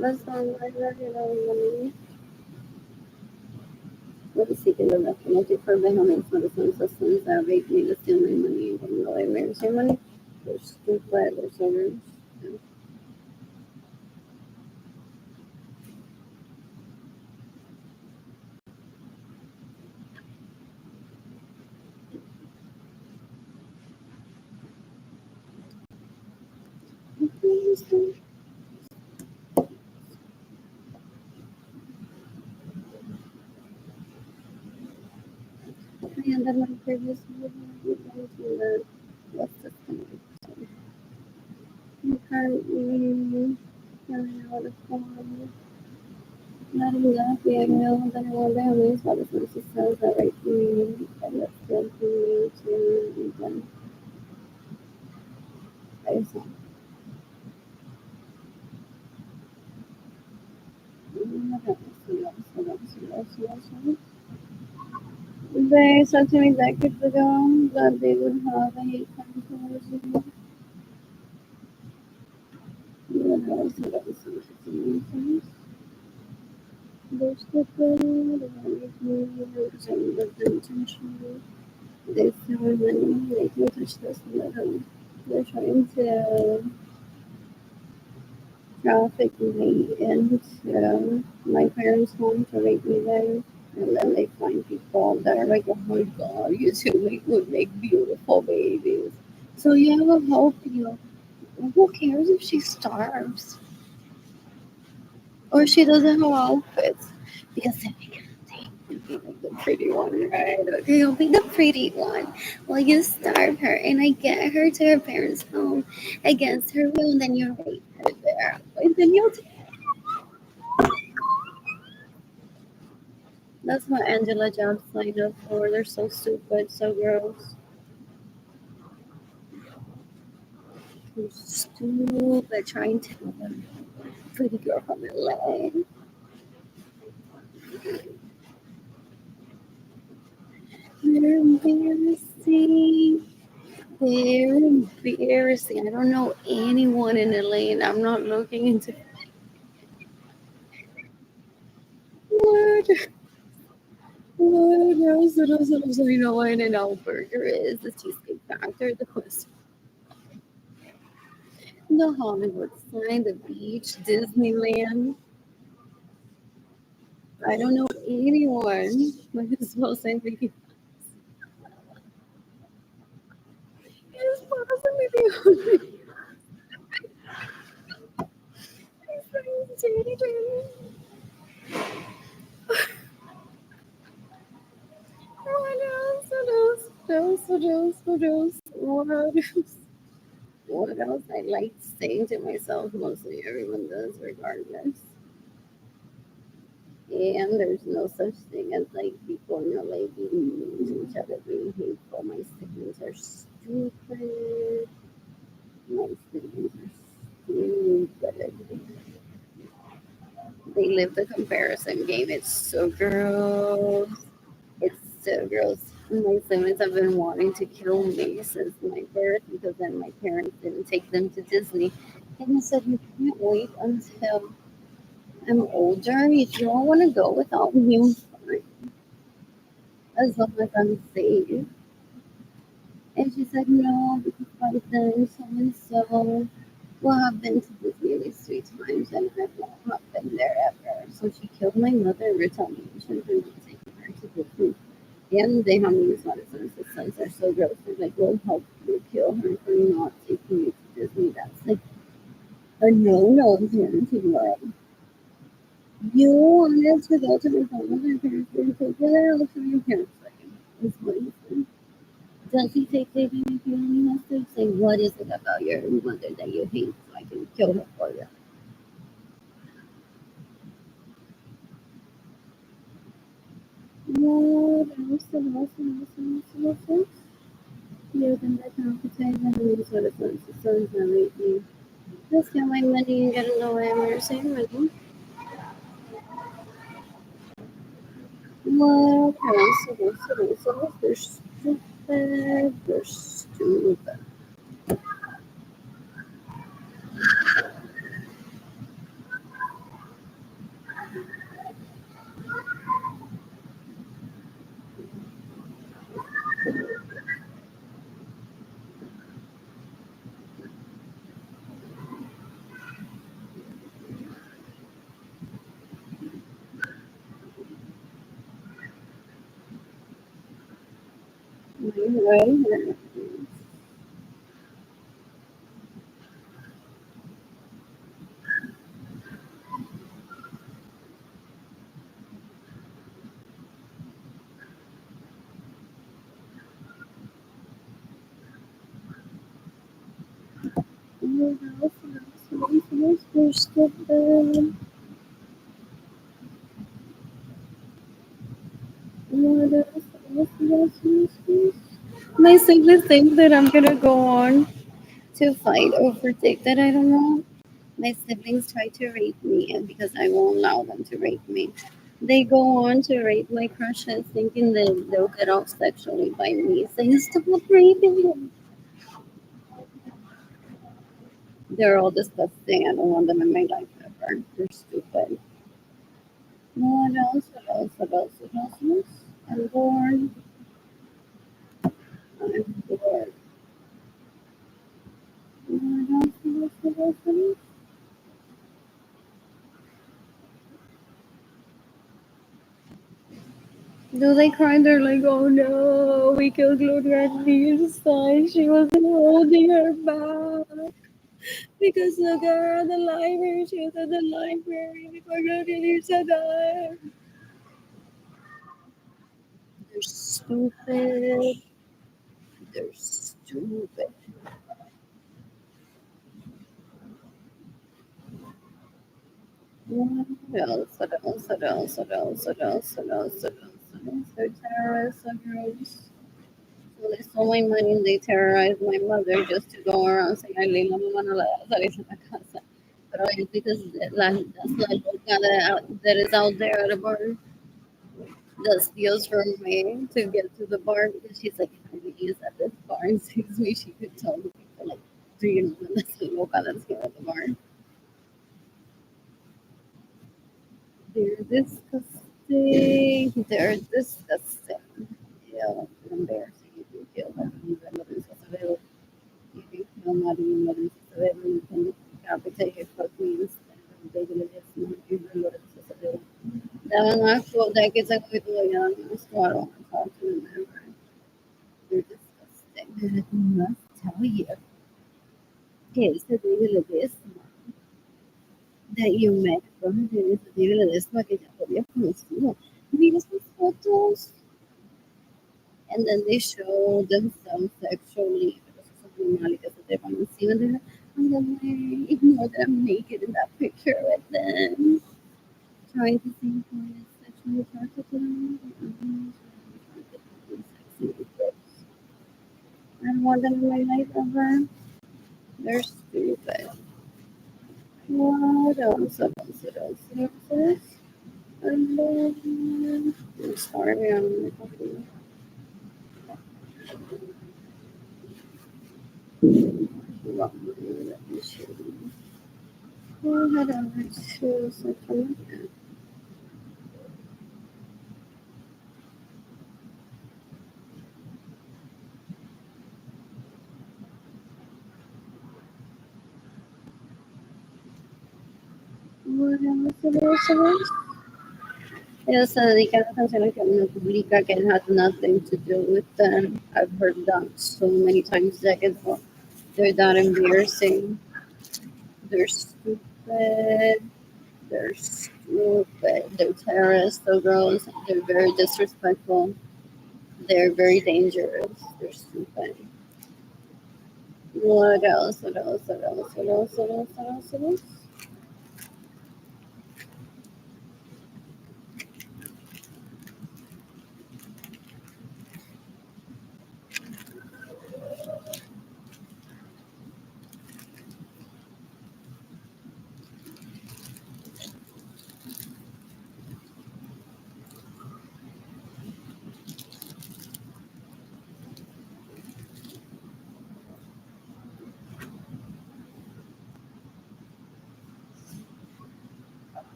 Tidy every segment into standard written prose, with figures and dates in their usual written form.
Basta money. What is seeking the recognition for the home medicine systems that rate me the stealing money and the American money? There's stupid, there's others. I ended my previous video. What's this going to be? You currently carrying out a form. Letting that be, I know that I wonder how many medicine systems that rate me and that's good for me to even. I just they said to me decades ago that they would have a hate crime policy. There's people that intentionally they throw money, they can touch this little. They're trying to traffic me into my parents' home to rape me there. And then they find people that are like, oh my god, you two would make beautiful babies. So yeah, I will help you. Who cares if she starves? Or she doesn't have outfits? Because then we can take be like the pretty one, right? Okay, I'll be the pretty one. Well, you starve her and I get her to her parents' home against her will, and then you rape her there. And then you'll That's what Angela Jones signed up for. They're so stupid, so gross. So stupid trying to pretty girl from LA. They're embarrassing. They're embarrassing. I don't know anyone in LA and I'm not looking into what. What else? So you know what an out burger is? The Cheesecake Factory, the Quest, the Hollywood sign, the beach, Disneyland. I don't know anyone. Might as well say Vicky. It's possibly the only what else? What else? What else? What else? What else? What else? What else? I like saying to myself, mostly everyone does, regardless. And there's no such thing as like people in LA being mean to each other, being hateful. My siblings are stupid. My siblings are stupid. They live the comparison game. It's so gross. It's so gross. My siblings have been wanting to kill me since my birth because then my parents didn't take them to Disney. And I said, you can't wait until I'm older. If you don't want to go without me, I'm fine. As long as I'm safe. And she said, no, because by then so and so Well, I've been to Disney at least 3 times, and I've not been there ever. So she killed my mother retaliation for not taking her to Disney. And they have these medicines. The sons are so gross. They're like, we'll help you kill her for not taking you to Disney. That's like a no-no in parenting world. You wanted to go to McDonald's, your parents didn't take you there. Look for your parents second. Is what he said. Does he take taking you feeling hostage? Say, what is it about your mother that you hate so I can kill her for you? What else? What else? You can bet competition and sort of sons are lately. Just get my money and get in the way of your saying money. What else? They're stupid. They're stupid. Right? They're stupid. What else? My siblings think that I'm gonna go on to fight over dick that I don't know. My siblings try to rape me, and because I won't allow them to rape me, they go on to rape my crushes, thinking that they'll get off sexually by me, saying, "Stop raping him." They're all disgusting. I don't want them in my life ever. They're stupid. What else? What else? I'm bored. I'm bored. What else? Do they cry? They're like, oh no, we killed Gloria Nilsson. She wasn't holding her back. Because look at her at the library. She was at the library before Gloria Nilsson died. They're stupid. They're stupid. What else? What else? What else? What else? What else? What else? What else? What else? They're terrorists. They're groups. So they stole my money and they terrorized my mother just to go around saying, ay, Leila, mamá no la salir de la casa. Pero es because that's la loca that is out there at a bar that steals from me to get to the bar because she's like, if I is at this bar and sees me, she could tell the people, like, do you know that that's la loca that's here at the bar? They're disgusting. They're disgusting. Yeah, embarrassing. You can kill them. You can kill Maria Lorenzo Acevedo. You can decapitate her fucking baby Ledesma. Gabriel Lorenzo Acevedo. That one actual that gets like with the young so I don't want to talk to them ever. They're disgusting. I must tell you, que ese baby Ledesma that you met from ese baby Ledesma que ya había conocido. Mira sus fotos. And then they show themselves sexually because of something mal que se te van encima. And they're like, I'm gonna ignore that I'm naked in that picture with them. Trying to see who is sexually attracted to them. I don't want them in my life ever. They're stupid. What else? What else? What else? What else? And then, I'm sorry, I'm fucking wrong. Let me show you. Go ahead over to social media. What else? What else? What else? Ellos se dedican a canciones que uno publica que has nothing to do with them. I've heard that so many times that they're that embarrassing. They're stupid. They're stupid. They're terrorists. They're gross. They're very disrespectful. They're very dangerous. They're stupid. What else? What else? What else? What else? What else? What else? What else?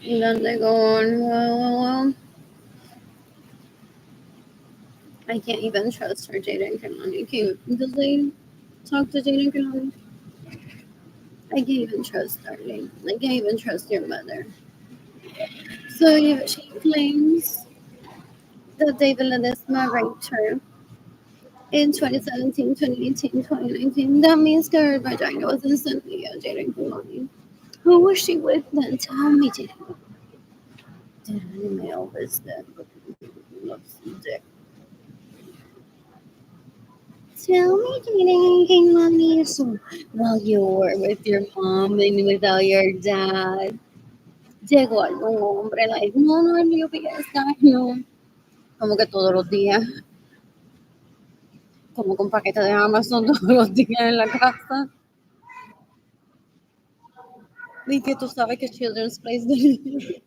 And then they go on. Well. I can't even trust her, Jaden Kalani. Does they talk to Jaden Kalani? I can't even trust Darling. I can't even trust your mother. So yeah, she claims that David Ledesma raped her in 2017, 2018, 2019. That means that her vagina was instantly a Jaden Kalani. Who was she with then? Tell me, Jaden. Did any male visit? Looks dick. Tell me, Jaden Kalani. So while you were with your mom and without your dad, llegó algún hombre, like, no, no, yo vi esta, no. Como que todos los días, como con paquetes de Amazon todos los días en la casa. Y que tú sabes que Children's Place de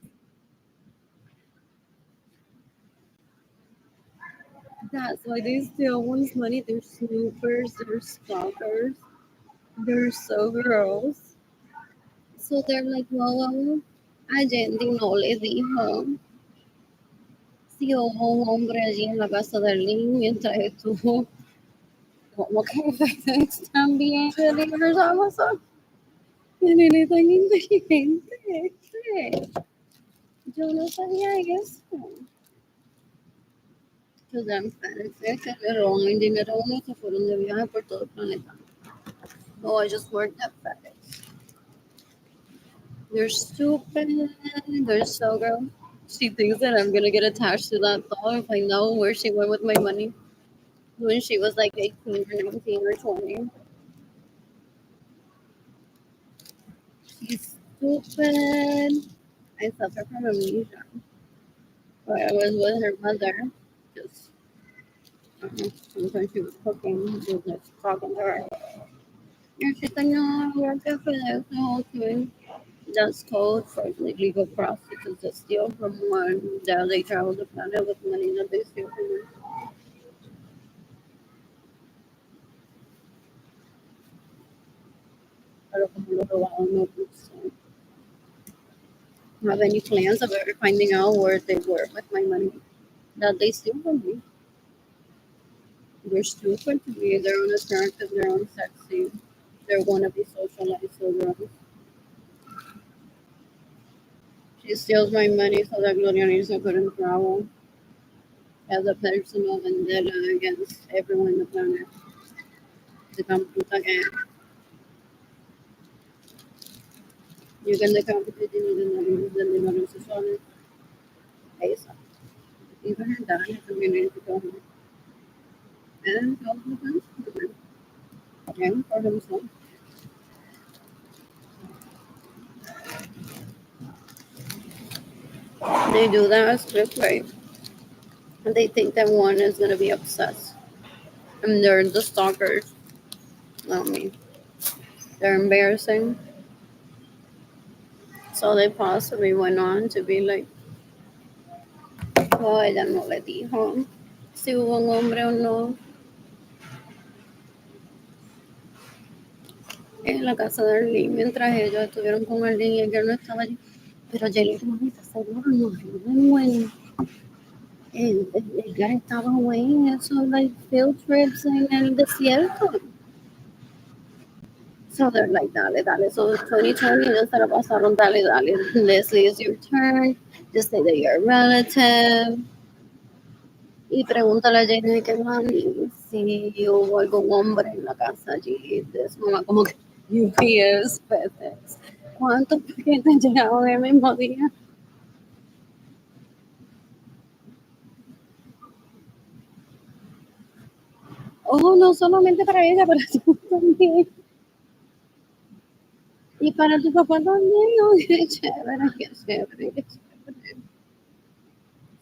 That's why they steal one's money. They're snoopers, they're stalkers, they're so gross. So they're like, well, a Yendi no le dijo si hubo un hombre allí en la casa de Lynn mientras estuvo como que FedEx también delivers Amazon. El nene tan inteligente este. Yo no sabía eso. Los dan FedEx que le roban el dinero a uno y se fueron de viaje por todo el planeta. Oh, I just worked at FedEx. They're stupid. They're so gross. She thinks that I'm gonna get attached to that dog if I know where she went with my money when she was like 18 or 19 or 20. She's stupid. I suffer from amnesia. But I was with her mother. Just sometimes she was cooking, she was just talking to her. And she said, no, I worked at FedEx the whole time. That's code for like legal prostitutes that steal from one that they travel the planet with money that they steal from her. Pero como lo robaron, no pues, have any plans of ever finding out where they were with my money that they steal from me. They're stupid to me. They're unattractive. They're unsexy. They're wannabe socialized children. She steals my money so that Gloria Nilsson couldn't travel as a personal vendetta against everyone on the planet. The computer game. You can the computer the dinero sexual. Esa. Even her dad has a community to go home. And help the country. And for himself. They do that as clickbait. And they think that one is gonna be obsessed. And they're the stalkers. Not me. They're embarrassing. So they possibly went on to be like, oh, ella no le dijo si hubo un hombre o no en la casa de Arlene mientras ellos estuvieron con Arlene y él no estaba allí. Pero Jelly, tú no estás seguro, no, when Edgar estaba güey en esos like field trips en el desierto. So they're like, dale, dale. So 2020, ya se la pasaron, dale, dale. Leslie, it's your turn. Just say that you're a relative. Y pregúntale a Jenny que mami si hubo algún hombre en la casa allí de su mamá, como que UPS, FedEx. ¿Cuántos paquetes llegaron el mismo día? Oh, no solamente para ella, para tú también. Y para tu papá también, ¿no? Qué chévere, qué chévere, qué chévere.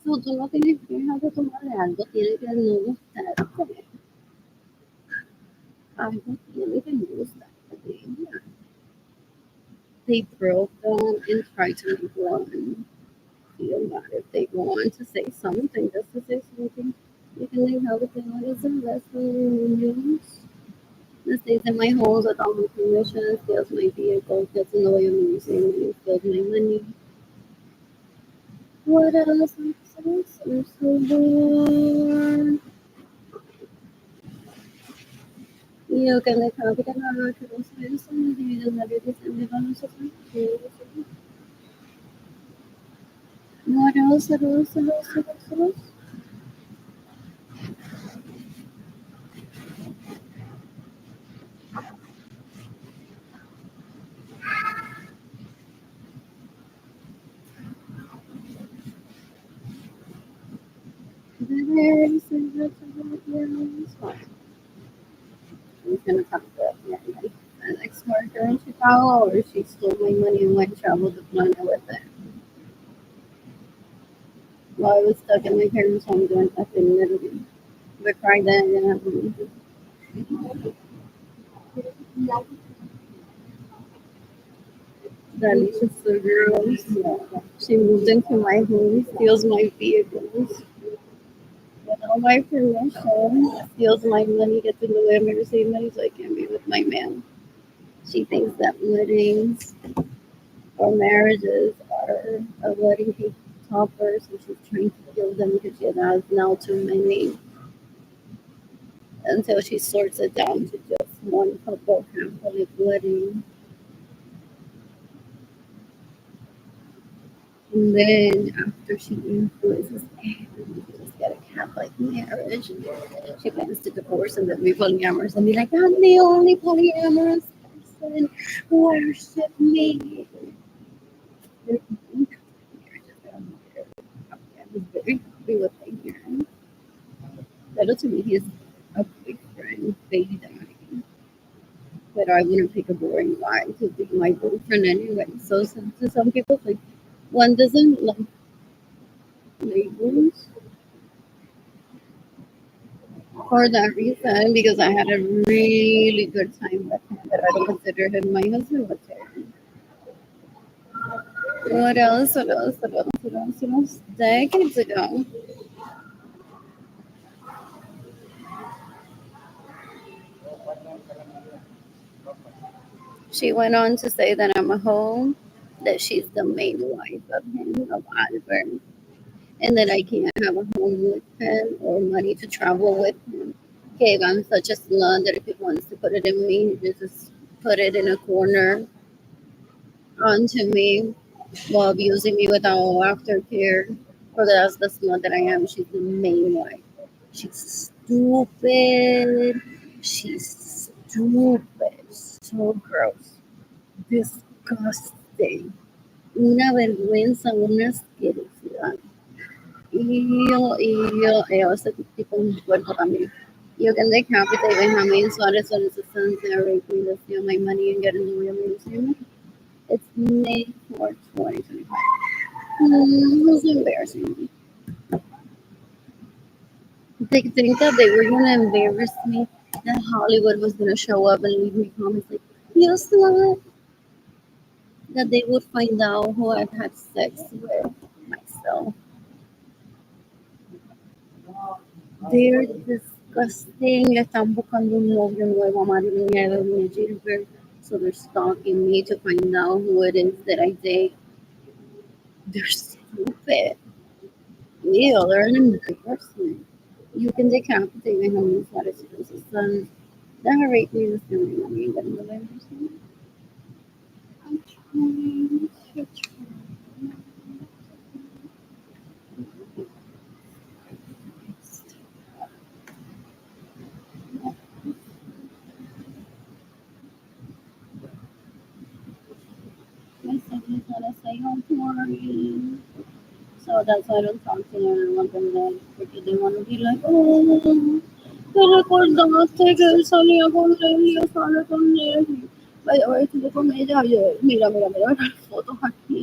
So, tú no tienes que dejar de tomarle algo, tiene que no gustarte. Algo tiene que no gustarte. Yeah. They broke them and tried to make one feel bad. If they want to say something, just to say something, you can leave everything what is it? That's what news. This stays in my home without my permission, steals my vehicle, gets annoyed when you say money, steals my money. What else? I'm so bored. You can like how can I not to those and you just let it and live on something. What else? What else? What else? What else? What else? There's He's gonna talk to an ex-worker in Chicago, or she stole my money and went travel to Florida with it. While I was stuck in my parents' home doing nothing, literally. But cried then, I didn't have money. That Alicia's so gross. She moved into my home, steals my vehicles without my permission, steals my money, gets in the way of my receiving money so I can't be with my man. She thinks that weddings or marriages are a wedding cake toppers, and she's trying to kill them because she has now too many until she sorts it down to just one couple Catholic wedding. And then after she influences everyone to just get a Catholic marriage, she plans to divorce and then be polyamorous and be like, I'm the only polyamorous person. Worship me. There's no Catholic marriages that I'm I was very happy with my parents. Pero to me, he's a boyfriend, baby daddy. But I wouldn't pick a boring guy to be my boyfriend anyway. So to some people, like one doesn't like labels for that reason because I had a really good time with him. But I don't consider him my husband material. What else? What else? What else? What else? What else? Decades ago, she went on to say that I'm a hoe, that she's the main wife of him, of Albert, and that I can't have a home with him or money to travel with him. Okay, I'm such a slut that if he wants to put it in me, he just put it in a corner onto me while abusing me without aftercare. For that's the slut that I am. She's the main wife. She's stupid. She's stupid. So gross. Disgusting. Una vergüenza, una asquerosidad. Y yo, ese tipo de cuerpo también. You can decapitate Benjamin Suarez on his sons and rape me to steal my money and get in the real museum. It's May 4th, 2025. Who's embarrassing me? They think that they were gonna embarrass me, that Hollywood was gonna show up and leave me comments like, you slut, that they would find out who I've had sex with myself. They're disgusting. Le están buscando un novio nuevo a Marilyn y a Gilbert. So they're stalking me to find out who it is that I date. They're stupid. Ew, they're an embarrassment. You can decapitate my homies, that is his son. Narrate me the feeling. I mean, ganun ba ba yung gusto mo? I'm trying to my siblings wanna say home to worry. So that's why I don't talk to them. I want them there because they want to be like, oh, तेरे को दांत थे कि सालिया को ले लिया साले को ले लिया भाई और तुझे को मेरे आ जाए मेरा फोटो हटी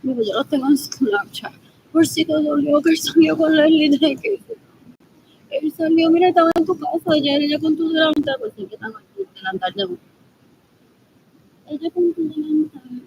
मेरे जरा tengo Snapchat por si todo lo que salió con la línea que él salió mira estaba en tu casa ya ella con tu delantal pues sí que estaba en tu delantal de ella con tu delantal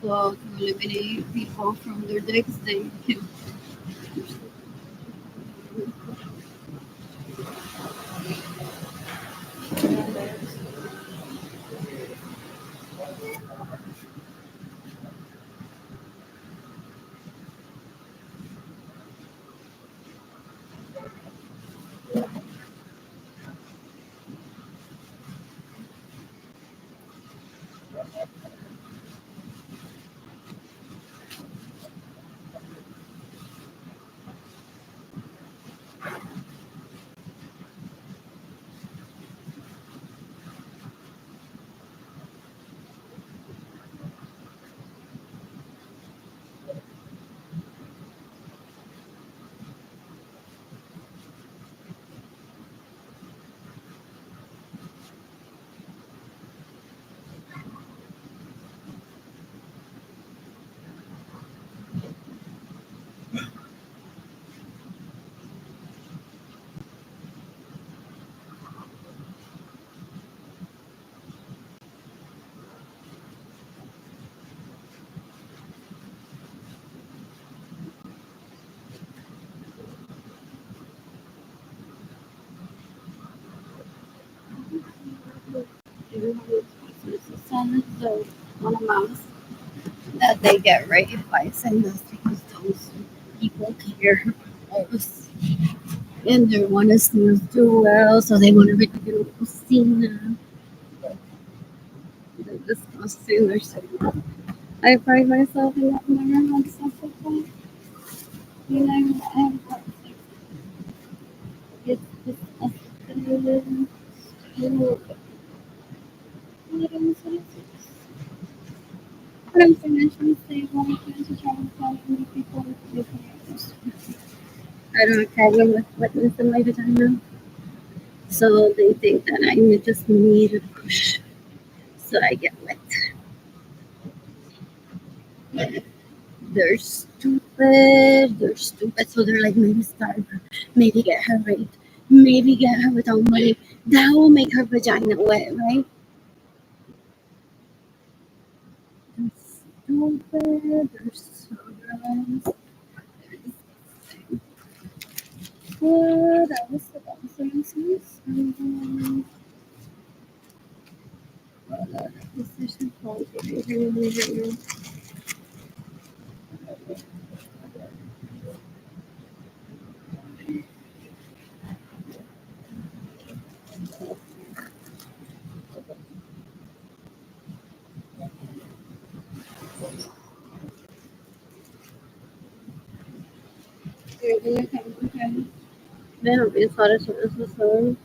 So to eliminate people from their decks, they kill. So one of moms that they get raped by saying this because those people care about us. And they want to see us do well, so they want to make a cocina. They're disgusting. They're so I pride myself in that manner on stuff like that. You know, and it's disgusting. But I'm financially stable. I plan to travel with people with different areas. I don't have a problem with wetness in my vagina. So they think that I just need a push. So I get wet. They're stupid. They're stupid. So they're like, maybe starve her. Maybe get her raped. Maybe get her without money. That will make her vagina wet, right? They're stupid. They're so gross. What else? What else? Decision quality. Bueno, pensare su questo solo,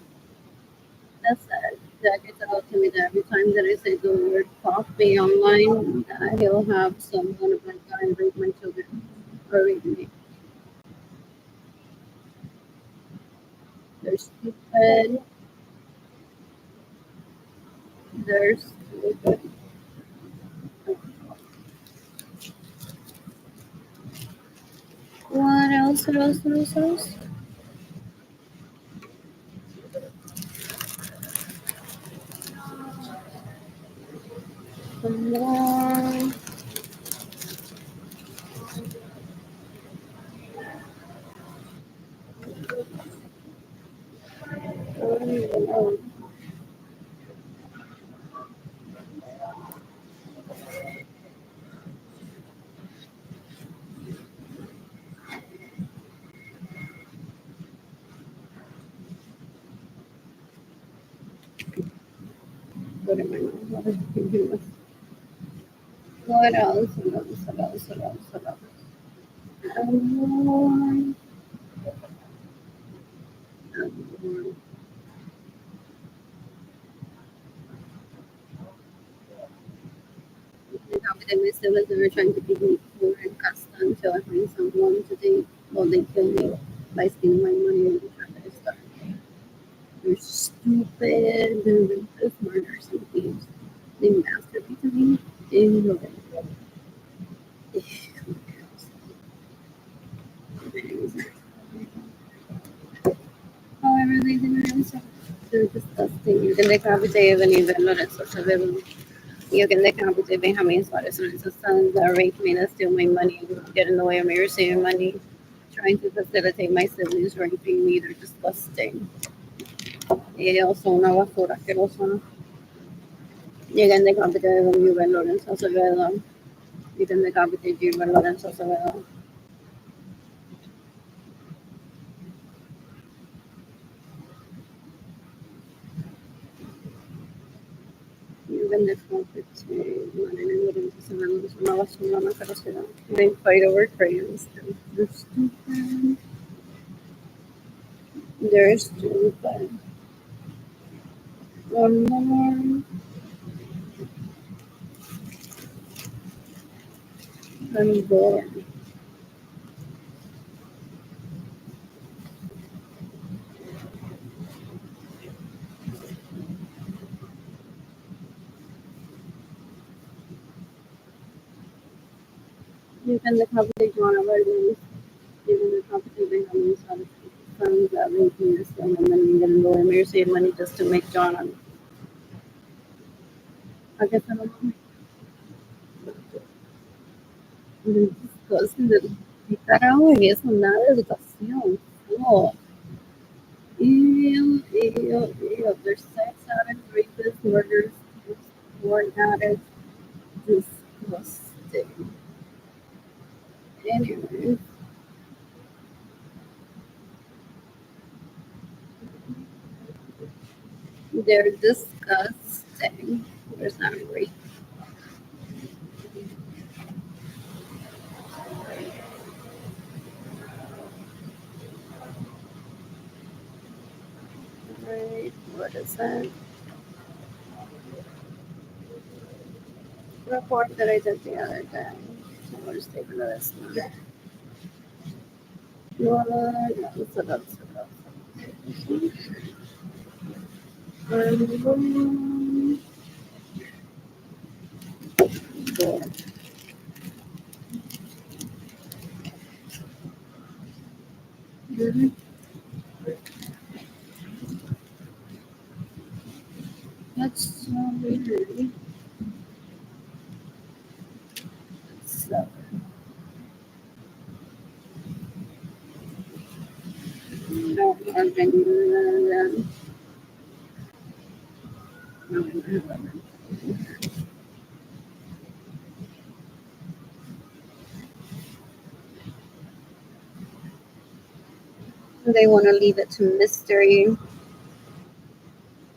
that's sad. That gets out to me that every time that I say the word coffee online, that he'll have someone of my guy rape my children or rape me. They're stupid. They're stupid. What else? What else? What else? What else? Some more. Oh, what am I not? What else? What else? What else? What else? What else? Um, um, the company my siblings they were trying to keep me poor and cast until I find someone to date. Well, they kill me by stealing my money and trying to start. They're stupid. They're ruthless murders and thieves. They masturbate to me. They love it. However, they didn't answer. They're disgusting. You can decapitate any Lorenzo Severo. You can decapitate Benjamin Suarez Lorenzo's sons that raped me, that steal my money, get in the way of me receiving money, trying to facilitate my siblings raping me. They're disgusting. Ellos son una basura asquerosa. You can decapitate Juven Lorenzo Acevedo. You can decapitate Juven Lorenzo Acevedo. You can decapitate Marilyn Lorenzo Acevedo. Es una basura, una asquerosidad. They fight over crayons. They're stupid. They're stupid. One more. I'm bored. You can decapitate Joanna Vargas. You can decapitate Benjamin Suarez. Sons that raped me, steal my money, and get in the way of me receiving money just to make Joanna. I guess I don't know. Disgusting. ¿Qué carajo es eso? Nada de educación. Oh, ew, ew, ew. They're sex addicts, rapists, murderers. Lord, that is disgusting. Anyways, they're disgusting. There's not great. Right? What is that? Report that I did the other day. So I'll just take another snap. What else? What else? What else? Yeah. Mhm. That's so weird. So, no, I've been, they want to leave it to mystery,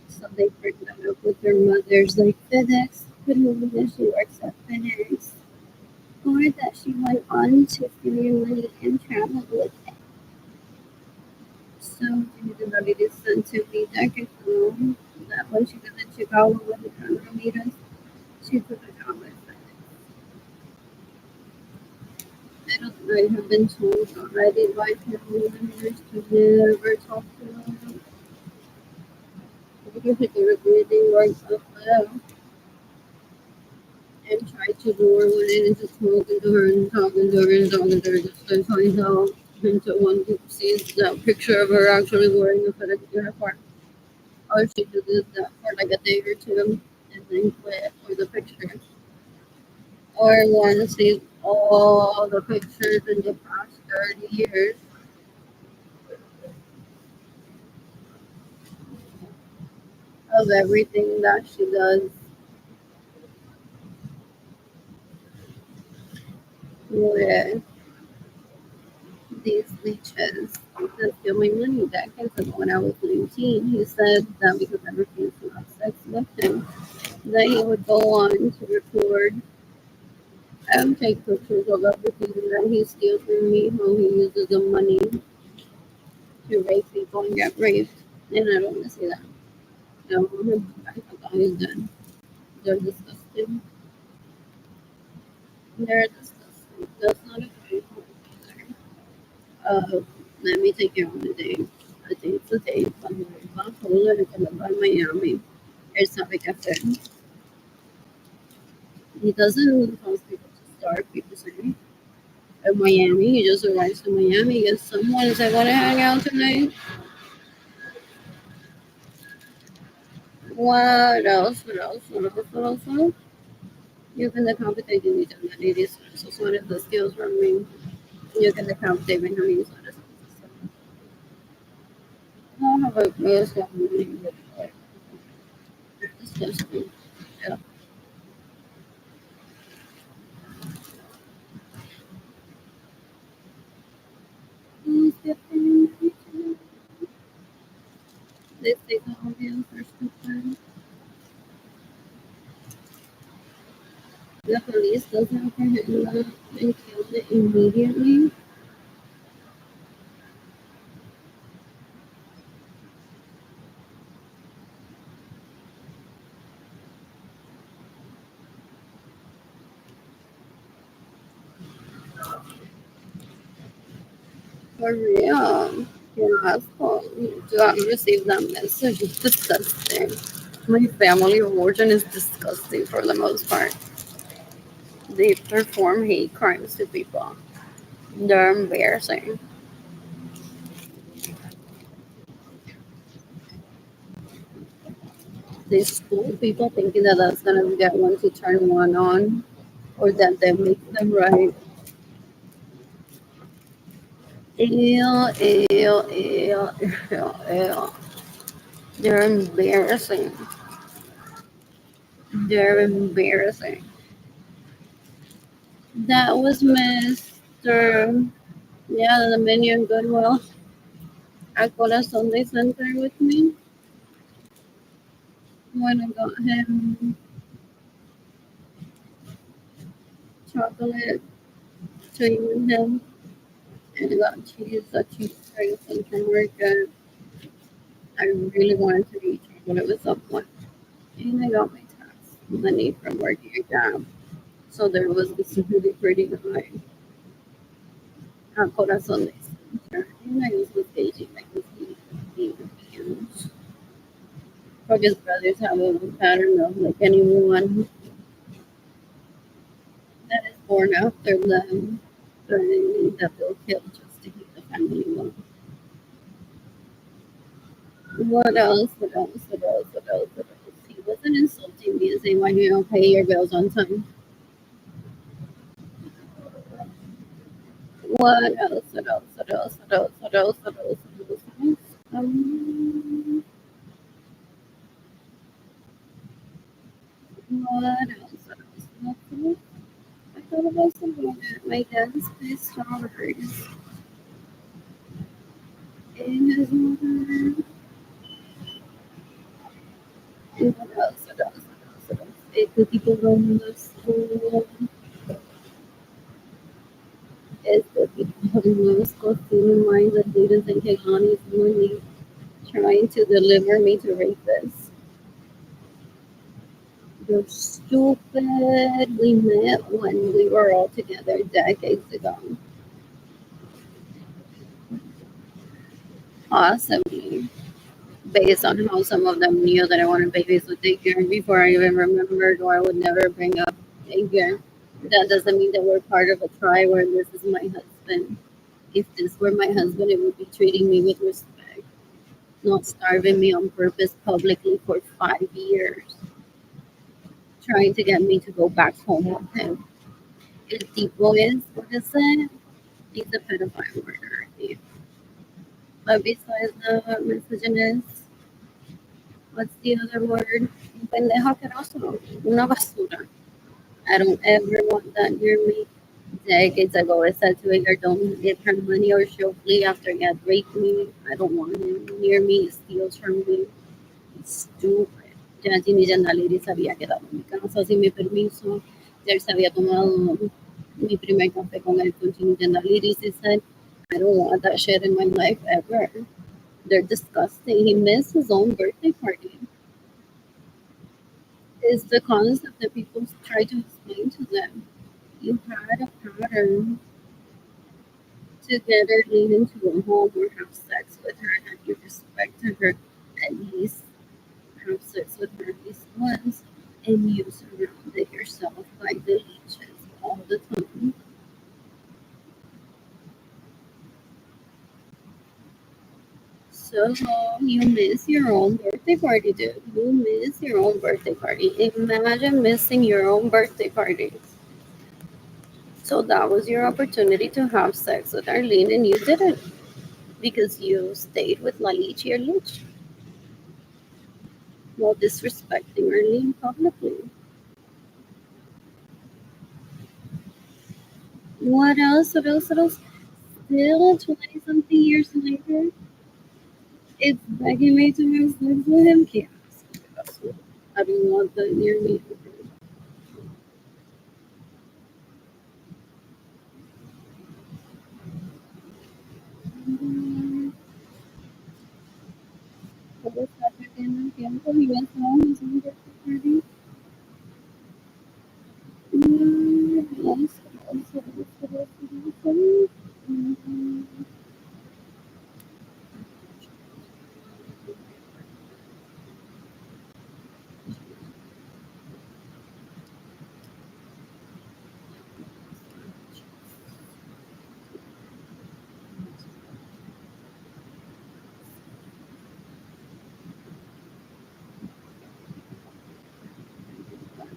so they bring them up with their mothers, like FedEx. Could movie that she works at FedEx, or that she went on to family and traveled with. So the lady sent to me decades ago that when she was in Chicago with the camera meters, she took a job with FedEx. I have been told already by family members to never talk to them because they were breathing right up there and tried to lure one in into talking to her and talking to her and talking to her just to find out until one sees that picture of her actually wearing a FedEx uniform. Or she did that for like a day or two and then quit for the picture. Or one sees all the pictures in the past 30 years of everything that she does with these leeches that steal my money back. And so when I was 19, he said that because I refused to have sex with him, that he would go on to record and take pictures of everything that he steals from me, how he uses the money to rape people and get raped. And I don't want to see that. I don't want him back. I thought he's done. They're disgusting. They're disgusting. That's not a great point either. Let me take you on a date. A date's a date. I'm going to Poland and I'm by Miami. It's not like I said. He doesn't cause people to starve, people say. In Miami, he just arrives to Miami, gets someone and say, want to hang out tonight? What else? What else? What else? What else? What else? You can compensate in each other. It is so one of the skills from me. You can compensate when you use it. I don't have a yes, disgusting. Yeah. They say the audience are stupid. The police doesn't apprehend them and kill it immediately. For real. You asshole. Do I receive that message? It's disgusting. My family of origin is disgusting for the most part. They perform hate crimes to people. They're embarrassing. They school people thinking that that's gonna get one to turn one on or that they make them right. Ew, ew, ew, ew, ew. They're embarrassing. They're embarrassing. That was Mr. Yeah, the minion Goodwill at Cola Sunday Center with me when I got him chocolate to him and I got cheese, a cheese curry from market. I really wanted to eat chocolate with someone. And I got my tax money from working a job. So there was this really pretty guy at Corazon Center. And I was with gauging like this huge. His brothers have a pattern of like anyone that is born after them, burning that they'll kill just to keep the family alive. What else? What else? What else? What else? What else? He wasn't insulting me and saying, "Why do you don't pay your bills on time?" What else? What else? What else? What else? What else? What else? What else? Um, what else? What else? What else? I thought about something that my dad's pissed strawberries and his mother. And what else? What else? What else? What else? The people going to school is the people going to school stealing mines and Dayton's and Kehlani's money, trying to deliver me to rapists. You're stupid. We met when we were all together decades ago. Awesomely. Based on how some of them knew that I wanted babies with daycare before I even remembered or I would never bring up daycare. That doesn't mean that we're part of a tribe where this is my husband. If this were my husband, it would be treating me with respect, not starving me on purpose publicly for 5 years, trying to get me to go back home with him. El tipo is, what is it? He's a pedophile murderer. But besides the misogynist, what's the other word? Un pendejo asqueroso. Una basura. I don't ever want that near me. Decades ago, I said to her, don't give her money or she'll flee after he had raped me. I don't want him near me. He steals from me. It's stupid. Ya Jimmy Jandaleri se había quedado en mi casa sin mi permiso. Ya él se había tomado mi primer café con él con Jimmy Jandaleri. He said, I don't want that shit in my life ever. They're disgusting. He missed his own birthday party. Is the concept that people try to explain to them. You had a pattern to get her lead into a home or have sex with her and you respected her at least have sex with her at least once and you surrounded yourself by the leeches all the time. So you miss your own birthday party, dude. You miss your own birthday party. Imagine missing your own birthday party. So that was your opportunity to have sex with Arlene and you didn't because you stayed with Lalichi or Lich while disrespecting Arlene publicly. What else? What else? What else? Still 20 something years later, it's begging me to have sex with him. Can't. I don't want that near me. Todo está perdiendo el tiempo y ves a his own birthday party. What else? What else? What else? What else? What else? Mhm.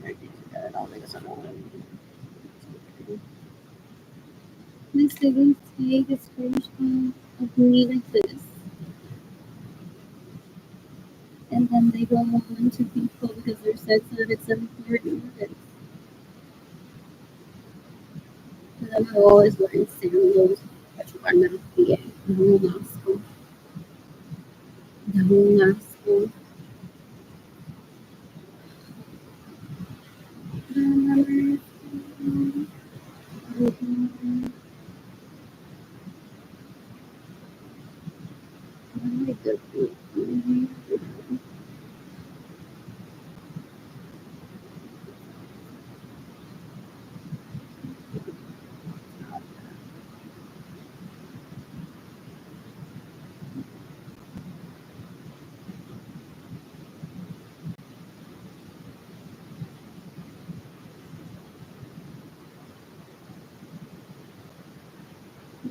I don't think it's annoying. My second take is screenshot of me like this, and then they go on to people because they're said that it's important. And then I always wearing sandals, which are not the whole school. The whole school.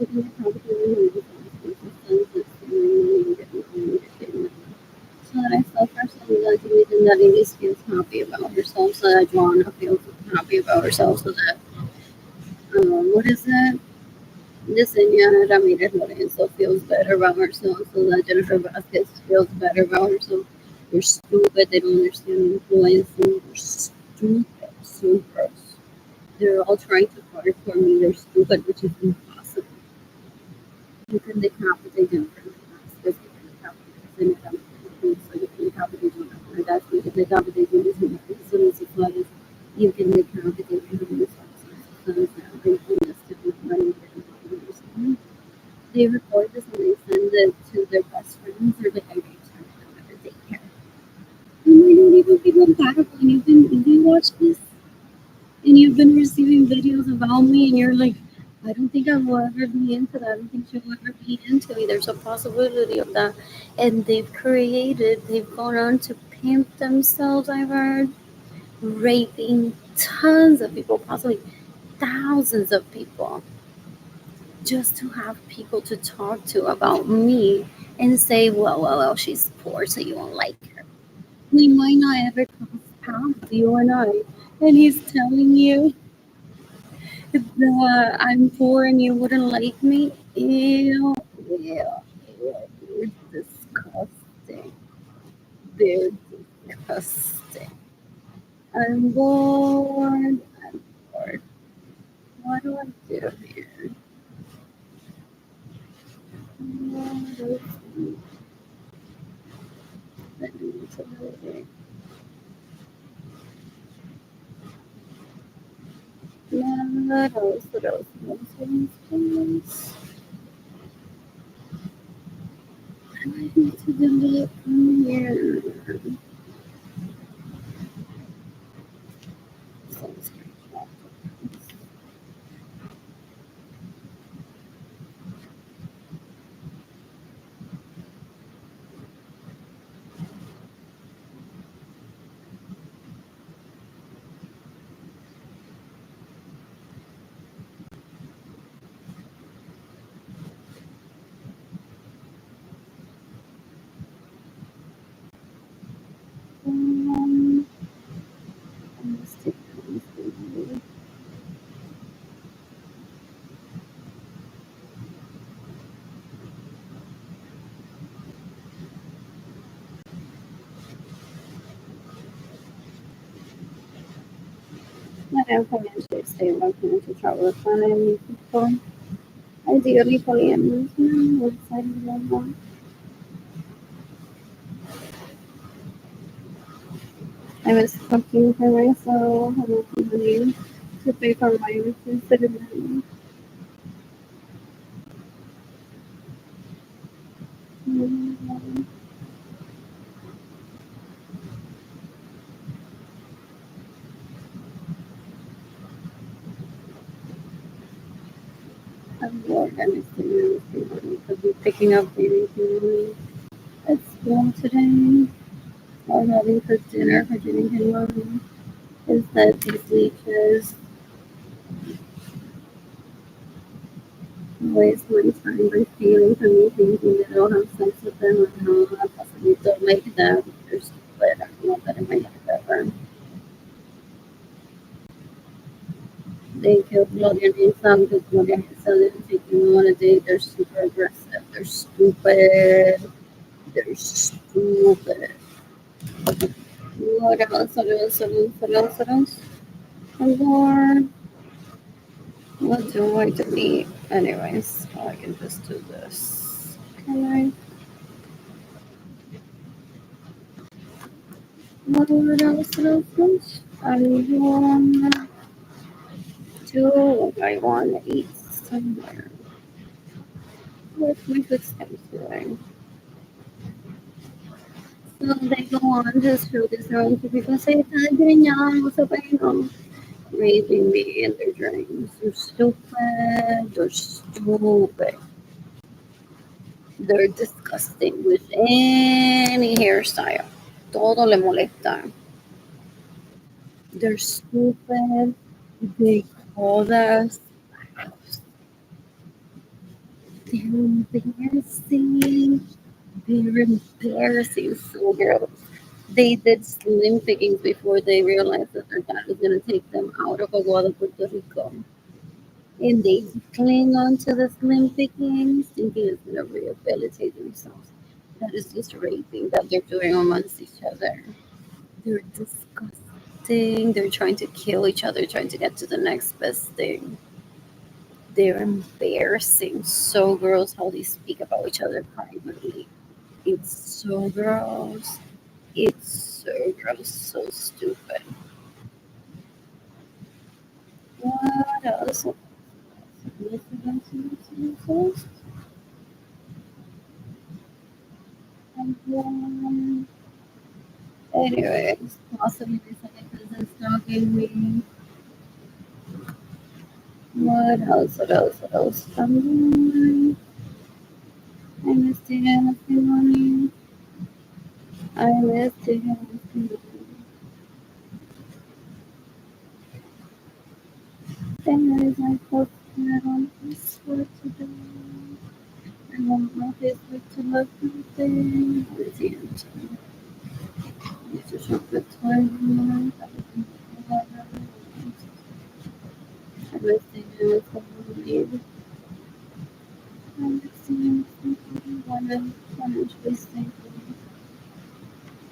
So that I self personally like to reason that Elise feels happy about herself, so that Joanna feels happy about herself, so that what is it? Yesenia Ramirez Lorenzo feels better about herself, so that Jennifer Vasquez feels better about herself. They're stupid, they don't understand influencing, they're stupid, super. They're all trying to fight for me, they're stupid, which is impossible. You can decapitate Jennifer Vasquez, you can decapitate Yesenia Ramirez, so you can decapitate Jonathan That's you can decapitate Luis Suarez, you can decapitate Luis Suarez, they record this and they send it to their best friends or the I take care. And I don't even feel compatible. And you watch this and you've been receiving videos about me and you're like, I don't think I will ever be into that. I don't think she'll ever be into me. There's a possibility of that. And they've gone on to pimp themselves, I've heard, raping tons of people, possibly thousands of people, just to have people to talk to about me and say, well, she's poor, so you won't like her. We might not ever cross paths, you and I. And he's telling you that I'm poor and you wouldn't like me. Ew, you're disgusting. They're disgusting. I'm bored. I'm bored. What do I do here? What else? I need to delete from here. My financially stable, financial travel planning people. Ideally, polyamorous website of that. I was cooking for myself, I'm making money to pay for my retirement. I'm organizing because we're picking up anything at school today. Or having cooked dinner for Jimmy Henry is that these leeches waste my time by feeling for me thinking that I'll have sex with them and how I possibly don't like them. They're stupid. I don't want that in my head ever. They killed Gloria Nisa because Gloria Nisa didn't take me on a date. They're super aggressive. They're stupid. They're stupid. What else? What else? What else? What else? What else? More. What do I delete? Anyways, I can just do this. Can I? What else? What else? What else? I want to. I want to eat somewhere. What's my food stamps doing? So they go on to show this room to people say, ganyan, what's up, raping me in their dreams. They're stupid. They're stupid. They're disgusting with any hairstyle. Todo le molesta. They're stupid. They call us. They're embarrassing. They're embarrassing. So girls, they did slim pickings before they realized that their dad was going to take them out of Aguada, Puerto Rico. And they cling on to the slim pickings, thinking it's going to rehabilitate themselves. That is just raping that they're doing amongst each other. They're disgusting. They're trying to kill each other, trying to get to the next best thing. They're embarrassing. So gross how they speak about each other privately. It's so gross. It's so gross, so stupid. What else? Anyways, possibly my second cousin stalking me. What else? What else? What else? I missed him. Money. I missed him. Anyways, I posted on Facebook today. I want my Facebook to look something. What is the answer? Need to shop the toilet. I missed him. I'm seeing one financially stable.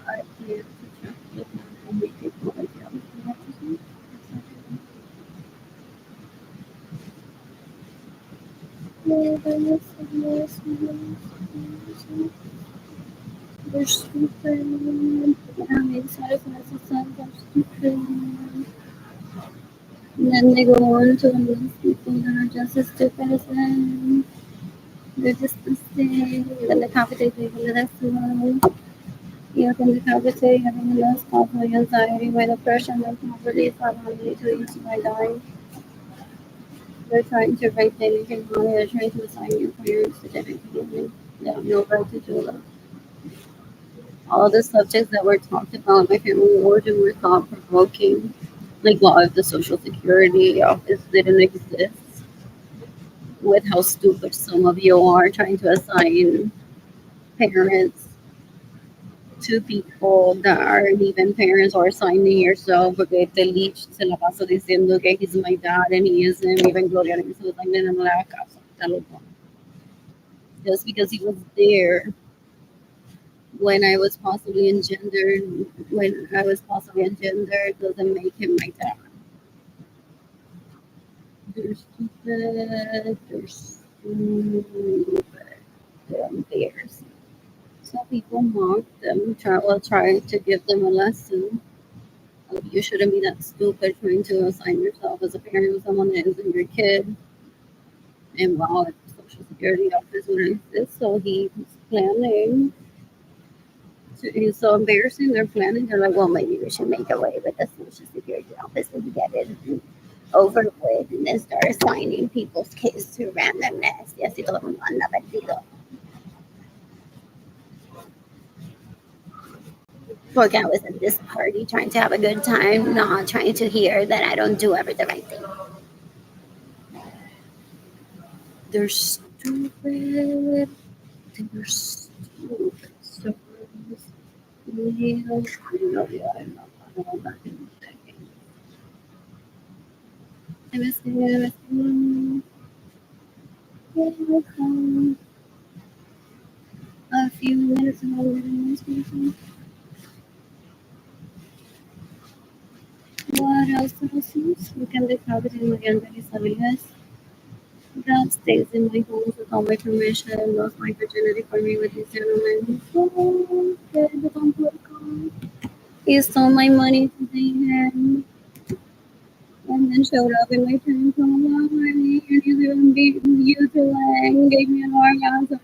I can't attract and make people like you. They're stupid. I'm excited for my sons are stupid. And then they go on to enlist people that are just as stupid as them. They're disgusting. Then the competition people that's wrong. You can decapitate having lost conflict, anxiety, by depression, and poverty, probably to use by dying. They're trying to rape anything money, they're trying to assign your parents to different family. They have no right to do that. All the subjects that were talked about in my family origin were thought provoking. Like law of the social security office didn't exist. With how stupid some of you are trying to assign parents to people that aren't even parents or assigning yourself porque este leech se la pasa diciendo que he's my dad and he isn't even Gloria se lo están dando a la casa. Está loco. Just because he was there when I was possibly engendered doesn't make him my dad. They're stupid. They're stupid. They're embarrassing. Some people mock them, try to give them a lesson. You shouldn't be that stupid trying to assign yourself as a parent of someone that isn't your kid. And wow, the Social Security office wouldn't exist, so he's planning. It's so embarrassing. They're planning. They're like, well, maybe we should make away with the Social Security office and get it over with, and then start assigning people's kids to randomness. Y así todo el mundo anda perdido. Porque I was at this party trying to have a good time, not trying to hear that I don't do ever the right thing. They're stupid. They're stupid. So real. I'm not back in the second. I miss you. Welcome. A few minutes ago, we didn't miss anything. else houses? We can decide in Mariana Isabelias. God stays in my home without my permission, lost my virginity for me with this gentleman. Oh, okay, but don't put on. He stole my money to date him and then showed up in my parents' home last night and he's even beat you to leg, gave me an orgasm.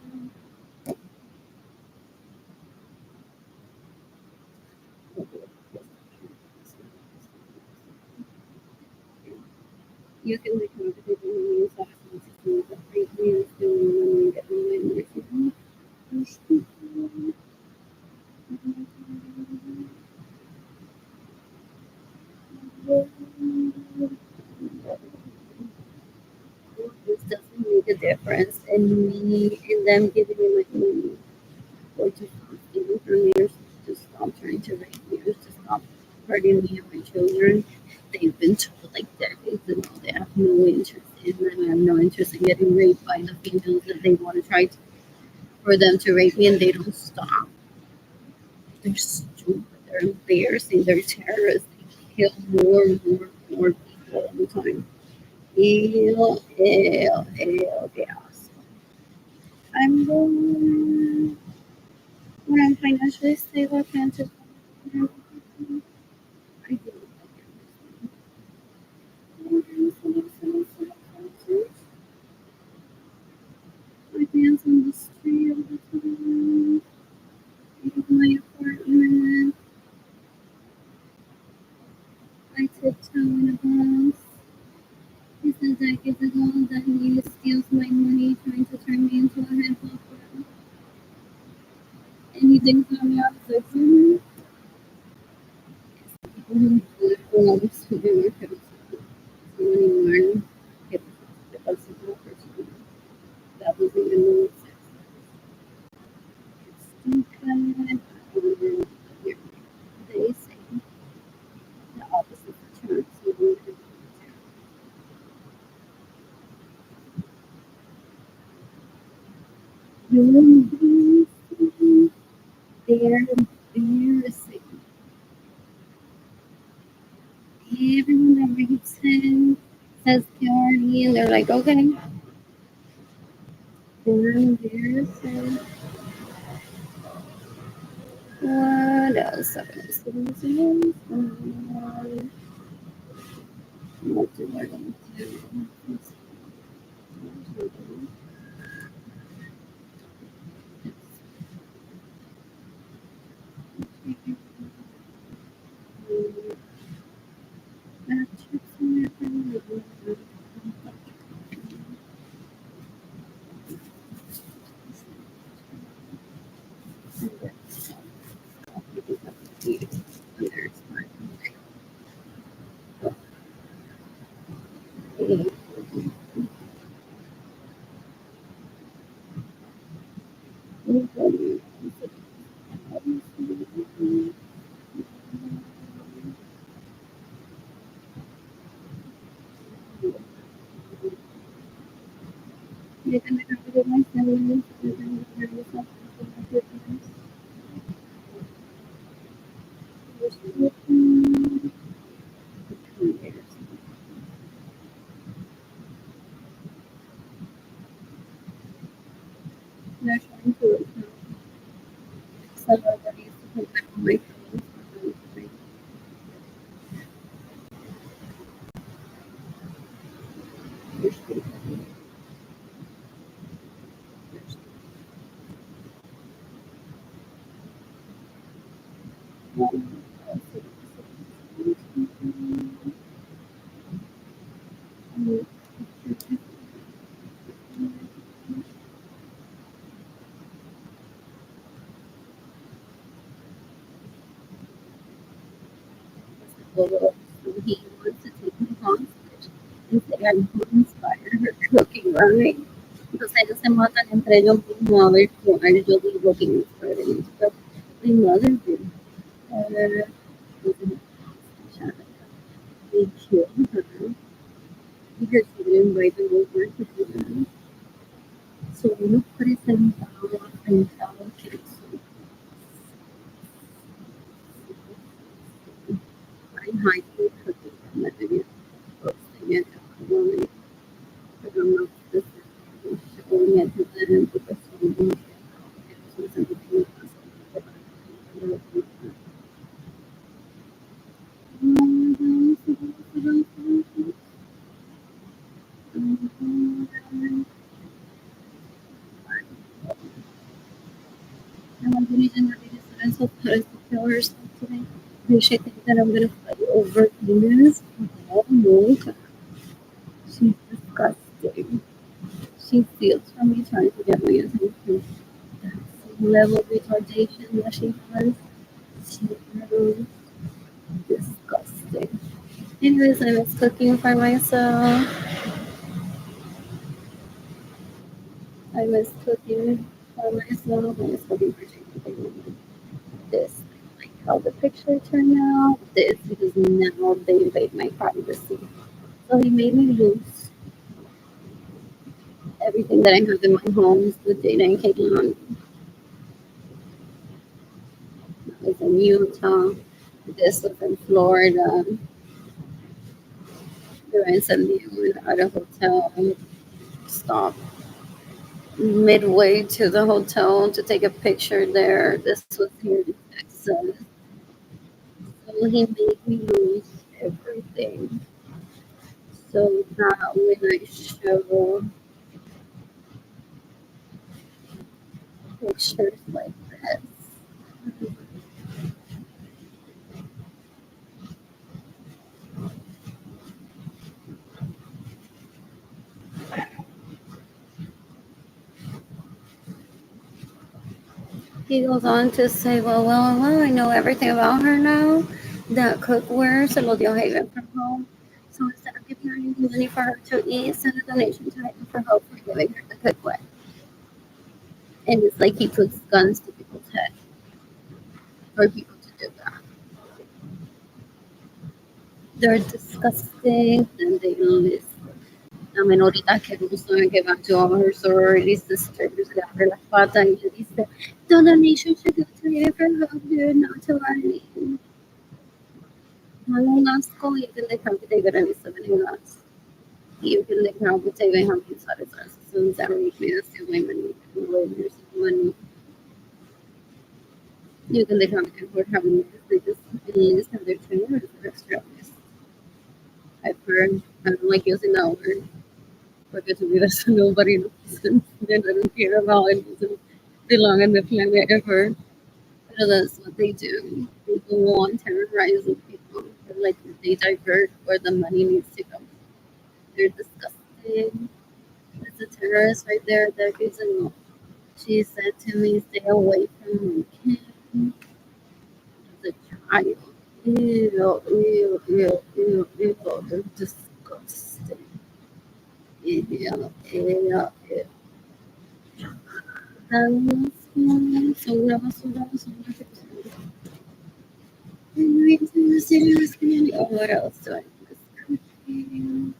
You can make a decision when you start to see the free meals doing when you get my nursing. This doesn't make a difference in me in them giving me my money or to stop stealing from me or to stop trying to rape me or to stop hurting me and my children. They've been told like decades ago they have no interest in them. I have no interest in getting raped by the females that they want to try to, for them to rape me and they don't stop. They're stupid. They're embarrassing. They're terrorists. They kill more people all the time. Ew, ew, ew, yes. I'm going when I'm financially stable, I plan to. I do. I dance on the street all the time. I have my apartment. I tiptoe in a house. He says decades ago that he steals my money, trying to turn me into a head flopper. And he thinks I'm not sexy. People who belongs to the market. Anyone get the possible person that was even more stupid. They say the opposite of true. So they're embarrassing. Everyone that reads him says Cardi, and they're like, okay, they're embarrassing. What else? What do I want to do? You can accommodate my feelings, you can prepare yourself for my goodness. They're trying to somebody used to put back on my feelings. He wants to take me hostage and say I'm going to inspire her cooking running. Entonces ellos se matan entre ellos mismos a ver cuál yo digo que me inspiren. But my mother did. Was in they killed her because she didn't invite them over to dinner. So uno presentaba que I hide cooking. Anthony Genovese and so far as the pillars today. They should think that I'm gonna fight over penis. Oh no, she's disgusting. She steals from me trying to get my attention. That's some level of retardation that she has. She is disgusting. Anyways, I was cooking for myself. I was cooking for myself. I was cooking for chicken. This, like how the picture turned out. This, because now they invade my privacy. So he made me lose everything that I have in my home. The data in Caitlin was in Utah. This was in Florida. They were in San Diego at a hotel. Stop midway to the hotel to take a picture there. This was here in Texas. So he made me lose everything. So that when I show pictures like this, he goes on to say, well, I know everything about her now. That cookware se lo dio Haven from home. So instead of giving her any money for her to eat, send a donation to Haven for Hope for giving her the cookware. And it's like he puts guns to people's heads for people to do that. They're disgusting and they list la menorita que gusto que va to all her sorority sisters le abre la pata y le dice, the donation should go to Haven for Hope, dude, not to Arlene. Malone asco y que le cambie de gran y se ven nuts. You can like how to say how many sides are so that we still women lawyers money. You can like how having they just enlist have their trainers or extra. I've heard I don't like using that word because to me that's nobody listens. They don't care about it doesn't belong on the planet ever. But that's what they do. They go on terrorizing people. They're like they divert where the money needs to go. They're disgusting. There's a terrorist right there that gives a no. She said to me, stay away from Kim as a child. Ew, ew, ew, ew, ew. They're disgusting. Ew, ew, ew. Sobre basura, sobre what else do I miss cooking?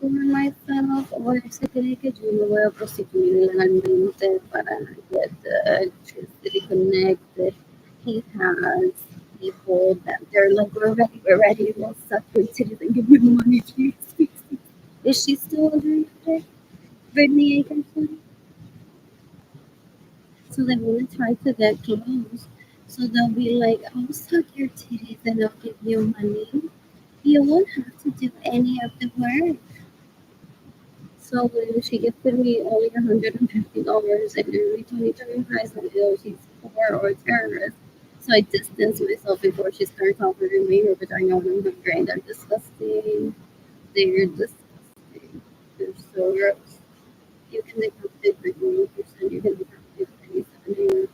For myself, o se cree que yo me voy a prostituir ilegalmente para get the electricity connected. He has people that they're like, we're ready, we'll suck your titties and give you money, please, please, please. Is she still under it? Brittany Aikenson? So they want to try to get close. So they'll be like, I'll suck your titties and I'll give you money. You won't have to do any of the work. So when she gifted me only $150 and early 2025, so she's poor or a terrorist. So I distance myself before she starts offering me her vagina when I'm hungry. And they're disgusting. They're disgusting. They're so gross. You can decapitate the 1%, you can decapitate 27 years.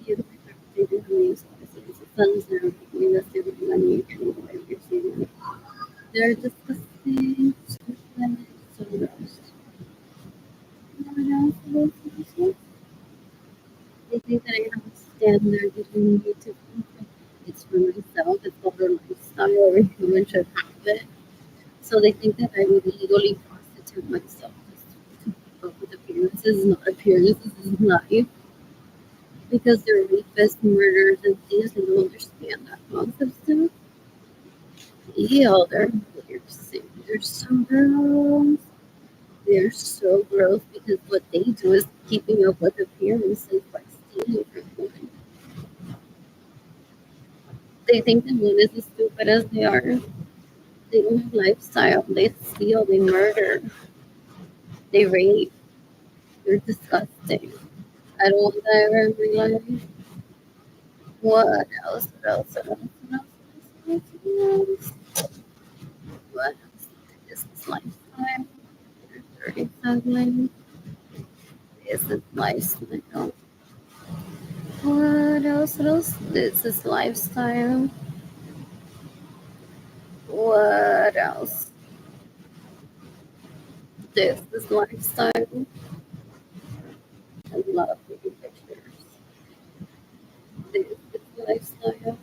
You can decapitate the millions of the sons now. You can steal money, you can go away with your money. They're disgusting. Stupid. So gross. They think that I have a standard that you need to fulfill. It's for myself, it's for their lifestyle, every human should have it. So they think that I would legally prostitute myself just to keep up with appearances, not appearances, is life. Because they're rapists, murderers, and thieves, and don't understand that concept stuff. Ew, they're so gross. They're so gross because what they do is keeping up with appearances by stealing from women. They think that men is as stupid as they are. They don't have lifestyle. They steal, they murder, they rape. They're disgusting. I don't want that ever in my life. What else? What else? What else? What else? What else? What else? What else? This is lifetime. 37. This is lifestyle. What else? What else? This is lifestyle. What else? This is lifestyle. I love taking pictures. This is lifestyle.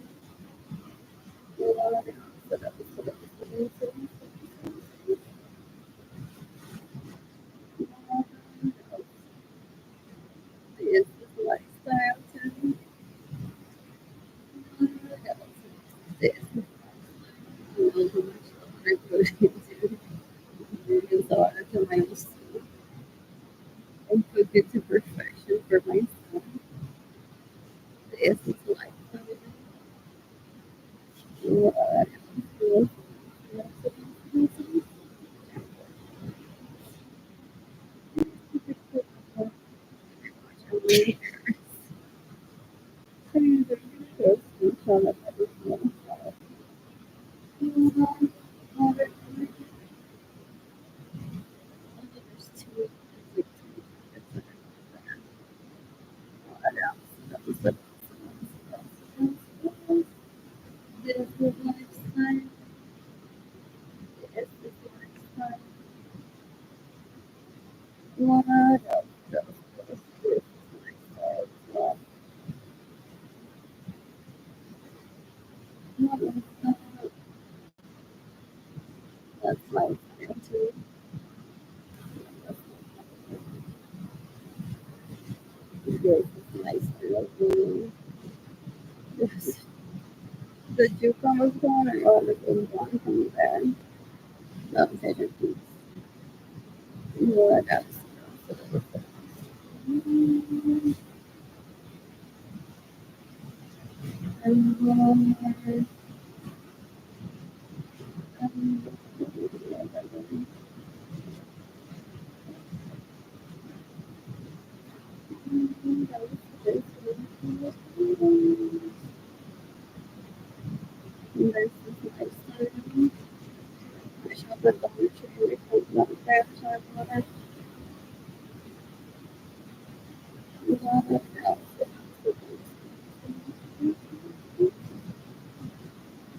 What else? What else? What else? What else? What else? What else? This is lifestyle too. What else? This is I know how much I put into millions of hours to my own soul and cook it to perfection for myself. This is lifestyle. What else? What else? What else? What else? That's my attitude. Yes, it's nice. I love you. Yes. The Juka was gone and all the things gone from there. Love better peace. What else? And this is lifestyle. I shop at the Luxury Club, not there, so I bought it. What else?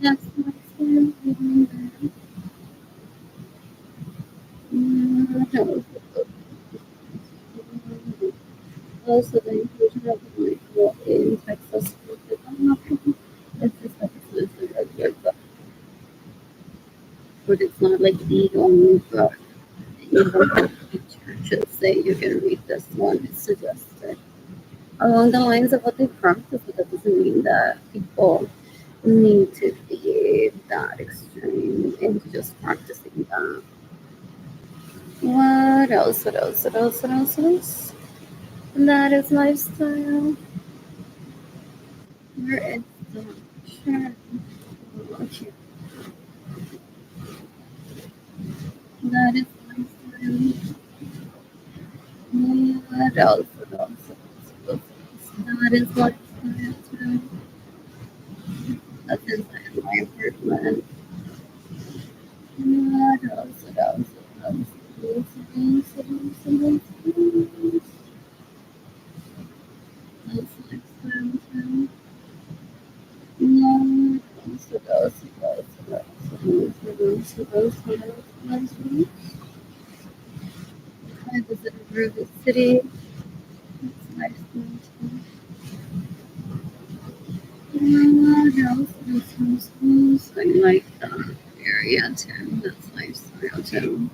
That's lifestyle. What else? Also, the inclusion of the micro in Texas. It's just like it's a regular book, but it's not like the only book. You don't have to churches say you can read this one. It's suggested along the lines of what they practice, but that doesn't mean that people need to be that extreme into just practicing that. What else? What else? What else? What else? What else? That is lifestyle. Where is the sure. Okay. That is lifestyle. What else? What else? What else? That is lifestyle too. That's inside my apartment. What else? What else? What else? What else? What else? What else? What else? That's lifestyle too. No, what else? What else? What else? What else? What else? What else? What else? What else? What else? I visited River City. That's nice. What else? What else? What else? I like the area too. That's lifestyle too.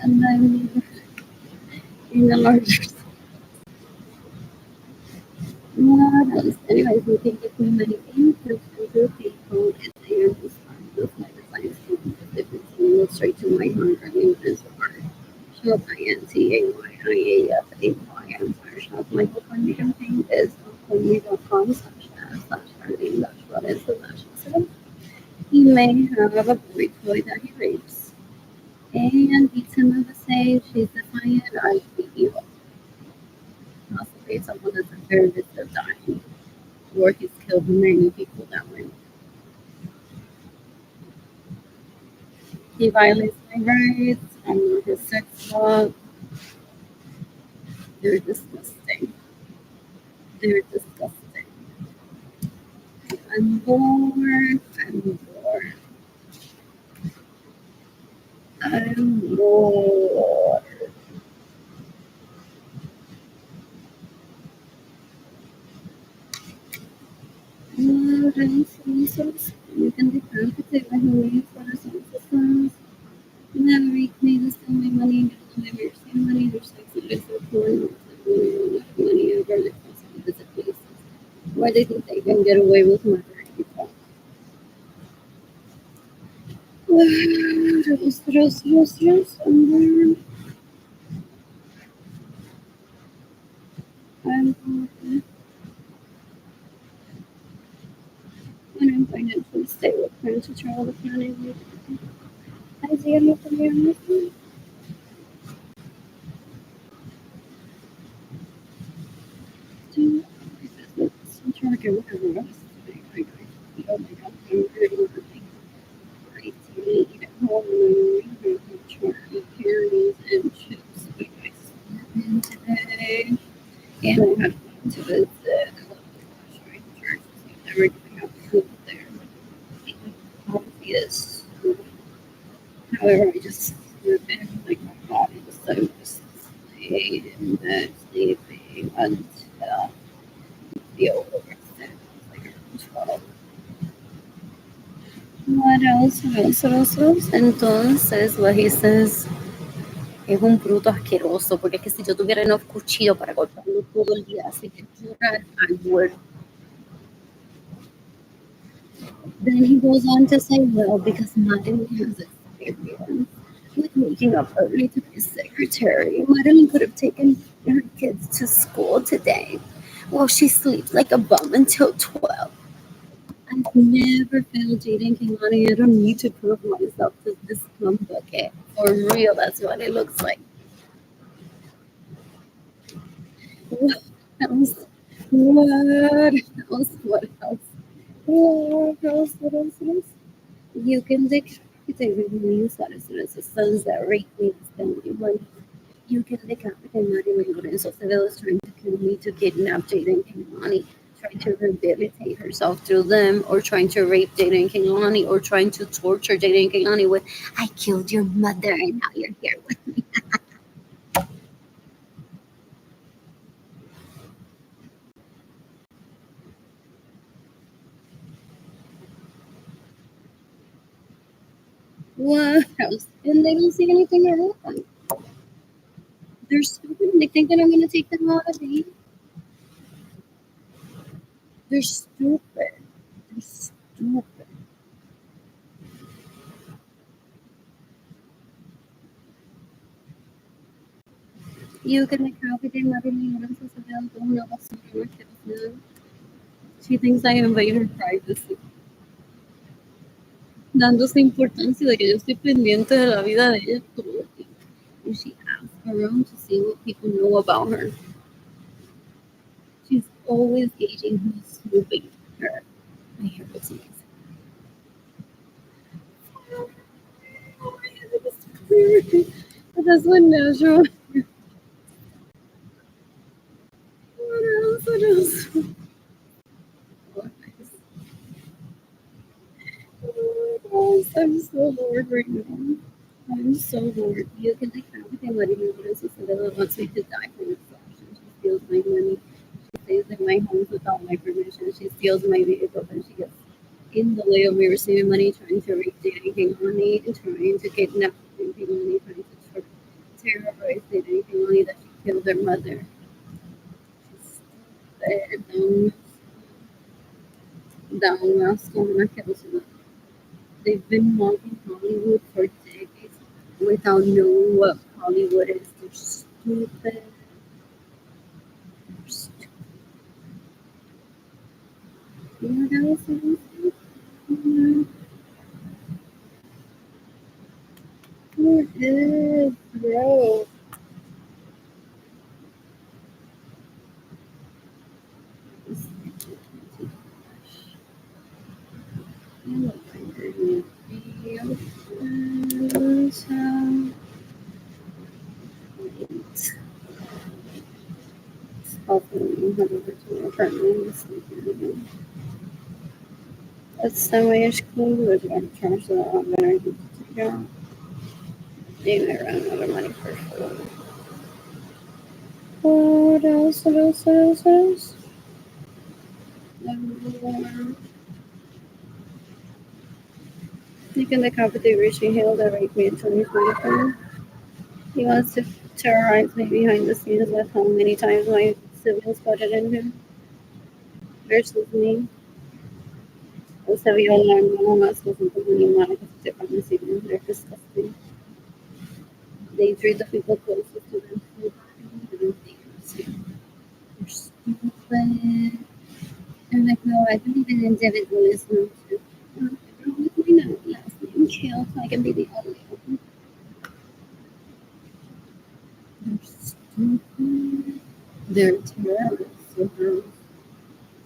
And then in the larger what else? Anyways, we can get me many things to people and they are just those my designs if it's a straight to my heart. I mean, it's hard. Shop INTAYIAFAY. Shop Michael Cornelius thing is cornelius.com/arlene-what is the dash. He may have a boy toy that he rapes. And each time I would say she's defiant, I'd be evil. Possibly someone that's a very risk of dying, or he's killed many people that way. He violates my rights. I'm not his sex dog. They're disgusting. They're disgusting. I'm bored. I'm bored. I'm bored. Resources. You can decapitate my whole for the systems. Never make me to spend my money. Never spend money. There's sex and it's so cool. Money over the cost of visit places. Why they think they can get away with murdering people? I'm bored. When I'm financially stable, plan to travel the planet. I see a lot of young to some target whatever else. Oh my god, I'm really like I eat at home and I'm trying carries and chips with my sleeping today. And I had gone to visit Shrine Church. Never gonna have food there. Obvious. However, I just like my body decided to stay in bed sleeping until the overextend. Like around 12. What else? What else? What else? What else? Entonces, what he says es un bruto asqueroso, porque es que si yo tuviera enough cuchillo para cortarlo todo el día, así que llorar, I would. Then he goes on to say, well, because Madeline has experience with waking up early to be a secretary, Madeline could have taken her kids to school today. Well, she sleeps like a bum until 12. I've never failed dating Kimani. I don't need to prove myself to this scum bucket. For real, that's what it looks like. What else? What else? What else? What else? What else? What else? You can decapitate release as a sons that rape me spending money. You can decapitate Marilyn Lorenzo Cedelos trying to kill me to kidnap Jaden Kinglani, trying to rehabilitate herself through them, or trying to rape Jaden Kinglani, or trying to torture Jaden Kinglani with, I killed your mother and now you're here with me. What else? And they don't see anything wrong. They're stupid and they think that I'm going to take them out of me. They're stupid. They're stupid. You can decapitate Marilyn Lorenzo Cedelos con una basura en la. She thinks I invade her privacy. Dándose importancia de que yo estoy pendiente de la vida de ella todo el tiempo. And she asks around to see what people know about her. She's always gauging who's snooping her. My hair looks amazing. That's what natural. What else? What else? What else? I'm so bored right now. I'm so bored. You can like everything what you do. So Cinderella wants me to die for reflection. She steals my money. She stays in my homes without my permission. She steals my vehicles and she gets in the way of me receiving money, trying to reach anything money, and trying to kidnap anything money, trying to terrorize anything money that she killed their mother. She's stupid, dumb, asshole. They've been mocking Hollywood for decades without knowing what Hollywood is. They're stupid. They're stupid. What else is What is, bro? You look like you're gonna be so late. Hopefully you head over to my apartment and sleep again. It's semi-ish clean, but I charge that I'm gonna need to take out. Maybe I ran out of money for food. What else? What else? What else? What else? You can decouple the Rishi Hill that raped me in 2024. He wants to terrorize me behind the scenes with how many times my siblings spotted in him versus me. O sea, vio la hermana más que junto con mi hermana que se sepan decir, they're disgusting. They treat the people closest to them food and things. They're stupid. I'm like, no, I believe in individualism too. With my last name, Kill, so I can be the only one. They're stupid. They're terrible.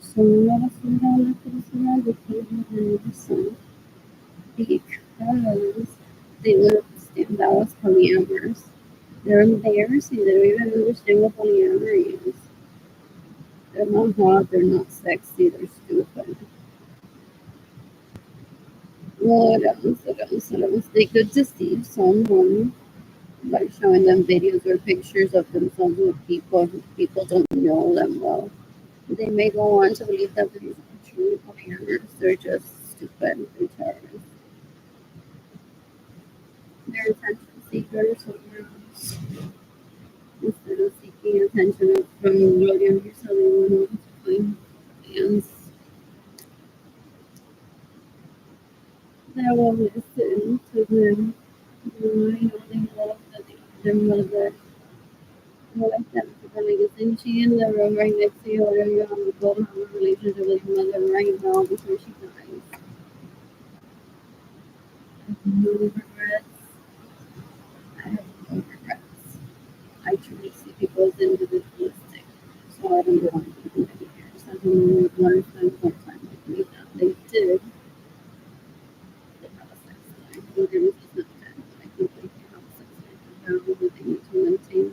So none of them have personality behind the sun because they would stand out as polyamorous. They're embarrassing. They don't even understand what polyamory is. They're not hot. They're not sexy. They're stupid. What else? What else? What else? They could deceive someone by showing them videos or pictures of themselves with people who people don't know them well. They may go on to believe that they're actually polyamorous. They're just stupid. They're terrorists. They're attention seekers somewhere else. Instead of seeking attention from Gloria Mirza, they went on to find fans that will listen to them. I know they love that they love their mother. I like that because like, isn't she in the room right next to you? Or are you on the go have a relationship with your mother right now before she dies? I have no regrets. I have no regrets. I truly see people as individualistic. So I don't want people to be here. So I don't want to spend more time with me than they did. They have a sex life. Don't get me not dead, but I think they can have a sex life comparable that they need to maintain.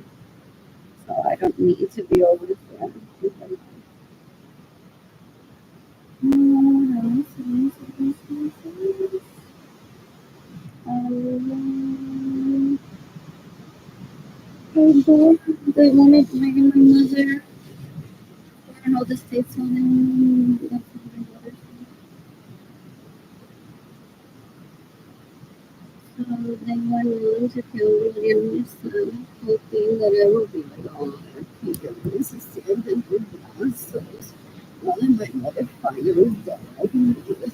So I don't need to be over the phone with them. Oh boy, they wanted to make my mother and all the states on them. So they went on to kill William's son, hoping that I would be like, oh, this is the end of the monsters. Well, then my mother finally died. I can do it.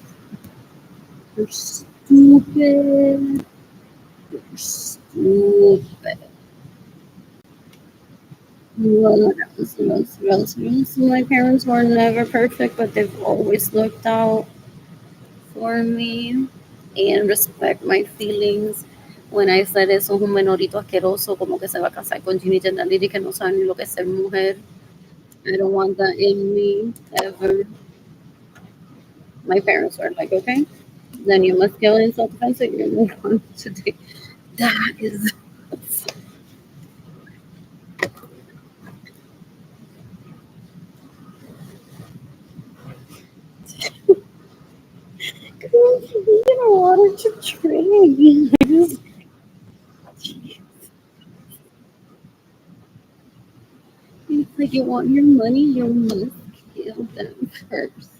They're stupid. They're stupid. What else? What else? What else? What else? My parents were never perfect, but they've always looked out for me and respect my feelings. When I said eso es un menorito asqueroso, como que se va a casar con Ginny Tendaliri que no sabe ni lo que es ser mujer. I don't want that in me ever. My parents were like, okay, then you must kill in self-defense and you move on today. That is girl, you get a water to drink. I just it's like you want your money, you must kill them first.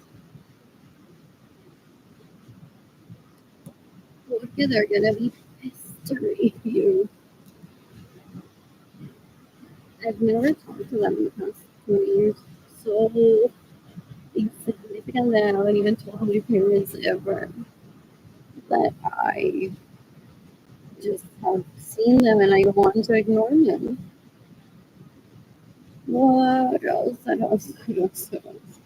Look, they're gonna be pestering you. I've never talked to them in the past 20 years. So insignificant that I haven't even told my parents ever that I just have seen them and I don't want to ignore them. What else? What else? What else? What else?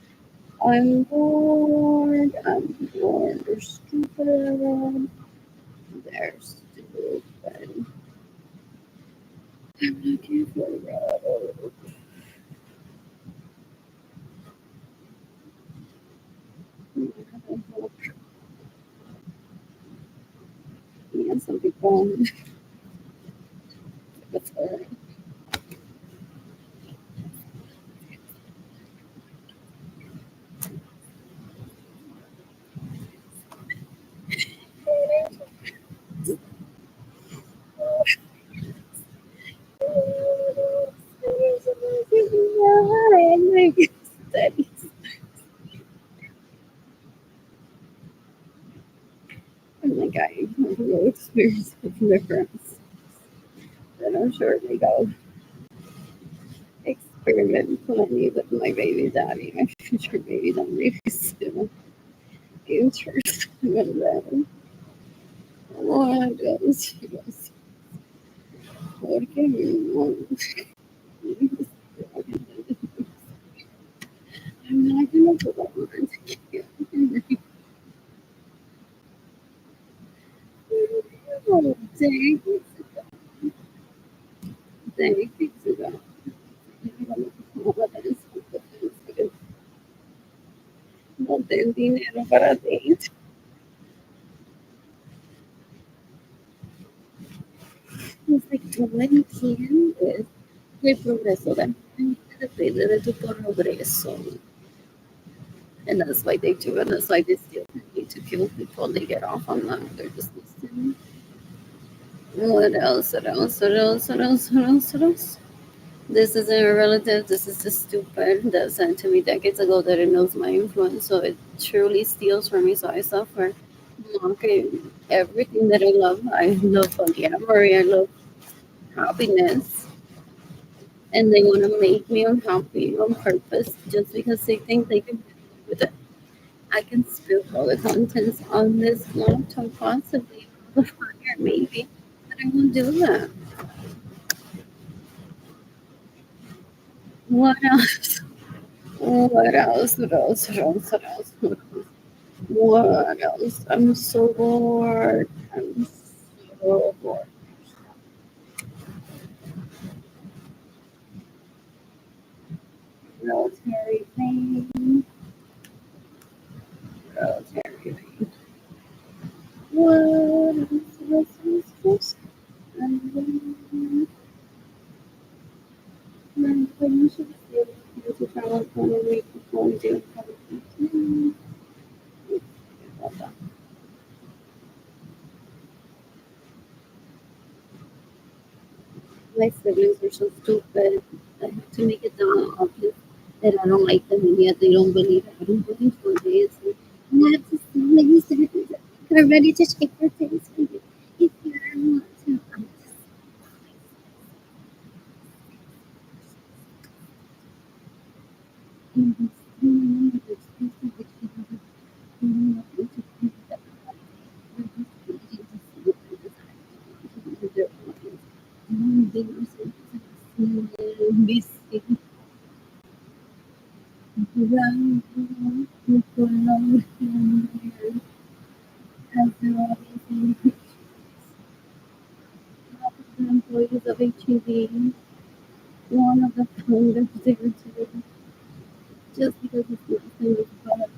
I'm bored. I'm bored. They're stupid. They're stupid. but I'm looking for yeah, some people. It's alright. Like, steady. I'm like, I have no experience with difference. And I'm sure they go experiment plenty with my baby daddy, my future baby daddy. Still interested in them. Oh, Dios, Dios, ¿por qué no? I'm not gonna put that on. Oh, dang, weeks ago. No ten dinero para date. It's like, what you can is el progreso. También depende de tu progreso. And that's why they do it. And that's why they still need to kill people. They get off on that. They're just listening. What else? What else? What else? What else? What else? What else? This isn't a relative. This is the stupid that sent to me decades ago that it knows my influence. So it truly steals from me. So I suffer. Okay, everything that I love. I love polyamory. I love happiness. And they want to make me unhappy on purpose just because they think they can get away with it. I can spill all the contents on this laptop, possibly the fire, maybe, but I won't do that. What else? What else? What else? What else? What else? What else? What else? I'm so bored. I'm so bored. Military thing. Military thing. What else? What else? What else? Um, you should feel to travel for a week before we do it. My siblings are so stupid. I have to make it obvious that I don't like them, and yet they don't believe it. I don't believe for days. And I have to say, like you said, they're ready to shake their face for you. If you don't want to, I'm just in this room, this space in which you have nothing to do with that. You're just waiting to see what they decide to do with their lives. They are so missing. Around people know here as there are obviously half of the employees of HEB, one of the founders there too, just because it's nothing is but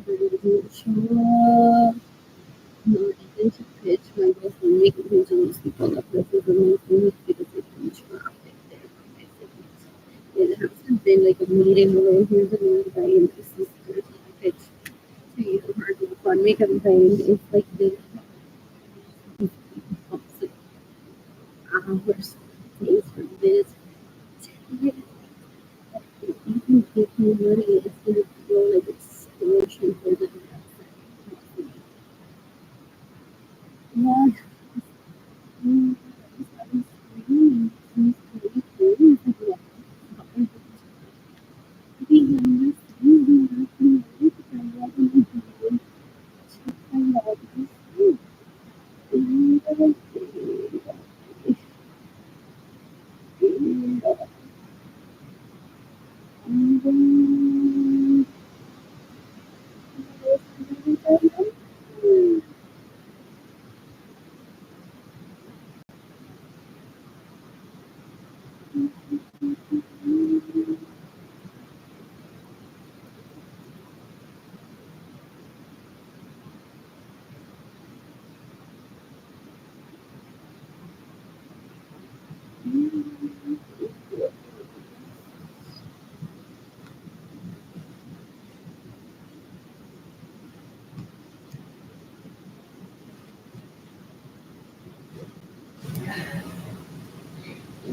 to show up, not even to pitch my girlfriend, making him to those people that this is the most thing because they can traffic there from my siblings. It hasn't been like a meeting where here's another guy and this is the pitch to you or the fund me campaign. It's like this hours, days for this. Even if you money, it's going to feel like it's solution for the yeah. I'm screaming. I'm screaming. Behind this, you have to know that I love you. I love you. And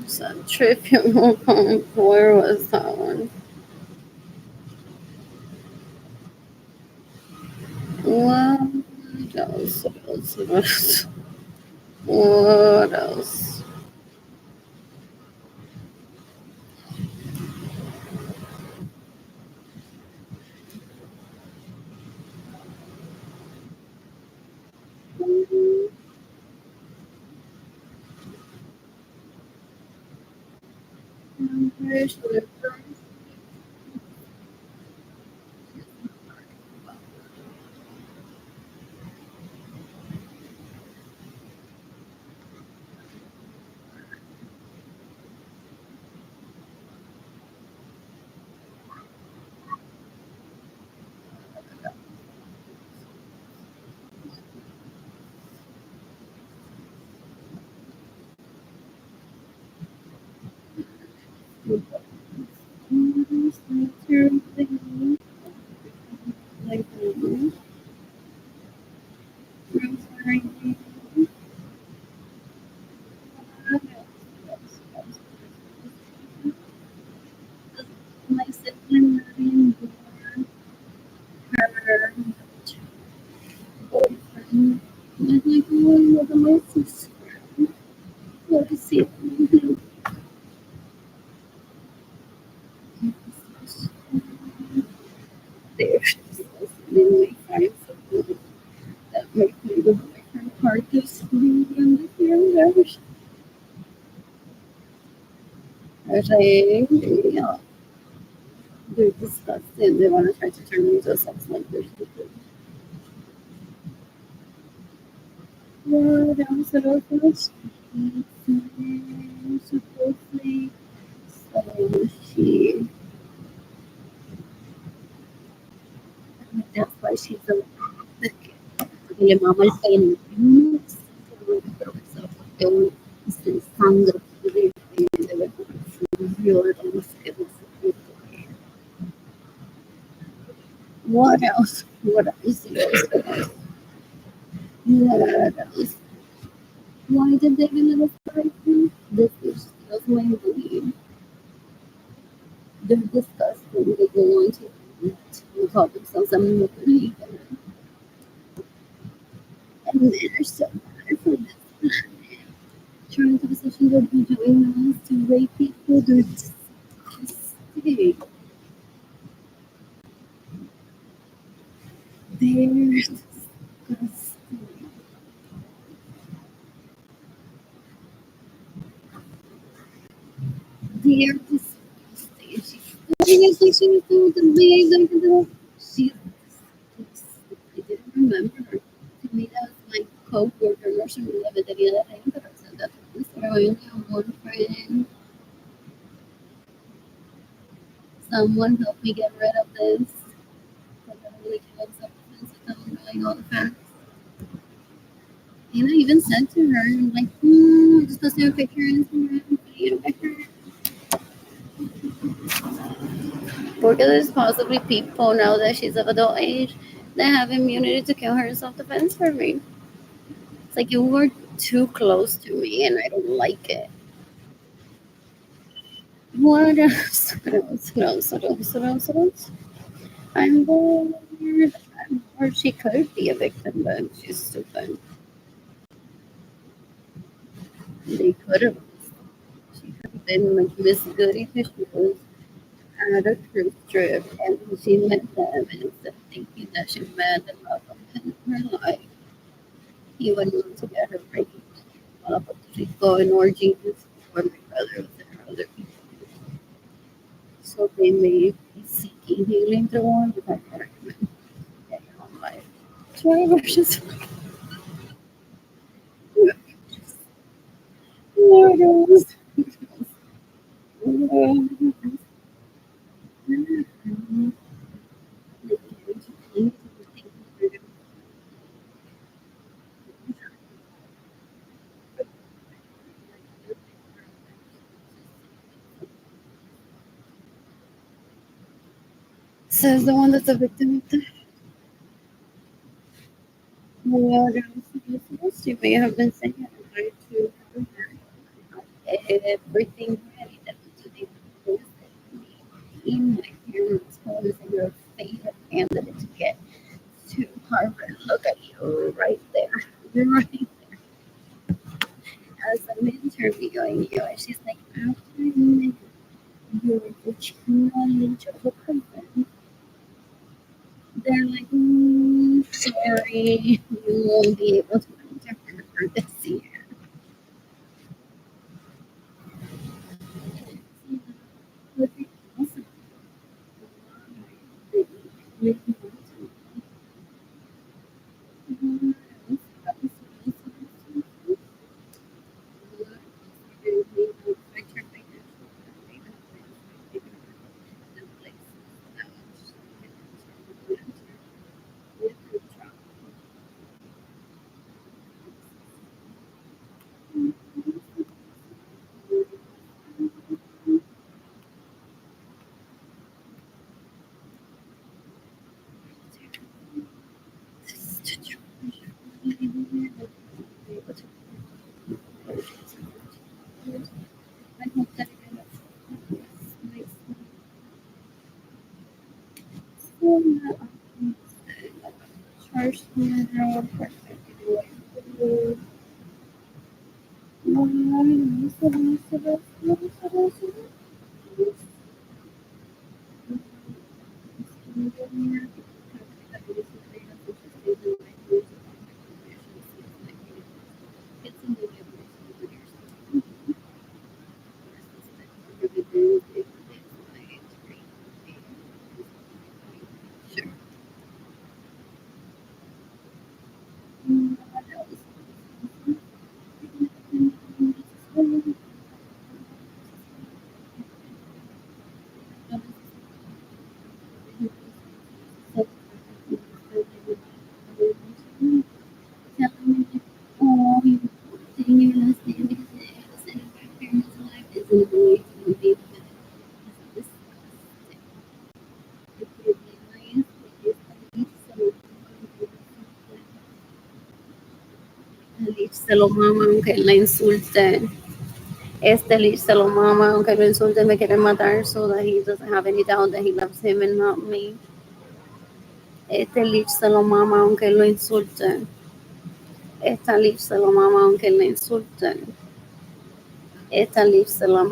Sad Trivial Pump. Where was that one? What else? What else? What else? What else? Where should I go? Like, Rosemary. My sibling Marion bore her boyfriend. I was like, oh, look at my sister. What is it? There's then my friends that make me the boyfriend hard to sleep and the fear. I was like, yeah, they're disgusting. They want to try to turn me into a sex like they're stupid. What else? What else? What else? Supposedly, so she, that's why she's a que le mama el pene. Pero eso, porque un sangre de ver no sé qué, no sé qué. What else? What else? What else? What else? Why did they even let us fight him? This is just my belief. They're disgusting. They go on to eat and call themselves a movie. And they're so bad for this planet. Trying to position their vaginas to rape people. They're disgusting. They're disgusting. They're disgusting. She's like she was doing the big, she's disgusting. I didn't remember her. To me, that was my co-worker, nurse in la vetería de Reina, pero I said that I only have one friend. Someone help me get rid of this. Because I don't really care what's up with this. I'm really all the facts. And I even said to her, I'm like, I just posted a picture on Instagram for you to picture. Because there's possibly people now that she's of adult age that have immunity to kill her in self-defense for me. It's like you were too close to me and I don't like it. What else? What else? What else? What else? What else? What else? I'm bored. Or she could be a victim, but she's stupid. They could have. She could have been like Miss Goody because she was at a cruise trip and she met them and instead of thinking that she met the love of her life, he went on to get her raped. But she's going orgies for my brother was there, other people. So they may be seeking healing through one, but I can't recommend getting on life. Try versus mortals. Says the one that's a victim of the what else? You may have been saying I to her. everything ready that today visit me in my parents' homes and your favorite candidate to get to Harvard. Look at you right there. You're right as I'm interviewing you. And she's like, after you reach knowledge of a person, they're like, sorry, you won't be able to enter her for this year. Would be awesome. Make me want to. I hope that kind of makes charge tomorrow. Sure. What else? Telling me, oh, you thing you're listening because it is my parents' life isn't going to be this if you realize it is a leech se lo mama aunque la insulte. Este leech se lo mama aunque lo insulte me quiere matar so that he doesn't have any doubt that he loves him and not me. Este leech se lo mama aunque lo insulte. Esta leech se lo mama aunque la insulte. Esta leech se lo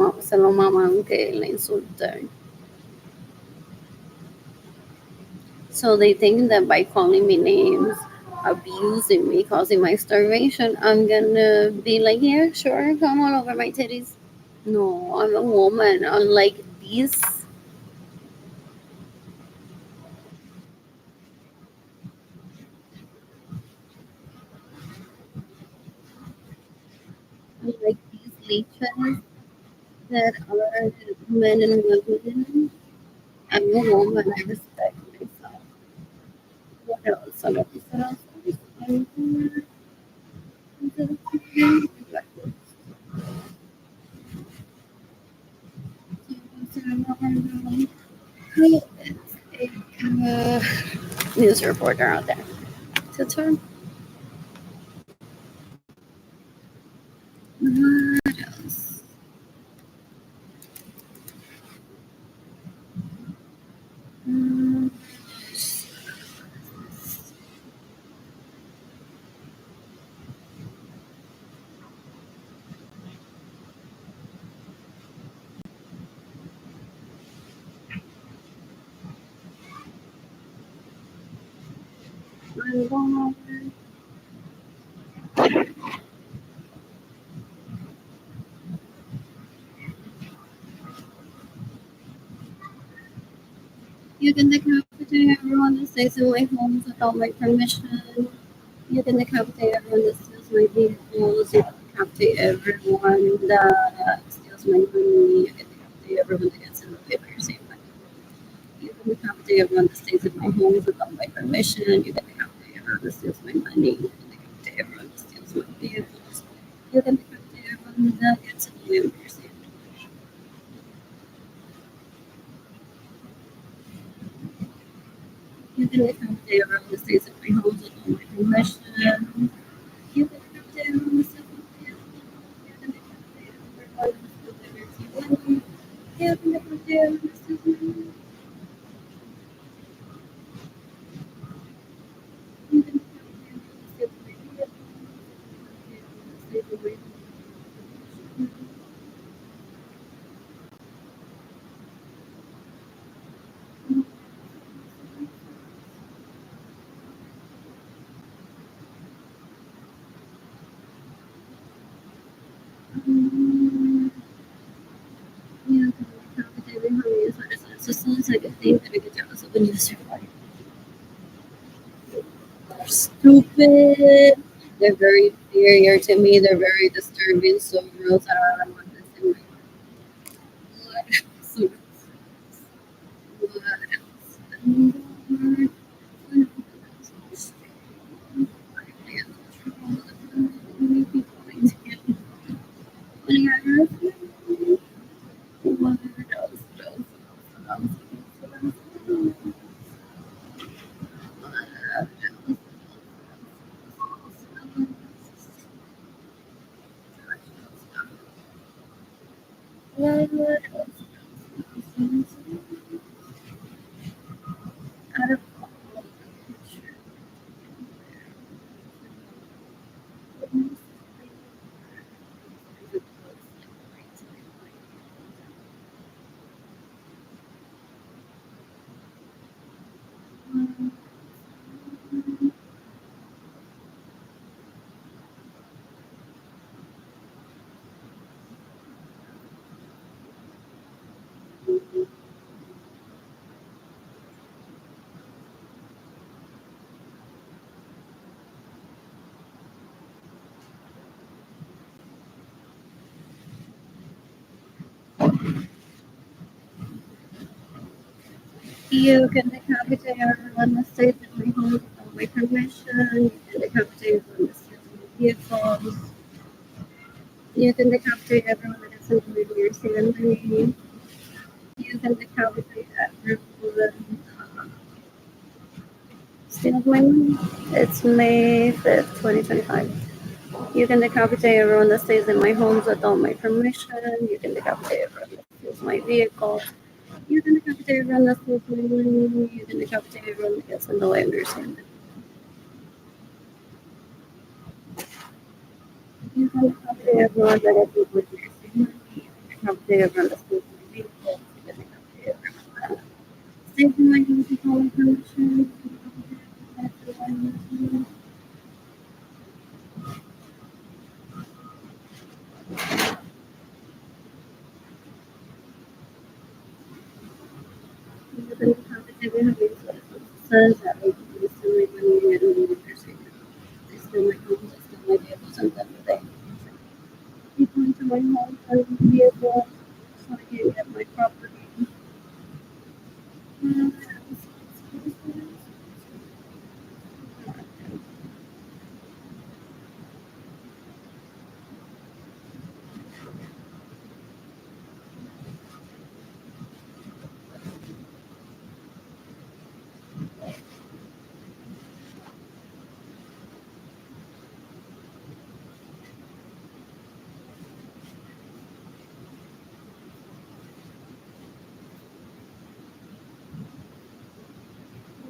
mama aunque la insulte. So they think that by calling me names, abusing me, causing my starvation, I'm gonna be like, yeah, sure, come all over my titties. No, I'm a woman. Unlike these, unlike these leeches that are men and women, I'm a woman. I respect myself. What else? What else? Uh, news reporter out there. To turn. What else? Um, I'm going You can decapitate everyone that stays in my homes without my permission. You can decapitate everyone that steals my vehicles. You can decapitate everyone that steals my money. You can decapitate everyone that gets in the way by your same money. You can decapitate everyone that stays in my homes without my permission. You can decapitate everyone that steals my money. You can decapitate everyone that steals my vehicles. You can decapitate everyone that gets in the way of your same money. You can decapitate everyone that stays in my homes without my permission. You can decapitate everyone that steals my vehicles. You can decapitate everyone Stupid. They're very inferior to me. They're very disturbing. So gross. I don't want this in my blood. So you can decapitate everyone that stays in my home without my permission. You can decapitate everyone that steals my vehicles. You can decapitate everyone that gets in the your family. You can decapitate everyone steals my money. It's May 5th, 2025. You can decapitate everyone that stays in my homes without my permission. You can decapitate everyone that steals my vehicle. You can decapitate everyone that steals my money. You can decapitate everyone that gets in the way of your family. You can decapitate everyone that gets in the way of your family. You can decapitate everyone that steals my vehicle. You can decapitate everyone that stays in my homes without my permission. You can decapitate everyone that steals my money. You can decapitate everyone that says that they steal my money and leave their family. They steal my homes, they steal my vehicles, and then they people into my home and vehicle so I can get my property.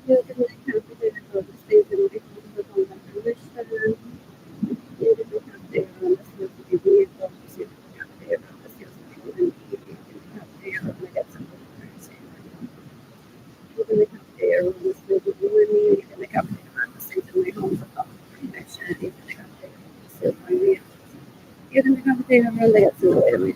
You can decapitate everyone that stays in my home without my permission. You can decapitate everyone that steals my vehicle. You can decapitate everyone that steals my money. You can decapitate everyone that gets in my currency. You can decapitate everyone that steals my money. You can decapitate everyone that stays in my home without my permission. You can decapitate everyone that steals my vehicle. You can decapitate everyone that gets in the way of my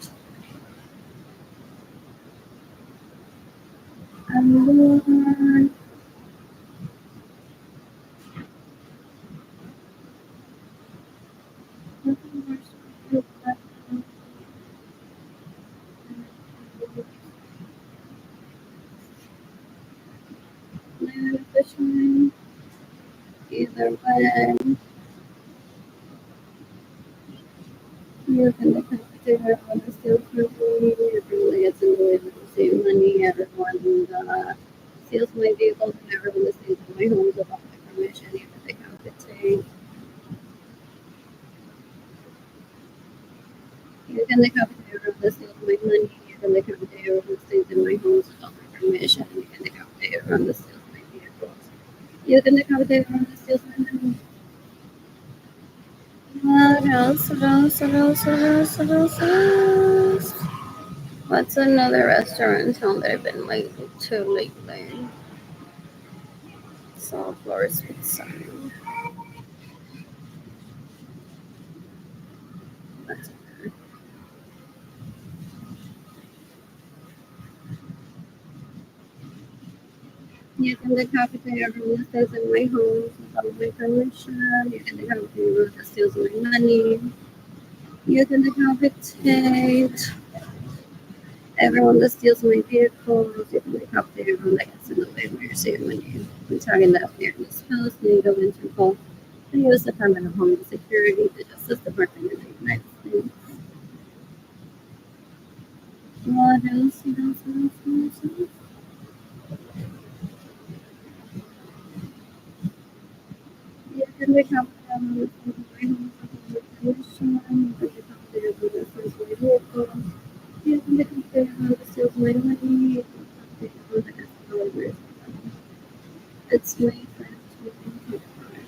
and fisherman, either way, you can decapitate everyone that steals from me, everyone that gets in the way of saving money, everyone that steals my vehicles, and everyone that stays in my homes without my permission, you can decapitate. You can decapitate everyone that steals my money, you can decapitate everyone that stays in my homes without my permission, you can decapitate everyone that steals my vehicles. You can decapitate everyone that steals my money. What else? What else? What else? What else? What else? What else? What's another restaurant in town that I've been to lately? South Florida Pizza. That's You can decapitate everyone that stays in my home without my permission. You can decapitate everyone that steals my money. You can decapitate everyone that steals my vehicles. You can decapitate everyone that gets in the way when you're saving money. I'm talking that near this house, NATO Interpol, the U.S. Department of Homeland Security, the Justice Department of the United States. What else? What else? What else? What else? What else? You can decapitate everyone that steals my home without my permission. You can decapitate everyone that steals my vehicles. You can decapitate everyone that steals my money. You can decapitate everyone that gets in the way when you're saving money. It's May 1st, 2025.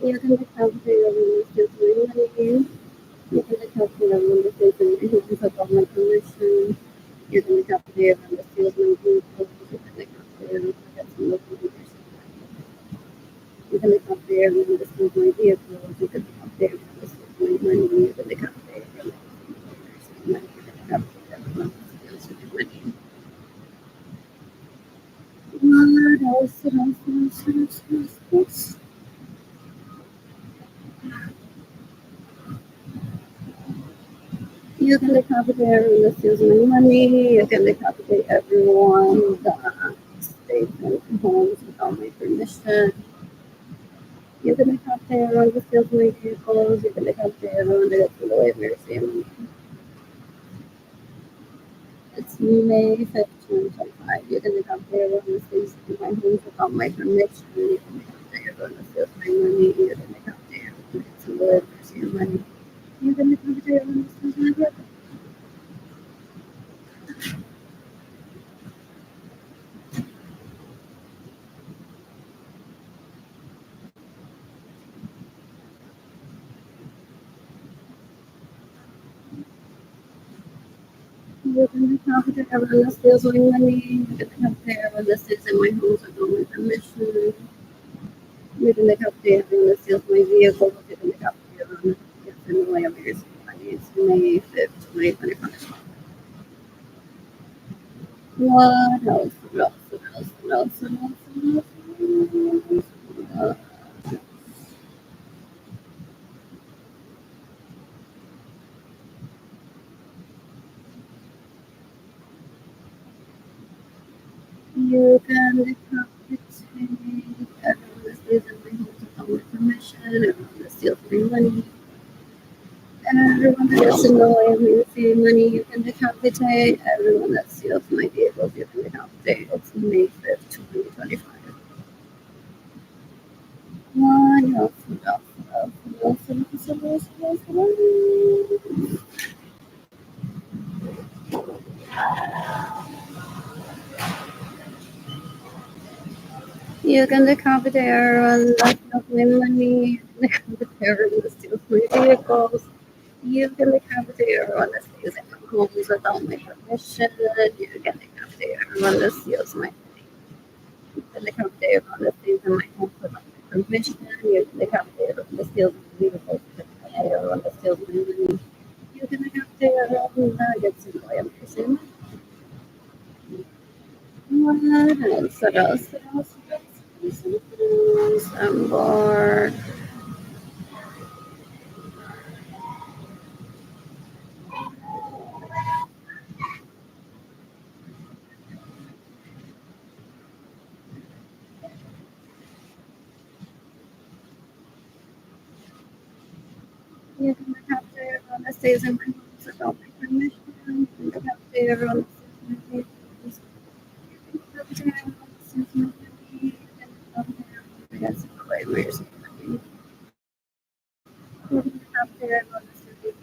You can decapitate everyone that steals my money. You can decapitate everyone that steals my money without my permission. You can decapitate everyone that steals my vehicles. You can decapitate everyone that gets in the way when you're saving money. You can decapitate everyone that steals my vehicles. You can decapitate everyone that steals my money. You can decapitate everyone that gets in the way when you're saving money. You can decapitate everyone that steals my money. What else? What else? What else? What else? What else? What else? You can decapitate everyone that steals my money. You can decapitate everyone that stays in homes without my permission. You can decapitate everyone that steals my vehicles. You can decapitate everyone that gets in the way of your family. It's May 5th, 2025. You can decapitate everyone that stays in my homes without my permission. You can decapitate everyone that steals my money. You can decapitate everyone that gets in the way of your money. You can decapitate everyone that steals my vehicles. You can decapitate everyone that steals my money. You can decapitate everyone that stays in my homes without my permission. You can decapitate everyone that steals my vehicles. You can decapitate everyone that gets in the way of your money. It's May 5th, 2025. What else? What else? What else? What else? What else? What else? What else? You can decapitate everyone that stays in my homes without my permission. Everyone that steals my money. Everyone that gets in the way of me receiving money, you can decapitate. Everyone that steals my vehicles, you can decapitate. It's May 5th, 2025. What else? What else? What else? What else? What else? What else? What else? What else? You can decapitate everyone that steals my money. You can decapitate everyone that steals my vehicles. You can decapitate everyone that stays in my homes without my permission. You can decapitate everyone that steals my can decapitate everyone that stays in my home without my permission. You can decapitate everyone that steals my vehicles. You can decapitate everyone that steals my money. You can decapitate everyone that gets in the way of person. What else? What else? What else? What else? I'm bored. You can decapitate everyone that stays in my home without my permission. You can decapitate everyone that steals my vehicles. You can decapitate everyone that steals my money. You can decapitate everyone that gets in the way of person. You can have there on the city.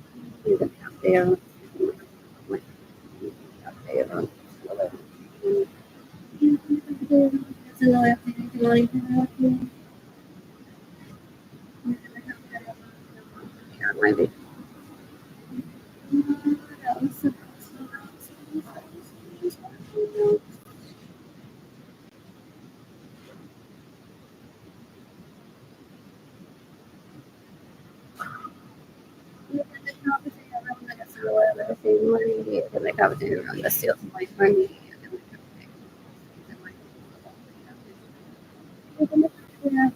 You can have there on the city. You can have there on the city. You can have there on the city. No, I think you can only have there. You can have there on the city. Maybe. What else? You can have there on the city. Money. You can have there on the city. My money. You can have there.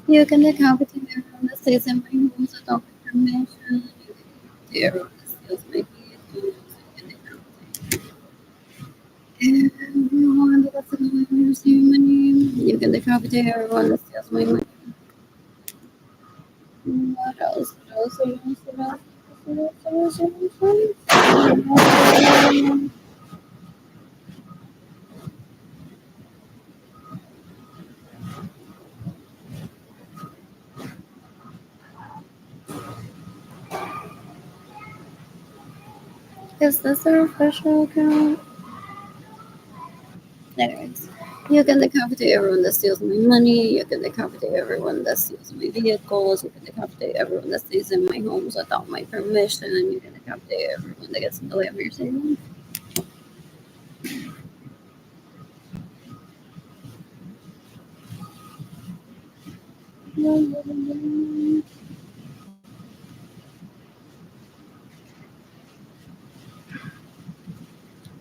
You can take opportunity from the season by homes without permission. You can the skills may be everyone that doesn't know your money. You can take opportunity everyone that steals my money. What else? What else? What else? What else? What else? What else? What else? Is this their official account? Anyways, you can decapitate everyone that steals my money. You can decapitate everyone that steals my vehicles. You can decapitate everyone that stays in my homes without my permission. You can decapitate everyone that gets in the way of your savings.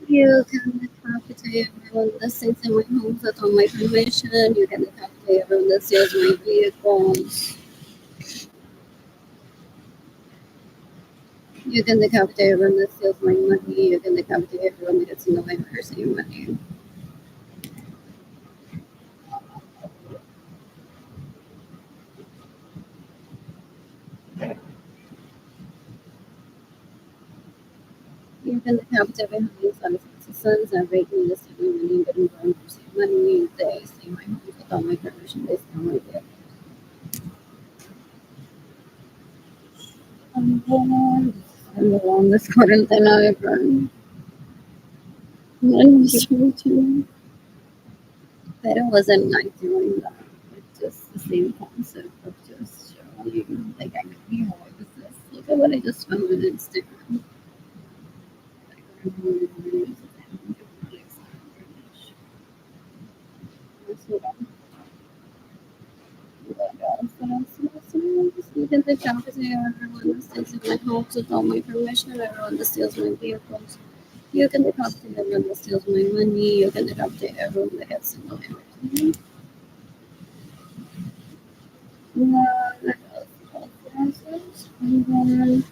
You can decapitate everyone that stays in my homes without my permission. You can decapitate everyone that steals my vehicles. You can decapitate everyone that steals my money. You can decapitate everyone that gets in the way of your saving money. You can decapitate my honey's sons and rape me to steal my money, but I'm going to save money. They stay in my homes without my permission. They steal my vehicles. I'm the longest quarantine I've ever. Too. But it wasn't like doing that. It's just the same concept of just showing, like, I know you know, what is this? Look at what I just found on Instagram. Like, I don't know, that's what You can take property everyone that stays in my home without my permission, everyone that steals my vehicles. You can take property everyone that steals my money, you can take property everyone that gets in my way. What else? And then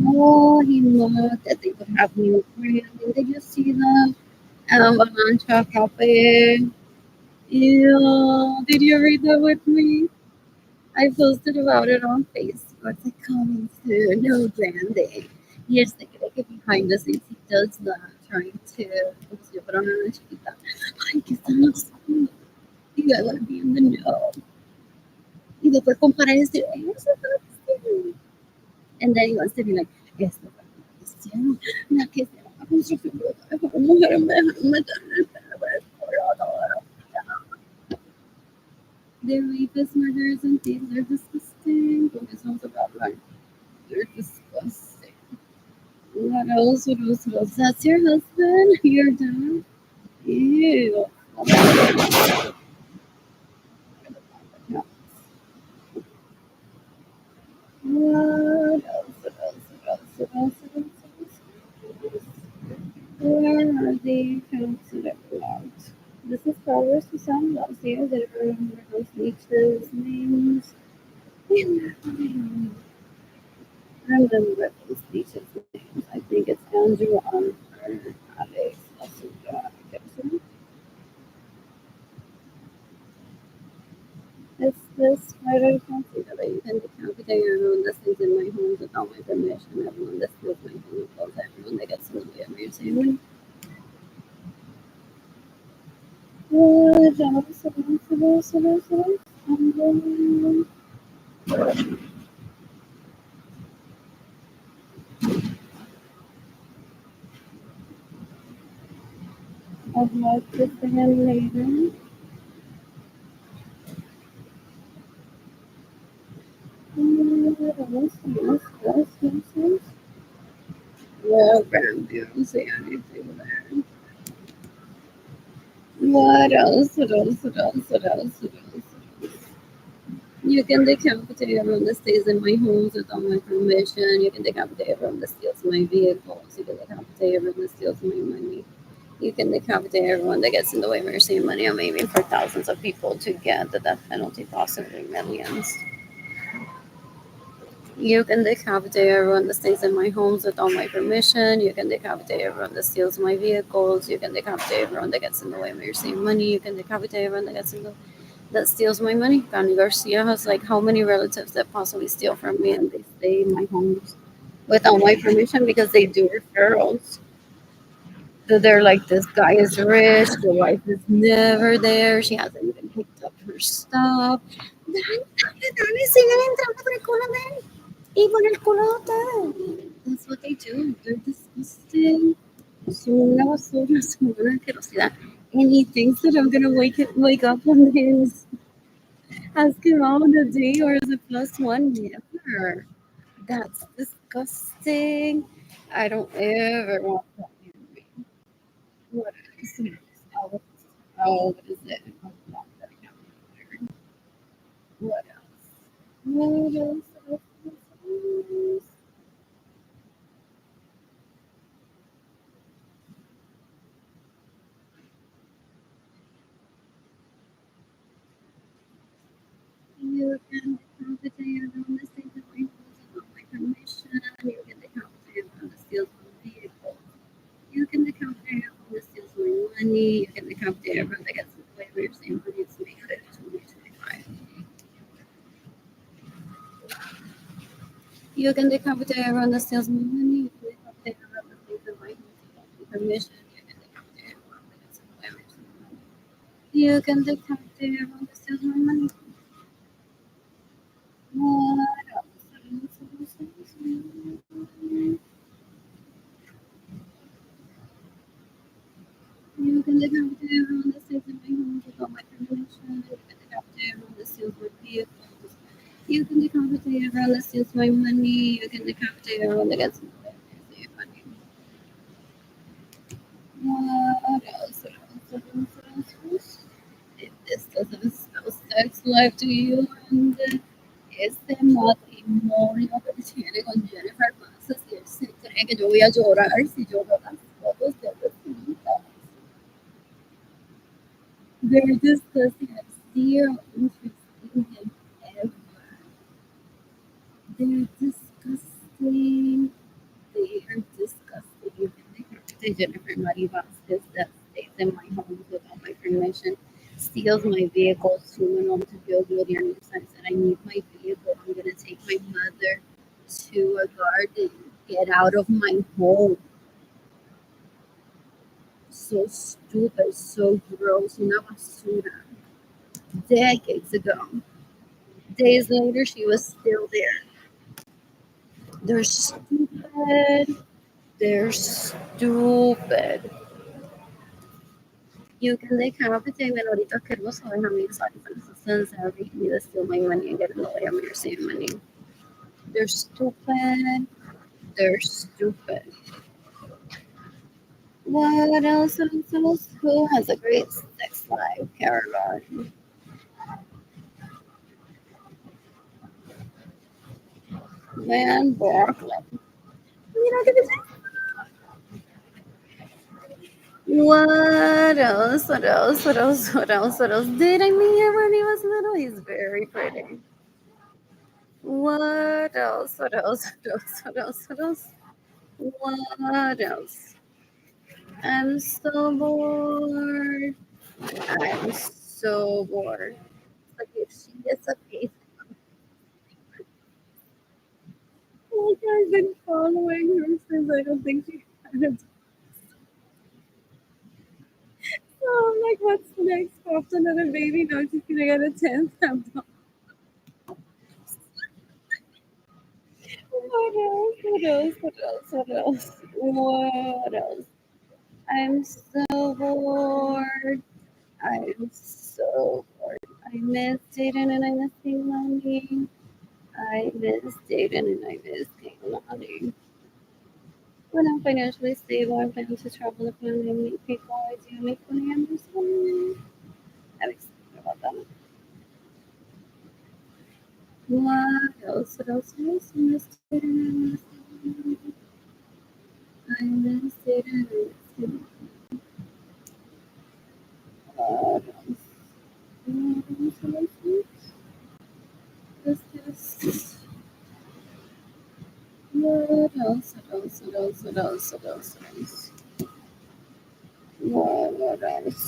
oh, he loved that they would have new branding. Did you see the Avalancha Cafe? Yeah, did you read that with me? I posted about it on Facebook. It's like coming soon, no branding. Here's the like behind the scenes. He does that, trying to. Como si yo fuera una nena chiquita. Ay, que están haciendo. Y I want to be in the know. Y después comparar y decir, "Ay, eso fue lo que hicieron." And then he wants to be like, esto fue lo que hicieron. La que se va a construir mujeres me dejaron meter en el pelo. They're rapists, murderers, and thieves. They're disgusting. But this one's about life. They're disgusting. What else? What else? What else? That's your husband? Your dad? Ew. No. What else? What else? What else? What else? What else? What else? Where are the accounts that I logged? This is Proverbs to some last year that I remember those teachers' names. I remember those teachers' names. I think it's Andrew, Arthur, Alex, Asuka, Gibson. It's this Friday fancy that I intend to capitate everyone that stays in my home without my permission, everyone that steals my vehicles, everyone that gets in the way of my family. What else? What else? What else? What else? And then I'd like to see him later. What else? What else? What else? What else? Well, Graham, you don't say anything there. What else? What else? What else? What else? What else? You can decapitate everyone that stays in my homes without my permission. You can decapitate everyone that steals my vehicles. You can decapitate everyone that steals my money. You can decapitate everyone that gets in the way of mercy and money. I'm aiming for thousands of people to get the death penalty, possibly millions. You can decapitate everyone that stays in my homes without my permission. You can decapitate everyone that steals my vehicles. You can decapitate everyone that gets in the way of mercy and money. You can decapitate everyone that gets in the that steals my money. Connie Garcia has like how many relatives that possibly steal from me and they stay in my homes without my permission because they do referrals. So they're like, this guy is rich, the wife is never there, she hasn't even picked up her stuff. Dale, dale, dale, sigan entrando por el culo de él y por el culo de ustedes. That's what they do. They're disgusting. Son una basura, son una asquerosidad. And he thinks that I'm gonna wake up on his ask him out on a date or is it plus one? Never. That's disgusting. I don't ever want that in me. What is it? Oh, what is it? Oh, not that I can't remember. What else? What else? What else? You can decapitate on the state of my house without my permission. You can decapitate on the steals my vehicle. You can decapitate on the steals my money. You can decapitate everyone that gets in the way of your same money to make it 2025. You can decapitate everyone that steals my money. You can decapitate everyone that stays in my house without my permission. You can decapitate everyone that gets in the way of your same money. You can decapitate everyone that steals my money. What else? You can decapitate everyone that stays in my home without my permission. You can decapitate everyone that steals my vehicles. You can decapitate everyone that steals my money. You can decapitate everyone that gets money. What else? What else? What else? What else? If this doesn't spell sex life to you, and este matrimonio que tiene con Jennifer Lawrence, y él se cree que yo voy a llorar si yo veo las fotos de Rosita. They're disgusting. I have zero interest in him ever. They're disgusting. They are disgusting. You can decapitated Jennifer Marie Vasquez that stays in my home without my permission, steals my vehicle, soon on to build Gloria Nuisance, and I need my vehicle. I'm gonna take my mother to a garden. Get out of my home. So stupid, so gross, una basura. Decades ago. Days later, she was still there. They're stupid. They're stupid. You can decapitate menoritos que no saben a mí since I really need to steal my money and get in the way of me receiving money. They're stupid. They're stupid. What else? What else? Who has a great sex life? Caroline. Van Barkley. You know, what else? What else? What else? What else? What else? Did I meet him when he was little? He's very pretty. What else? What else? What else? What else? What else? What else? I'm so bored. I'm so bored. Like if she gets a face, like I've been following her since I don't think she had a. So I'm like, what's next? Popped another baby. Now she's gonna get a 10th. What else? What else? What else? What else? What else? I'm so bored. I'm so bored. I miss Jaden and I miss Kaylani. I miss Jaden and I miss Kaylani. When I'm financially stable, I'm planning to travel the planet and meet people I do make money understand. I'm excited about that. What else? What else? What else? I miss Jaden. I miss Jaden. I miss Jaden. What else? What else? This. What else? What else? What else? What else? What else? What else? What else?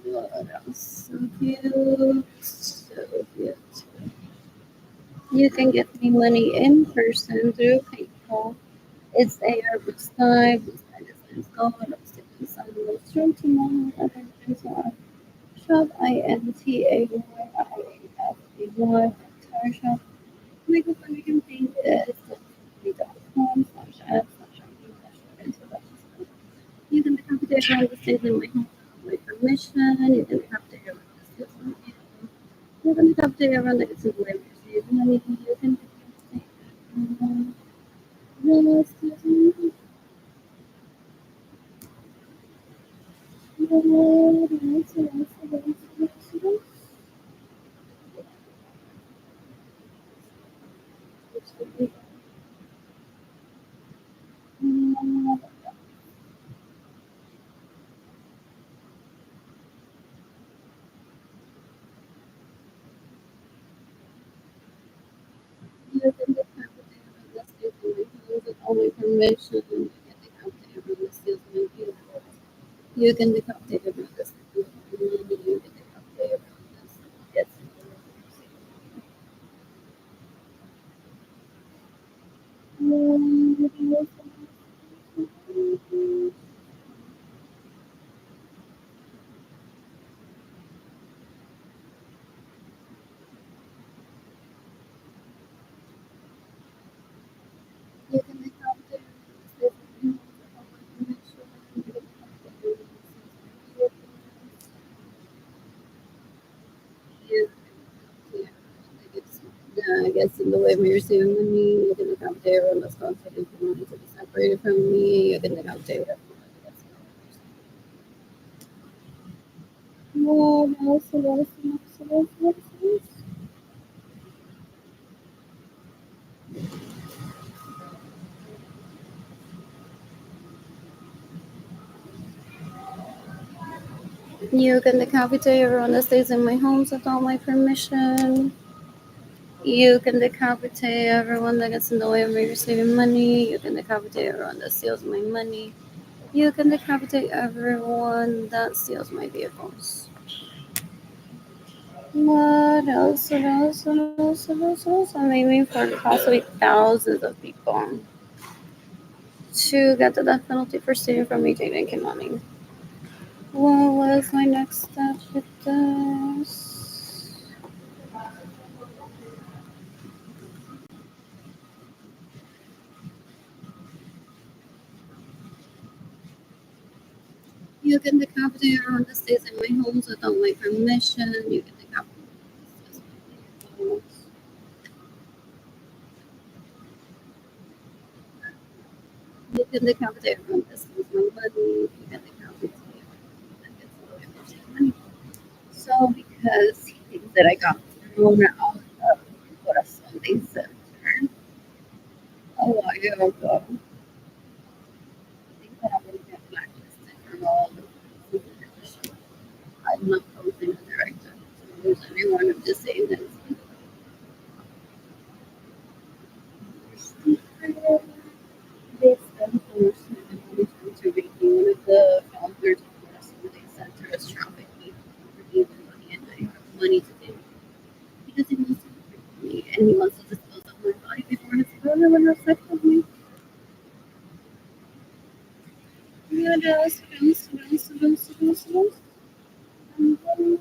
What else? So cute. So cute. You can give me money in person through PayPal. It's AR Sky. Sky Designs Gold. I'm sticking some of those from tomorrow. Other things are shop. INTAYFAY. Tire shop. Make a fun. You can think it's com/app/ID/. You can become potato on the stage in my home with permission. You can become potato on the stage in my home. You can become potato on the stage in my home. You can become potato. You can become potato on the stage in my home with only permission. You can become potato on the stage in my home. You can become potato on the stage in my home. You can become potato on the stage. Yes. You can become potato on the stage in my home with only permission. You can become potato on the stage in my home. gets in the way of me receiving money. You can accommodate everyone that's confident and wanting to be separated from me. You can accommodate everyone that gets in the way. What else? What else? What else? What else? What else? You can decapitate everyone that stays in my homes without my permission. You can decapitate everyone that gets in the way of me receiving money. You can decapitate everyone that steals my money. You can decapitate everyone that steals my vehicles. What else? What else? What else? What else? What else? I'm aiming for possibly thousands of people to get the death penalty for stealing from me, Jaden Kimani. What was my next step with this? You can decapitate everyone that stays in my homes without my permission. You can decapitate everyone that steals my vehicles. You can decapitate everyone that steals my money. You can decapitate everyone that gets in the way of receiving money. So because he thinks that I got thrown out of Corazon Day Center a while ago, I think that I'm going to get blacklisted from all the positions. I'm not posting a director. So there's anyone of just saying that this unfortunate to be one of the founders of Corazon Day Center is trafficking for even money and I have money to do because he wants to protect me and he wants to dispose of my body before his brother would have sex with me. What else? What else? What else? What else? What else? What else?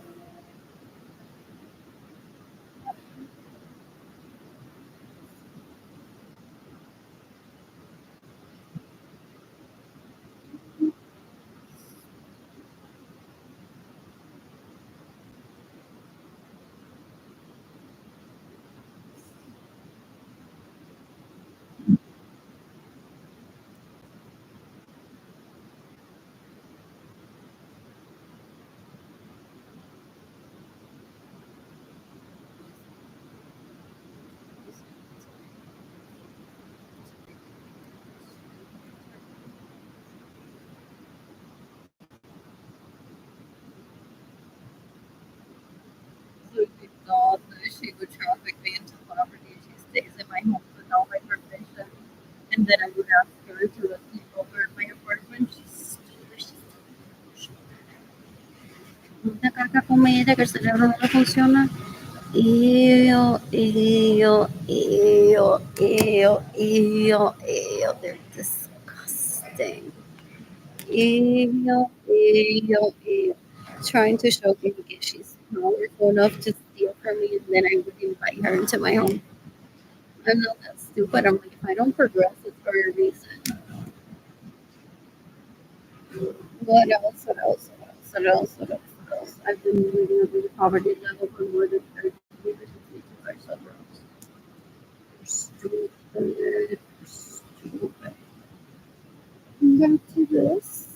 So she thought that she would traffic me into poverty. She stays in my home without my permission. And then I would ask her to let me over my apartment. She's stupid. Una caca comida que el cerebro no le funciona. Ew, ew, ew, ew, ew, ew. They're disgusting. Ew, ew, ew. Trying to show me that she's powerful enough to steal from me, and then I would invite her into my home. I'm not that stupid. I'm like, if I don't progress, it's for a reason. What else? What else? What else? What else? What else? What else? I've been living under the poverty level for more than 30 years because I suffer. You're stupid. You're stupid. Back to this.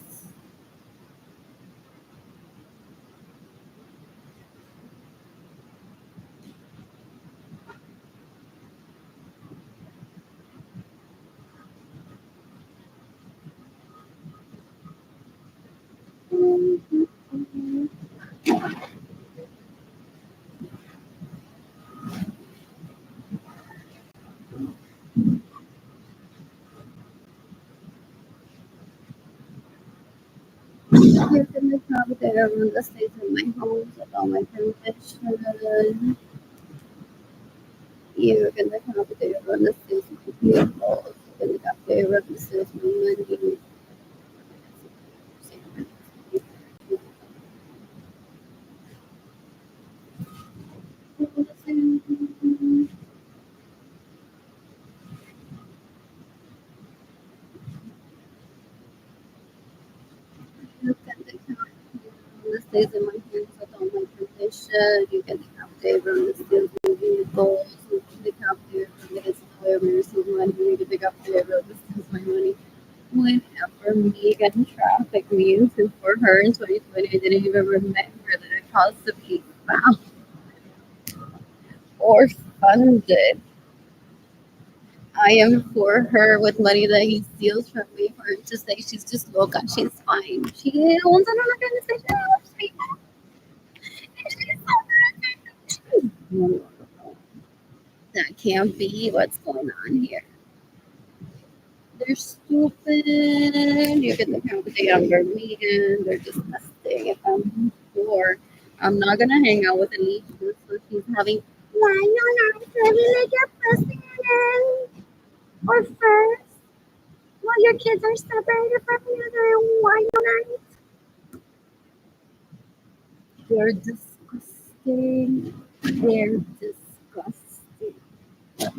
You can become there on the stays in my home without my permission. You can become there on the stays in my vehicles. You can become there on the stays in my money. You can become on the stays in my homes without my permission. You can become there on the stays in my vehicles. You can let me receive money. You can decapitate everyone that steals my money. Whenever me getting traffic means, and for her in 2020, I didn't even remember that it cost to be found or funded. I am for her with money that he steals from me for her to say she's just loca, she's fine. She owns an organization that loves me. No, that can't be what's going on here. They're stupid. You can account with the younger me and they're disgusting. If I'm poor, I'm not gonna hang out with Alicia. So she's having why you not having like your president or first? Well, your kids are separated from each other. Why not? They're disgusting. They're disgusting.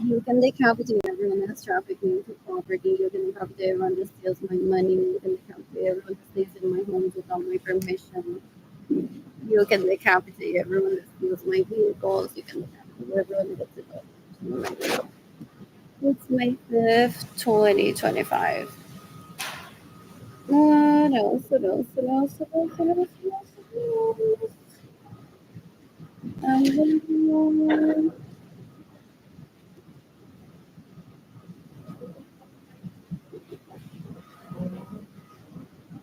You can decapitate everyone that's trafficking into property. You can decapitate everyone that steals my money. You can decapitate everyone that stays in my homes without my permission. You can decapitate everyone that steals my vehicles. You can decapitate everyone that gets it up. It's May 5th, 2025. What else? What else? What else? What else? What else? What else?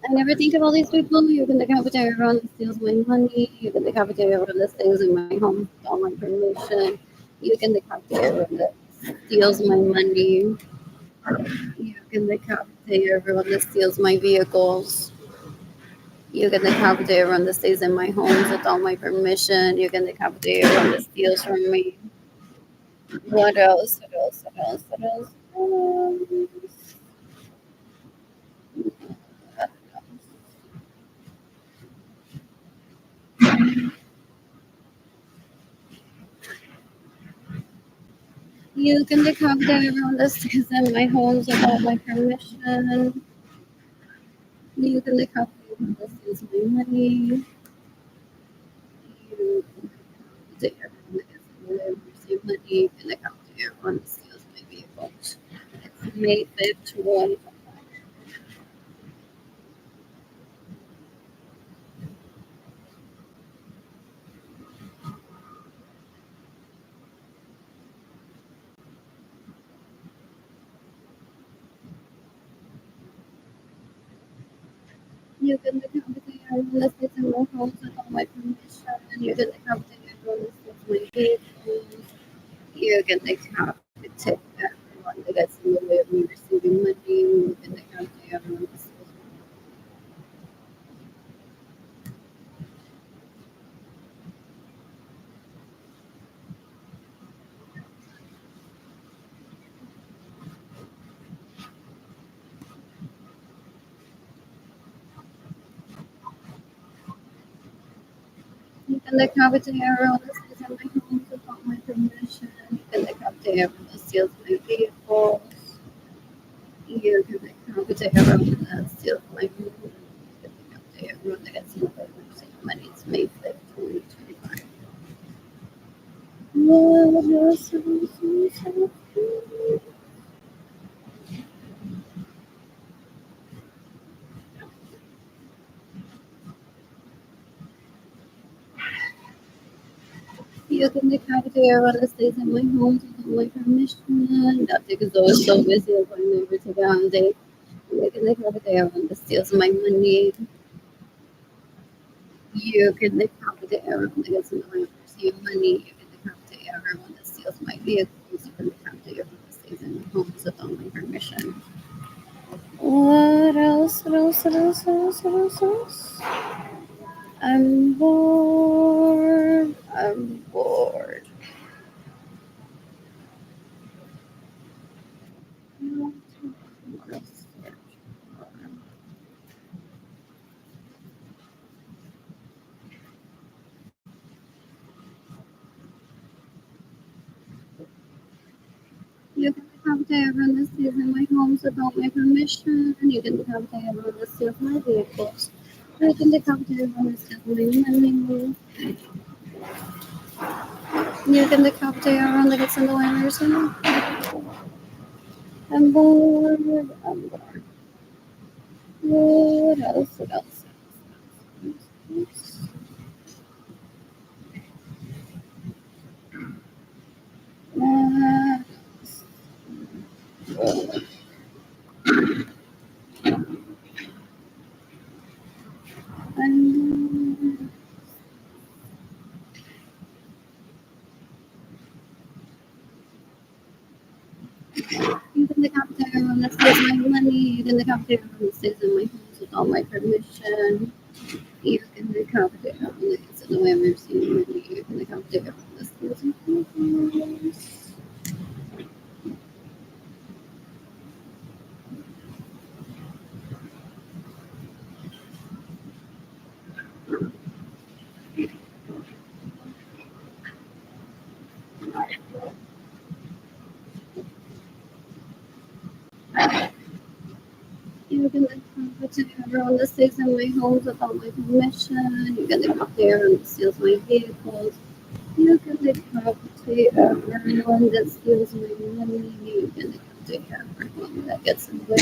I never think of all these people. You can decapitate everyone that steals my money. You can decapitate everyone that stays in my home without my permission. You can decapitate everyone that steals my money. You can decapitate everyone that steals my vehicles. You can decapitate everyone that stays in my homes without my permission. You can decapitate everyone that steals from me. What else? What else? What else? What else? You can decapitate everyone that stays in my homes without my permission. You can decapitate everyone that steals my money. You can decapitate everyone that gets receive money. You can decapitate everyone that steals my vehicles. It's May 5th, 2025. You can decapitate everyone that stays in my homes without my permission. You can decapitate everyone that steals my vehicles. You can decapitate everyone that gets in the way of me receiving money. You can decapitate everyone that steals my You can decapitate everyone that stays in my home without my permission. You can decapitate everyone that steals my vehicles. You can decapitate everyone that steals my money. You can decapitate everyone that gets in the way of receiving money. It's May 5th, 2025. You can decapitate everyone that stays in my home without my permission. That thing is always so busy, I'll never take it on a date. You can decapitate everyone that steals my money. You can decapitate everyone that gets in the way of receiving money. You can decapitate everyone that steals my vehicles. You can decapitate everyone that stays in my homes without my permission. What else? What else? What else? What else? What else? What else? I'm bored. I'm bored. What else? You can decapitate everyone that stays in my homes without my permission. You can decapitate everyone that steals my vehicles. You can decapitate everyone that steals my money. You can decapitate everyone that gets in the way of your son. I'm bored. I'm bored. What else? What else? Uh, and you can look up there on the stage my money. You can look up there on the stage in my house with all my permission. You can look up there on the kids in the way I've seen money. You can look up there on the stage in my house. You can look up there on the stage in my house with all my permission. You can look up there on the sales my vehicles. You can decapite everyone that steals my money. You can decapitate everyone that gets in the way.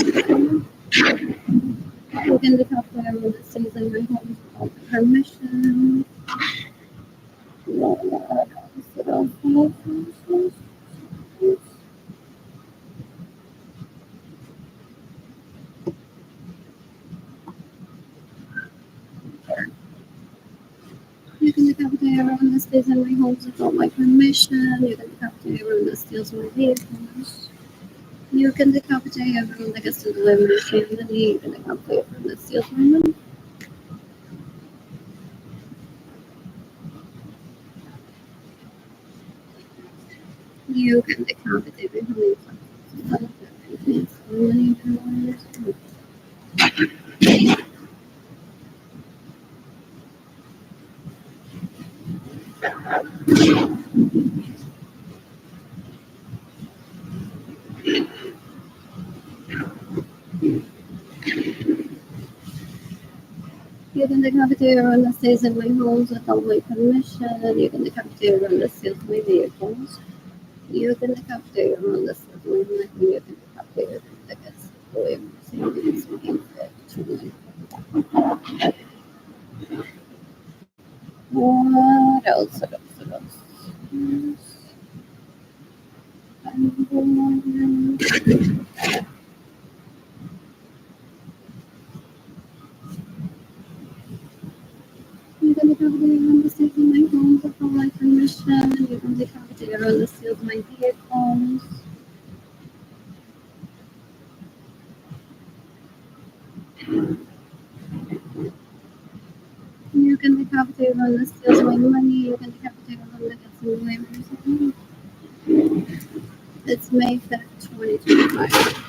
You can decapitate everyone that stays in my home without permission. What else? What else? You can decapitate everyone that stays in my home without my permission. You can decapitate everyone that steals my vehicles. You can decapitate everyone that gets in the way of my family. You can decapitate everyone that steals my money. You can decapitate everyone that money powers. You can decapitate everyone that stays in my homes without my permission. You can decapitate everyone that steals my vehicles. You can decapitate everyone that steals my money. You can decapitate everyone that gets away with savings. What else? What else? What else? You can decapitate everyone that stays in my homes without my permission. You can decapitate everyone that steals my vehicles. You can decapitate everyone that steals my money. You can decapitate everyone that gets in the way of my It's May 5th, 2025.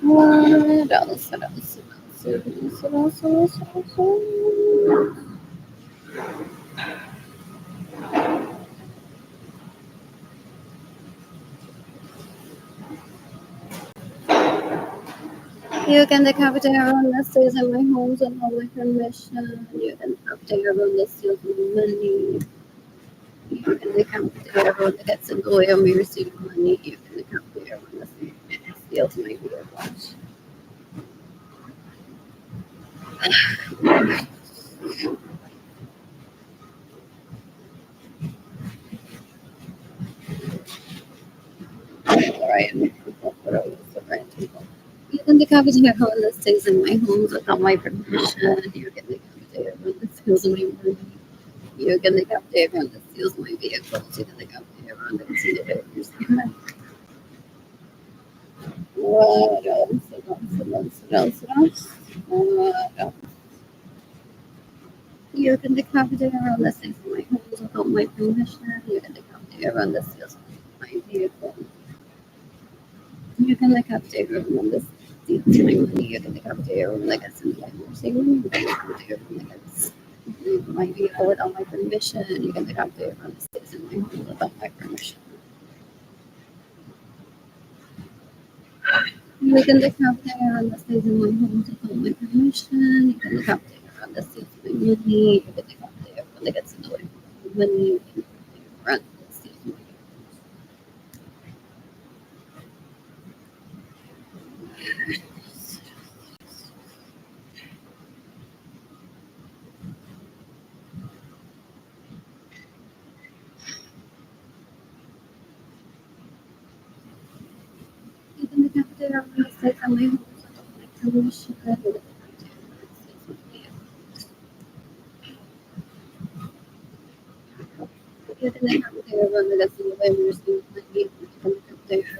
What else? What else? What else? What else? What else? What else? You can decapitate everyone that stays in my homes without my permission. You can decapitate everyone that steals my money. You can decapitate everyone that gets in the way of me receiving money. You can decapitate everyone that steals my vehicles. Alright, what else? Alright. You can decapitate everyone that stays in my homes without my permission. You can decapitate everyone that steals my money. You can decapitate everyone that steals my vehicles. You can decapitate everyone that gets in the way of your statement. What else? What else? What else? What else? What else? What else? You can decapitate everyone that stays in my homes without my permission. You can decapitate everyone that steals my vehicle. You can decapitate everyone that steals my money. You can decapitate everyone that gets in the way of your statement. You can decapitate everyone that gets my vehicle without my permission. You can decapitate everyone that stays in my home without my permission. You can decapitate everyone that stays in my home without my permission. You can decapitate everyone that steals my money. You can decapitate everyone that gets in the way of my money. You can decapitate everyone that steals my there on the state on my home, so don't like permission. You can have there on the rest of the way we're seeing like you can come there.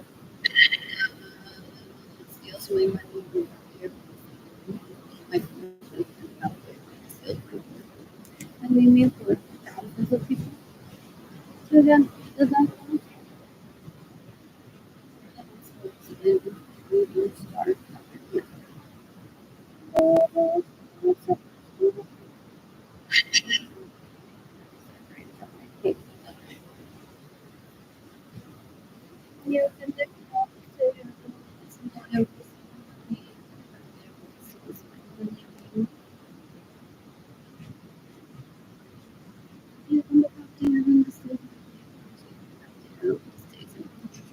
Steals my money. My permission out there. Steals my money. I mean, for thousands of people. So then, does that we start. You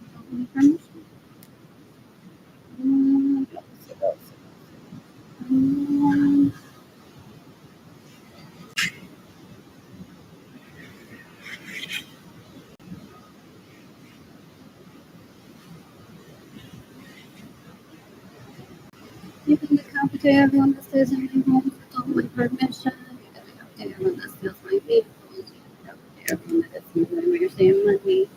can you can come to everyone that stays in my home without my permission. You can come to everyone that steals my vehicles. You can come to everyone that gets me whenever you're saving money.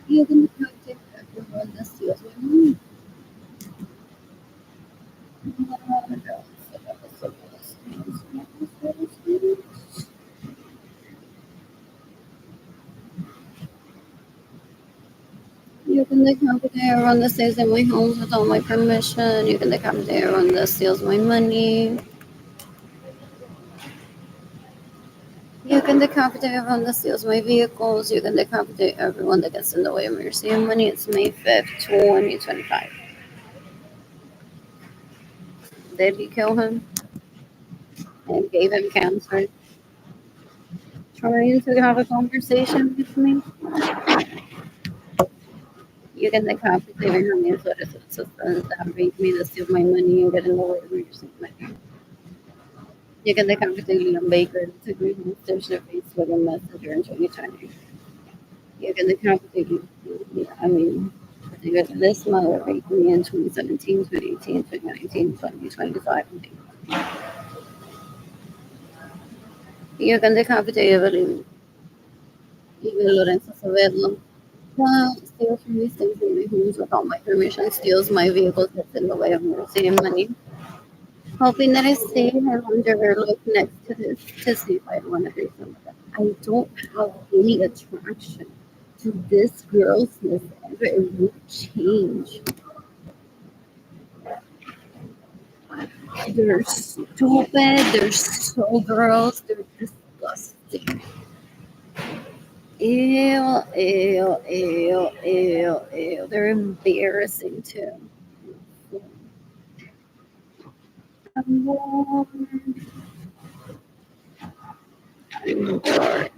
You can come to everyone that steals my money. You can come to everyone that stays in my home without my permission. You can come to everyone that steals my money. You can decapitate everyone that steals my vehicles. You can decapitate everyone that gets in the way of me receiving money. It's May 5th, 2025. Did he kill him and gave him cancer? Trying to have a conversation with me? You can decapitate him and sort of systems that rape me to steal my money and get in the way of me receiving money. You can decapitate Liam Baker to agree to station of Facebook and Messenger in 2020. You can decapitate, yeah, I mean, this mother raped me in 2017, 2018, 2019, 2025. Io can decapitate Evelyn, even Lorenzo Savello. Steals from these things in my homes without my permission, steals my vehicles that's in the way of mercy and money. Hoping that I stay her under her look next to this to see if I want to do something. I don't have any attraction to this girl's ever. It won't change. They're stupid. They're so gross. They're disgusting. Ew, ew, ew, ew, ew. They're embarrassing too. I'm sorry.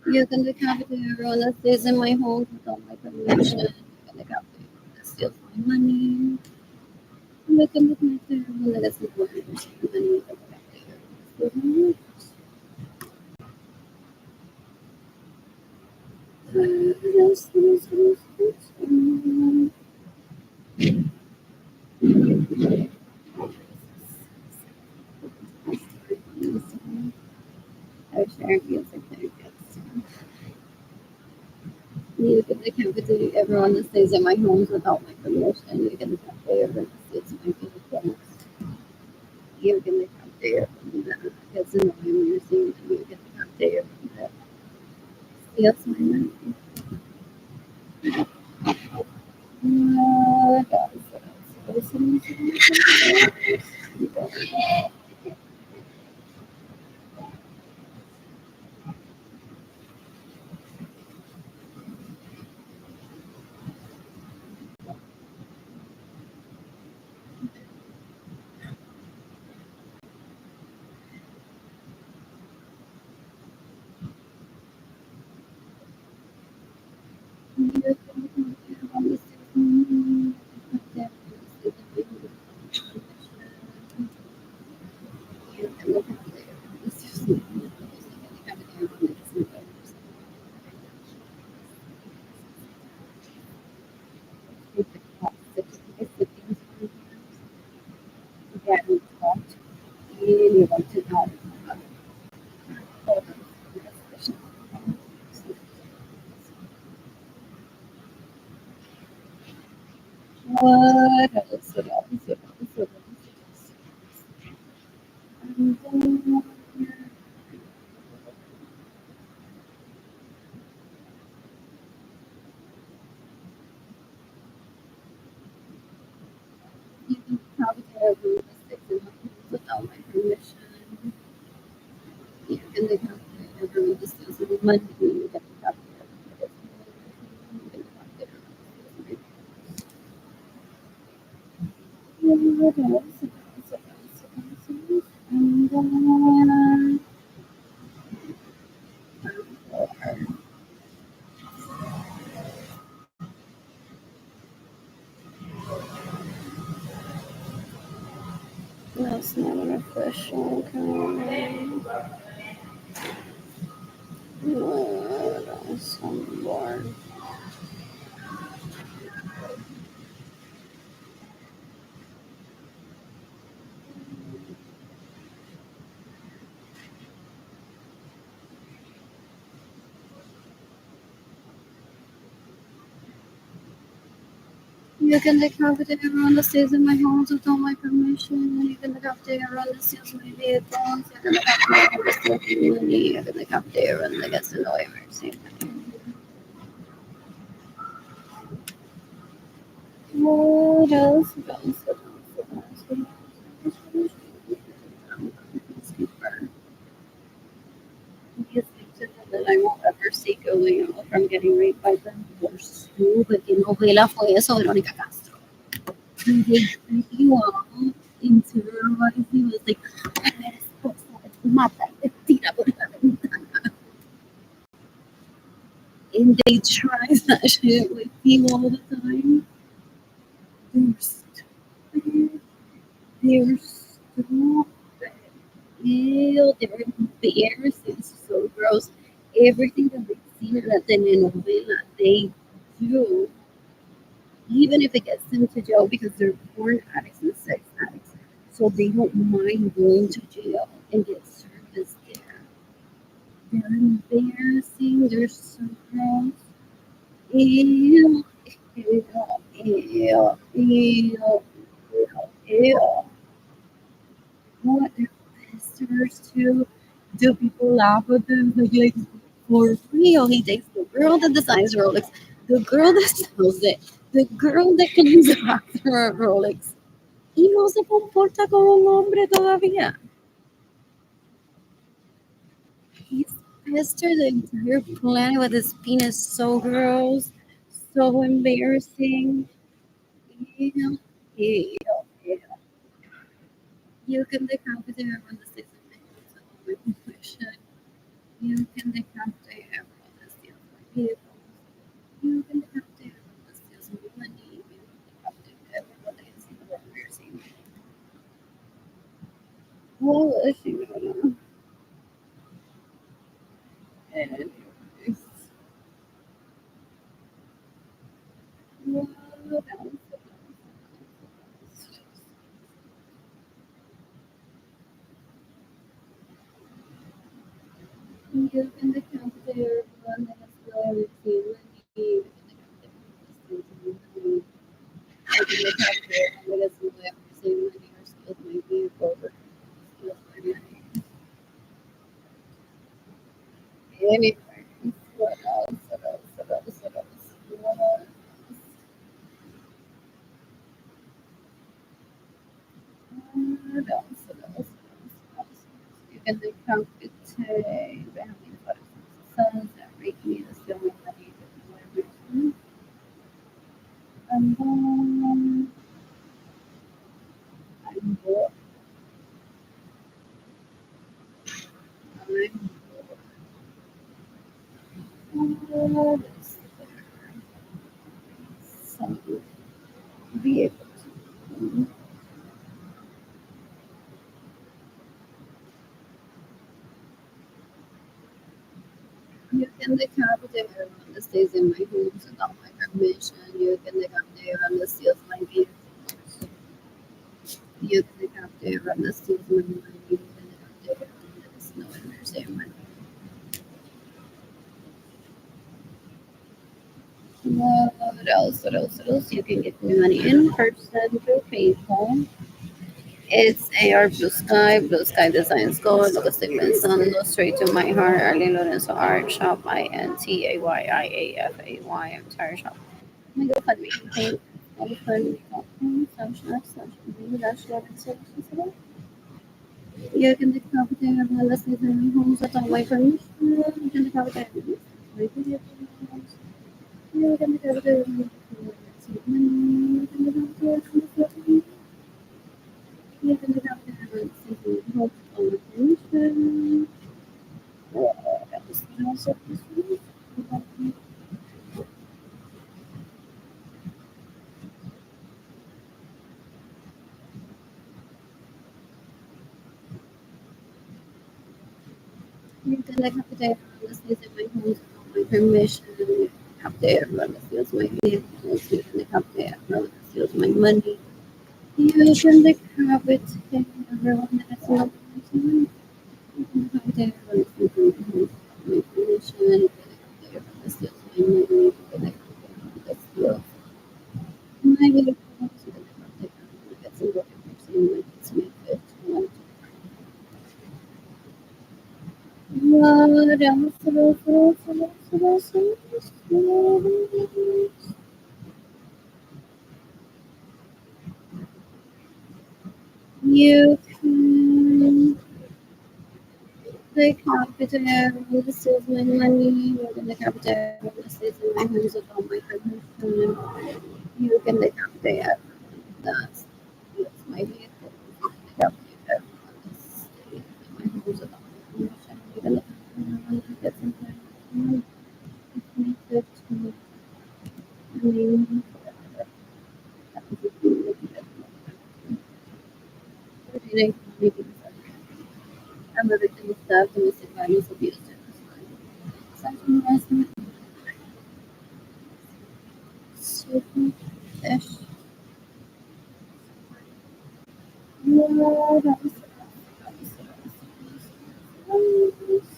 You can decapitate everyone that stays in my home without my permission. You can decapitate everyone that steals my money. You can decapitate everyone that gets my money. You can decapitate everyone that steals my money. I share music that it gets. You can decapitate everyone that stays in my homes without my permission. You can decapitate everyone that stays in my vehicles. You can decapitate everyone that gets in the way of your scene. You can decapitate everyone that steals my money. Really want to know. What else? What else? What else? What else? And then you can probably get over mistakes and without my permission. You can become everyone just doesn't money. You can become what else? What else? What else? And then that's not an official kind. What else? I'm bored. You can decapitate everyone that stays in my house without my permission. You can decapitate everyone that steals my vehicles. You can decapitate everyone that steals my money. You can decapitate everyone that gets in the way of emergency. What else? What else? What else? What else? What else? Peacekeeper. That I won't ever see going from getting raped by them. Por su, ¿qué novela fue eso, Verónica Castro? They you all internalized he was like, "Eres esposa de tu mata y te tira por la ventana." And they try that shit with you all the time. They're stupid. They're stupid. Ew, they're embarrassing. It's so gross. Everything that they see in la telenovela, they do. Even if it gets them to jail because they're porn addicts and sex addicts. So they don't mind going to jail and get service there. They're embarrassing. They're so gross. Ew, ew, ew, ew, ew. What they're pissers too. Do people laugh at them? Like for real, he takes the girl that designs Rolex, the girl that sells it, the girl that cleans the bathroom at Rolex. Y no se comporta como un hombre todavía. He's pestered the entire planet with his penis so gross, so embarrassing. Ew, ew, ew. You can decapitate everyone that stays in my house with permission. You can decapitate everyone that steals my vehicles. You can decapitate everyone that steals my money. You can decapitate everyone that gets in the wrong mercy. What is she gonna? Anyways, what else? You can decapitate everyone that has loyalty, money. You can decapitate everyone that steals my money. I can decapitate everyone that gets in the way of receiving money or steals my vehicle or steals my money. Anyways, what else? What else? What else? What else? What What else? What else? What else? You can decapitate family photos sons that make me the feeling that you did whatever. And then I'm bored. I'm bored. Some vehicles. You can decapitate everyone that stays in my home without my permission. You can decapitate everyone that steals my vehicles. You can decapitate everyone that steals my money. You can decapitate everyone that is no understand my what else? What else? What else? You can get me money in person through PayPal. It's AR Blue Sky Designs Gold, Logo Statements on Go Straight to My Heart, Arlene Lorenzo Art Shop, INTAYIAFAY, I'm tired shop. My GoFundMe page, GoFundMe.com, //, you can decapitate everyone that stays in my homes without my permission. You can decapitate everyone that stays in my homes. You can decapitate everyone that steals my money. You can decapitate everyone that steals my money. You can decapitate everyone that stays in my homes without my permission. You can decapitate everyone that stays in my homes without my permission. You can decapitate everyone that steals my vehicles. You can decapitate everyone that steals my money. You can decapitate everyone that steals my money. You can decapitate everyone that steals my home without my permission. You can decapitate everyone that steals my money. You can decapitate everyone that steals my vehicles. You can decapitate everyone that gets involved in person like it's my fit. What else? What else? What else? What else? What else? You can decapitate everyone that steals my money. You can decapitate everyone that stays in my homes without my permission. You can decapitate everyone that steals my vehicle. You can decapitate everyone that stays in my homes without my permission. You can decapitate everyone that gets in my house. It's my fifth. I mean, I'm a victim of theft, domestic violence, abuse, sexual harassment, sexual fish. What else?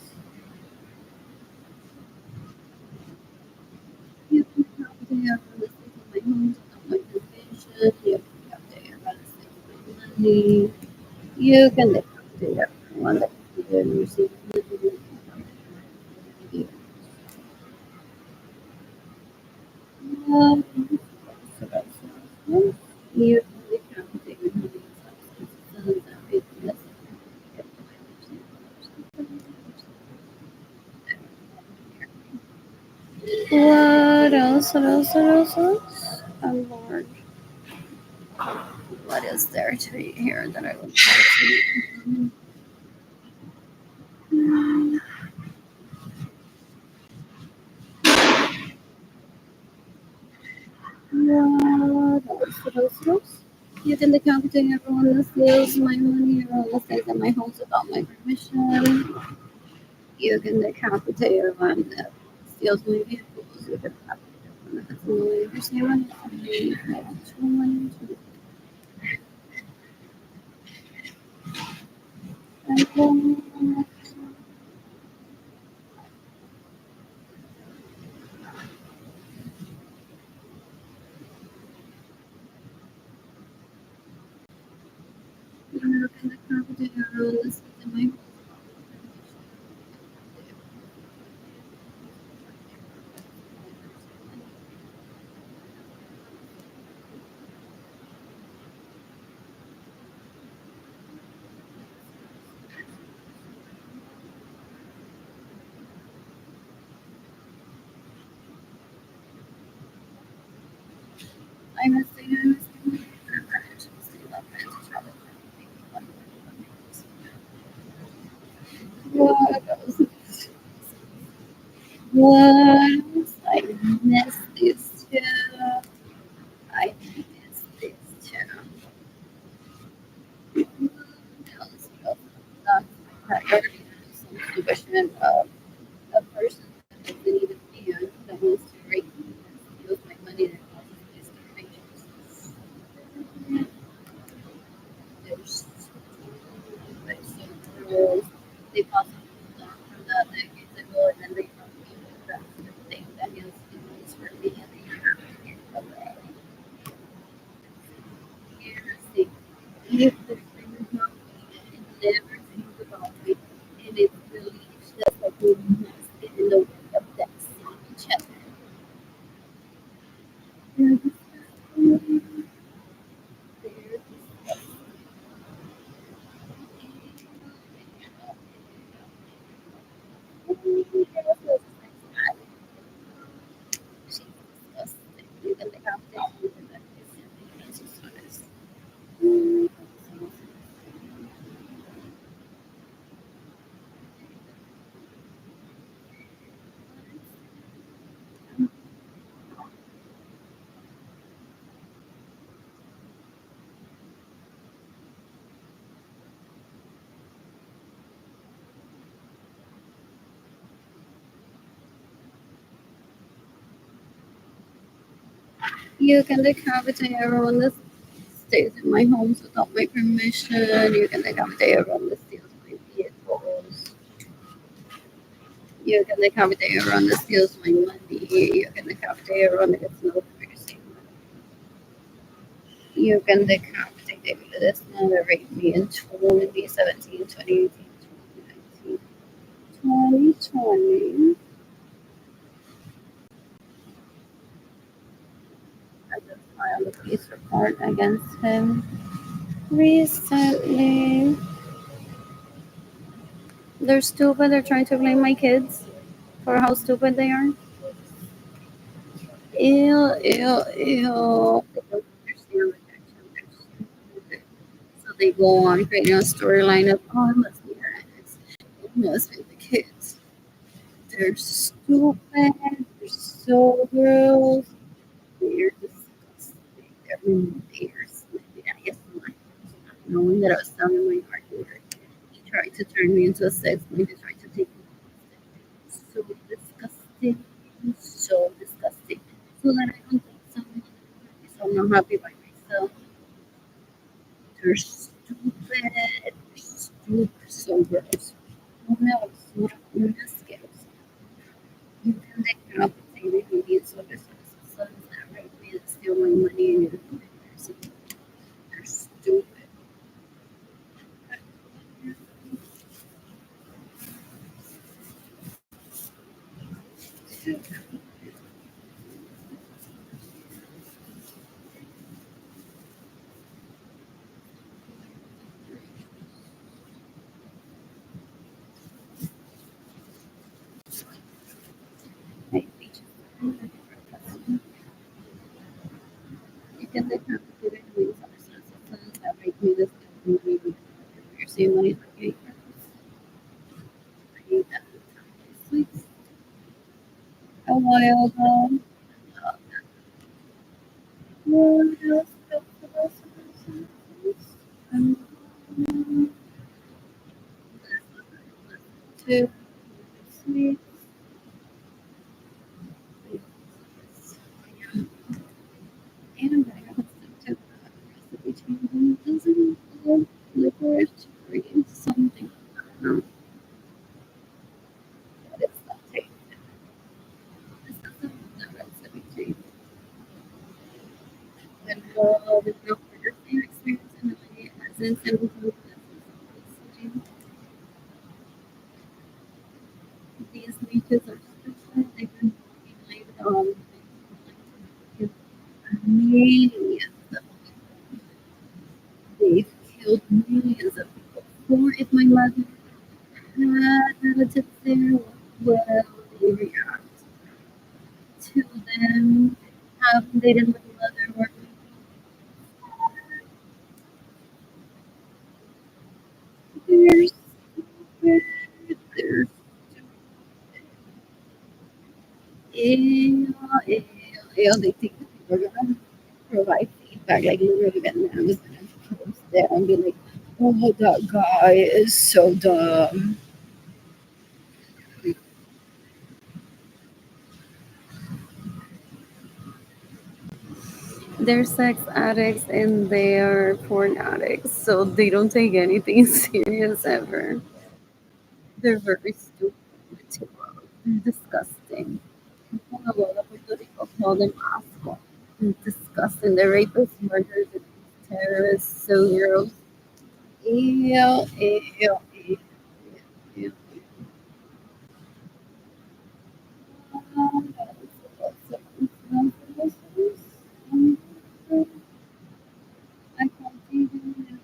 You can help there relatives in my home without my permission. You can help there relatives in my money. You can help there one that you can receive money. Um, you can help there what else? What else? What else? What else? Oh Lord, what is there to eat here that I would like to eat? What else? What else? What else? You can decapitate everyone that steals my money, everyone that stays in my house without my permission. You can decapitate everyone that steals my vehicles. You can decapitate everyone that has no understand money from me. I have no money to and then you can decapitate everyone that stays in my house. I must say, I must say, I should stay love and to travel. What else? What else? I miss this too. I miss this too. Else, that's my priority. Some supervision of a person There's an even man that wants to rape me and steals my money that causes me starvation. There's like some girls, they possibly start from that decades ago and then they don't even grasp the thing that is feelings for me and they have to get away. Here's the if the thing is not me, it never thinks about me and it believes just like we must get in the way of that same each other. They're disgusting. They're You can decapitate everyone that stays in my homes without my permission. You can decapitate everyone that steals my vehicles. You can decapitate everyone that steals my money. You can decapitate everyone that gets no mercy. You can decapitate David Ledesma that raped me in 2017, 2018, 2019, 2020. I just filed a police report against him recently. They're stupid. They're trying to blame my kids for how stupid they are. Ew, ew, ew. They don't understand rejection. They're stupid. So they go on creating a storyline of, oh, it must be her ex. It must be the kids. They're stupid. They're so gross. They're disgusting. They're slipping. I guess my knowing that I was telling my partner, he tried to turn me into a sex slave. He tried to take me so disgusting. So disgusting. So that I don't think someone so I'm not happy by myself. They're stupid. They're stupid. So gross. Una basura, una asquerosa. You can decapitate me so this sons that rape me and steal my money and they're stupid. Right, bitches. You can decapitate me so sons that rape me this steal my money. You're seeing money for gay girls. I hate that. Sweet. A while ago. What else? Um, two, sweet. And I got to recipe change doesn't look licorice green something. I don't know what it's that taste. This doesn't the recipe change. And there's no further same experience in the way as in simple these leeches are special. They've been blamed on millions of people. They've killed millions of people. Or if my mother had relatives there, well, they react to them. They didn't with mother or there's there's ew, ew, ew. They think that people are gonna provide feedback. Like literally Vietnam is gonna post there and be like, oh that guy is so dumb. They're sex addicts and they are porn addicts, so they don't take anything serious ever. They're very stupid too. They're disgusting. People in a lot of Puerto Rico call them asco. Disgusting. They're rapists, murderers, and terrorists, so gross. Ew, ew, ew, ew. I can't even.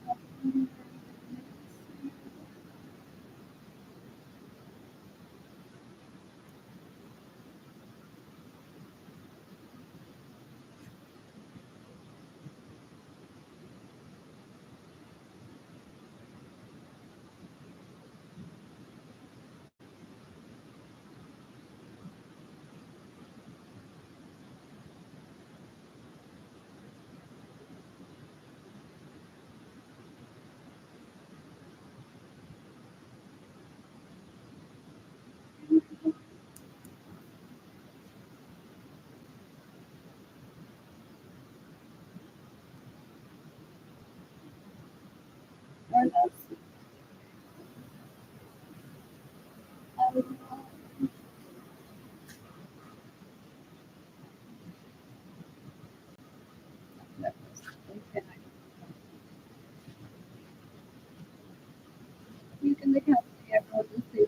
You can become there for the same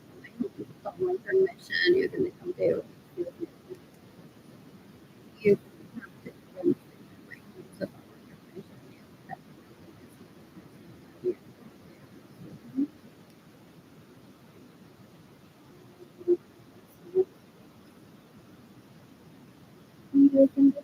someone permission. You can become there. You have to come to you can go.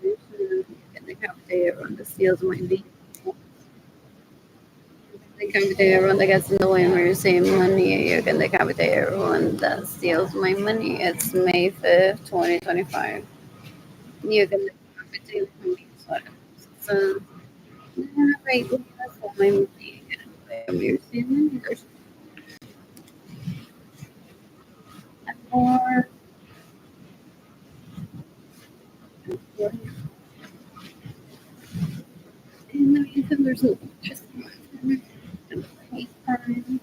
You can become there on the seals might be. Decapitate everyone that gets in the way of me receiving money. You can decapitate everyone that steals my money. It's May 5th, 2025. You can decapitate me. So, right, that's all my money. You're seeing there's more. And the reason there's no just time.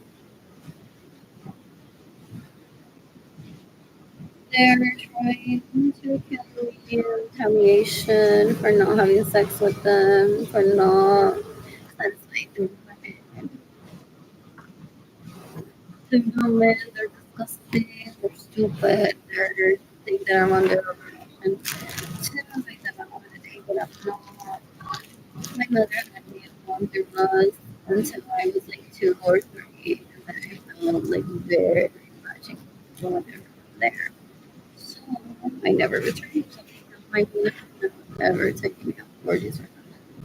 They're trying to kill me in retaliation for not having sex with them, for not translating the women. They're disgusting, they're stupid, they're think that I'm under oppression. To make them out of the day, but I'm not. My mother had me at Wanderlust until I was like 2 or 3, and then I felt like very much incapable there. So I never returned. My mother never taking me out orgies or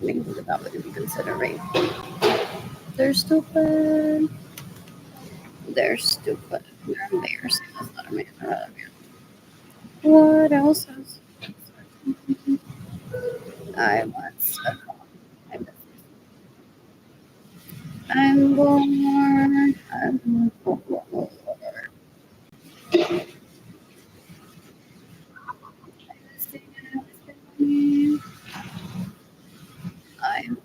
anything that that would be considered rape. They're stupid. They're stupid. They're embarrassing. That's not a man. What else is? I was. I'm I'm born. I'm born. I'm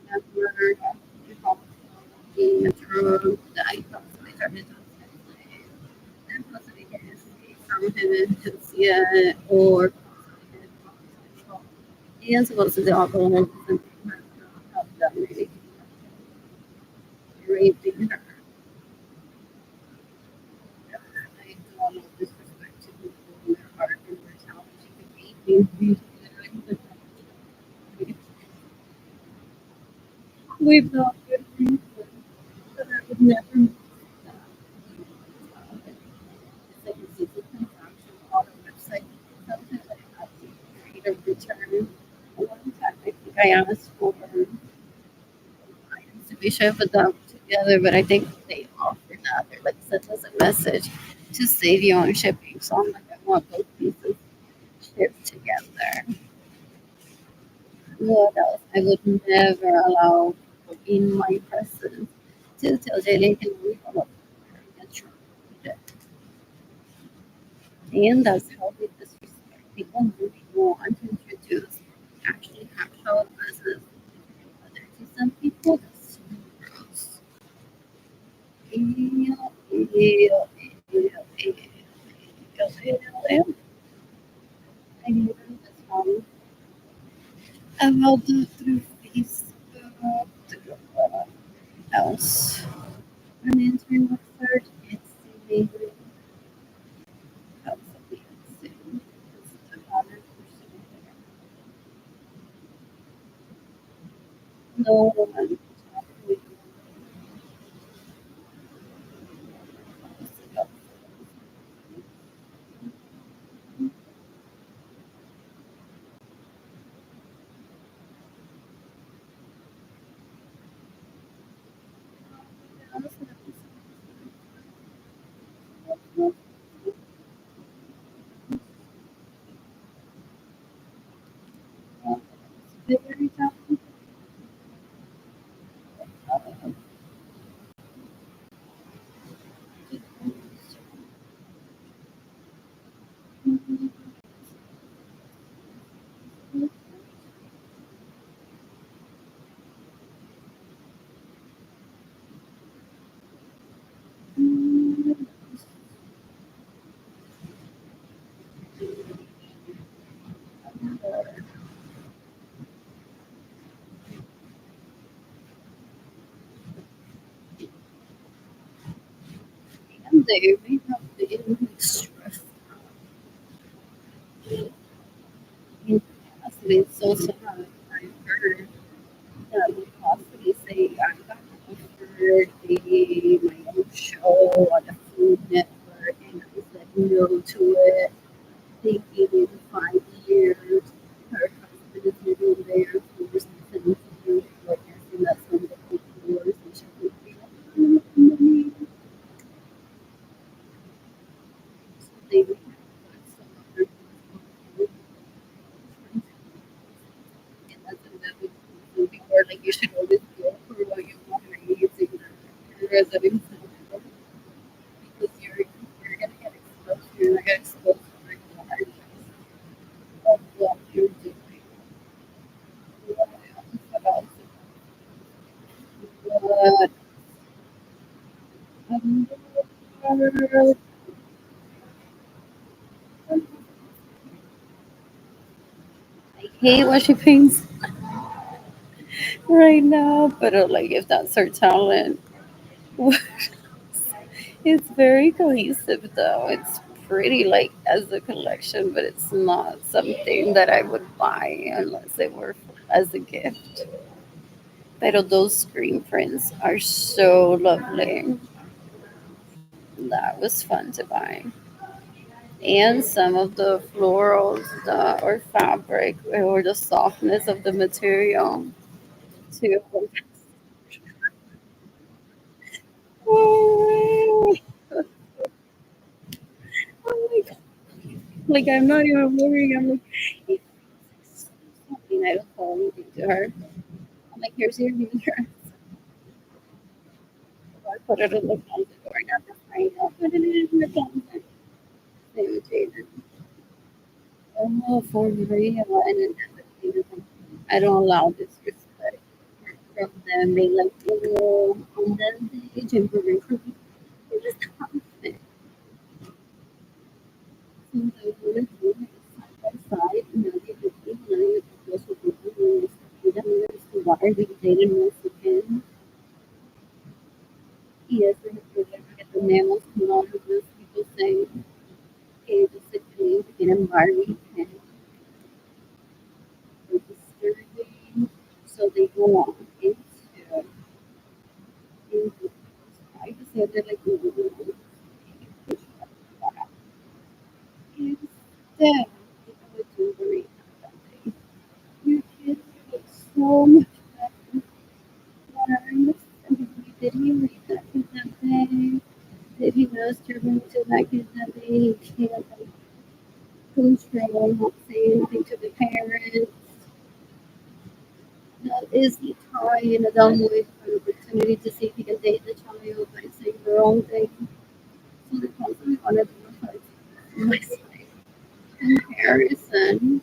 I remember being a drug that I thought I started to and possibly get escape from him because yeah, or he is supposed to do alcohol and help them really raping her. I don't know disrespect to people in their heart and mortality. She could be we've got good things, but I would never like a digital transaction on a website. Sometimes I have to create a return. One time I think I asked for items to be shipped with them together, but I think they offered that. They're like sent us a message to save you on shipping. So I'm like, I want both pieces shipped together. What else? I would never allow people in my presence to tell Jay they can leave all of her. And that's how we disrespect people who we want to introduce actually actual business other to some people. That's so gross. Ew, ew, ew, ew, ew, ew, ew. I knew this one about the through Facebook. What else? An intern with third, it's the helps of the insane. It's the 100%. No one talking about very topic. And there we have the stress in possibly social I've heard that we possibly say I got offered my own show on the Food Network and I said no to it. Thinking in 5 years her husband is living there for something to do like asking that's when the divorce and she would be like, money. So they would have some other people and that's another movie where like you should always go for what you want or using your residence because you're gonna get exposed. You're not gonna expose for the of what you're doing. What else about what I hate what she paints right now, but like if that's her talent, it's very cohesive though. It's pretty like as a collection, but it's not something that I would buy unless it were as a gift. But those screen prints are so lovely. That was fun to buy. And some of the florals or fabric or the softness of the material too. Oh my god. Like I'm not even worrying. I'm like, if something, I don't call anything to her. I'm like, here's your new dress. I put it in the closet door. Not the frame. I'll put it in the closet. They would change it. Oh, for real. And then everything is like, I don't allow disrespect from them. They like, oh, on that stage and very creepy. It just happens. Sometimes when it's doing it side by side, and then they just keep letting it go so quickly. Why we dated once again? Yes, I have to get the nails and all of this. People say, okay, the situation to get him married and disturbing. So they go on into I just say they're like, instead, people would do the read that day. Your kids look so much better. Learn. Did he read that kid that day? Did he notice you're going to that kid that day? He can't like, control, not say anything to the parents. Is he trying a dumb way for an opportunity to see if he can date the child by saying the wrong thing? So they constantly want to do like my side comparison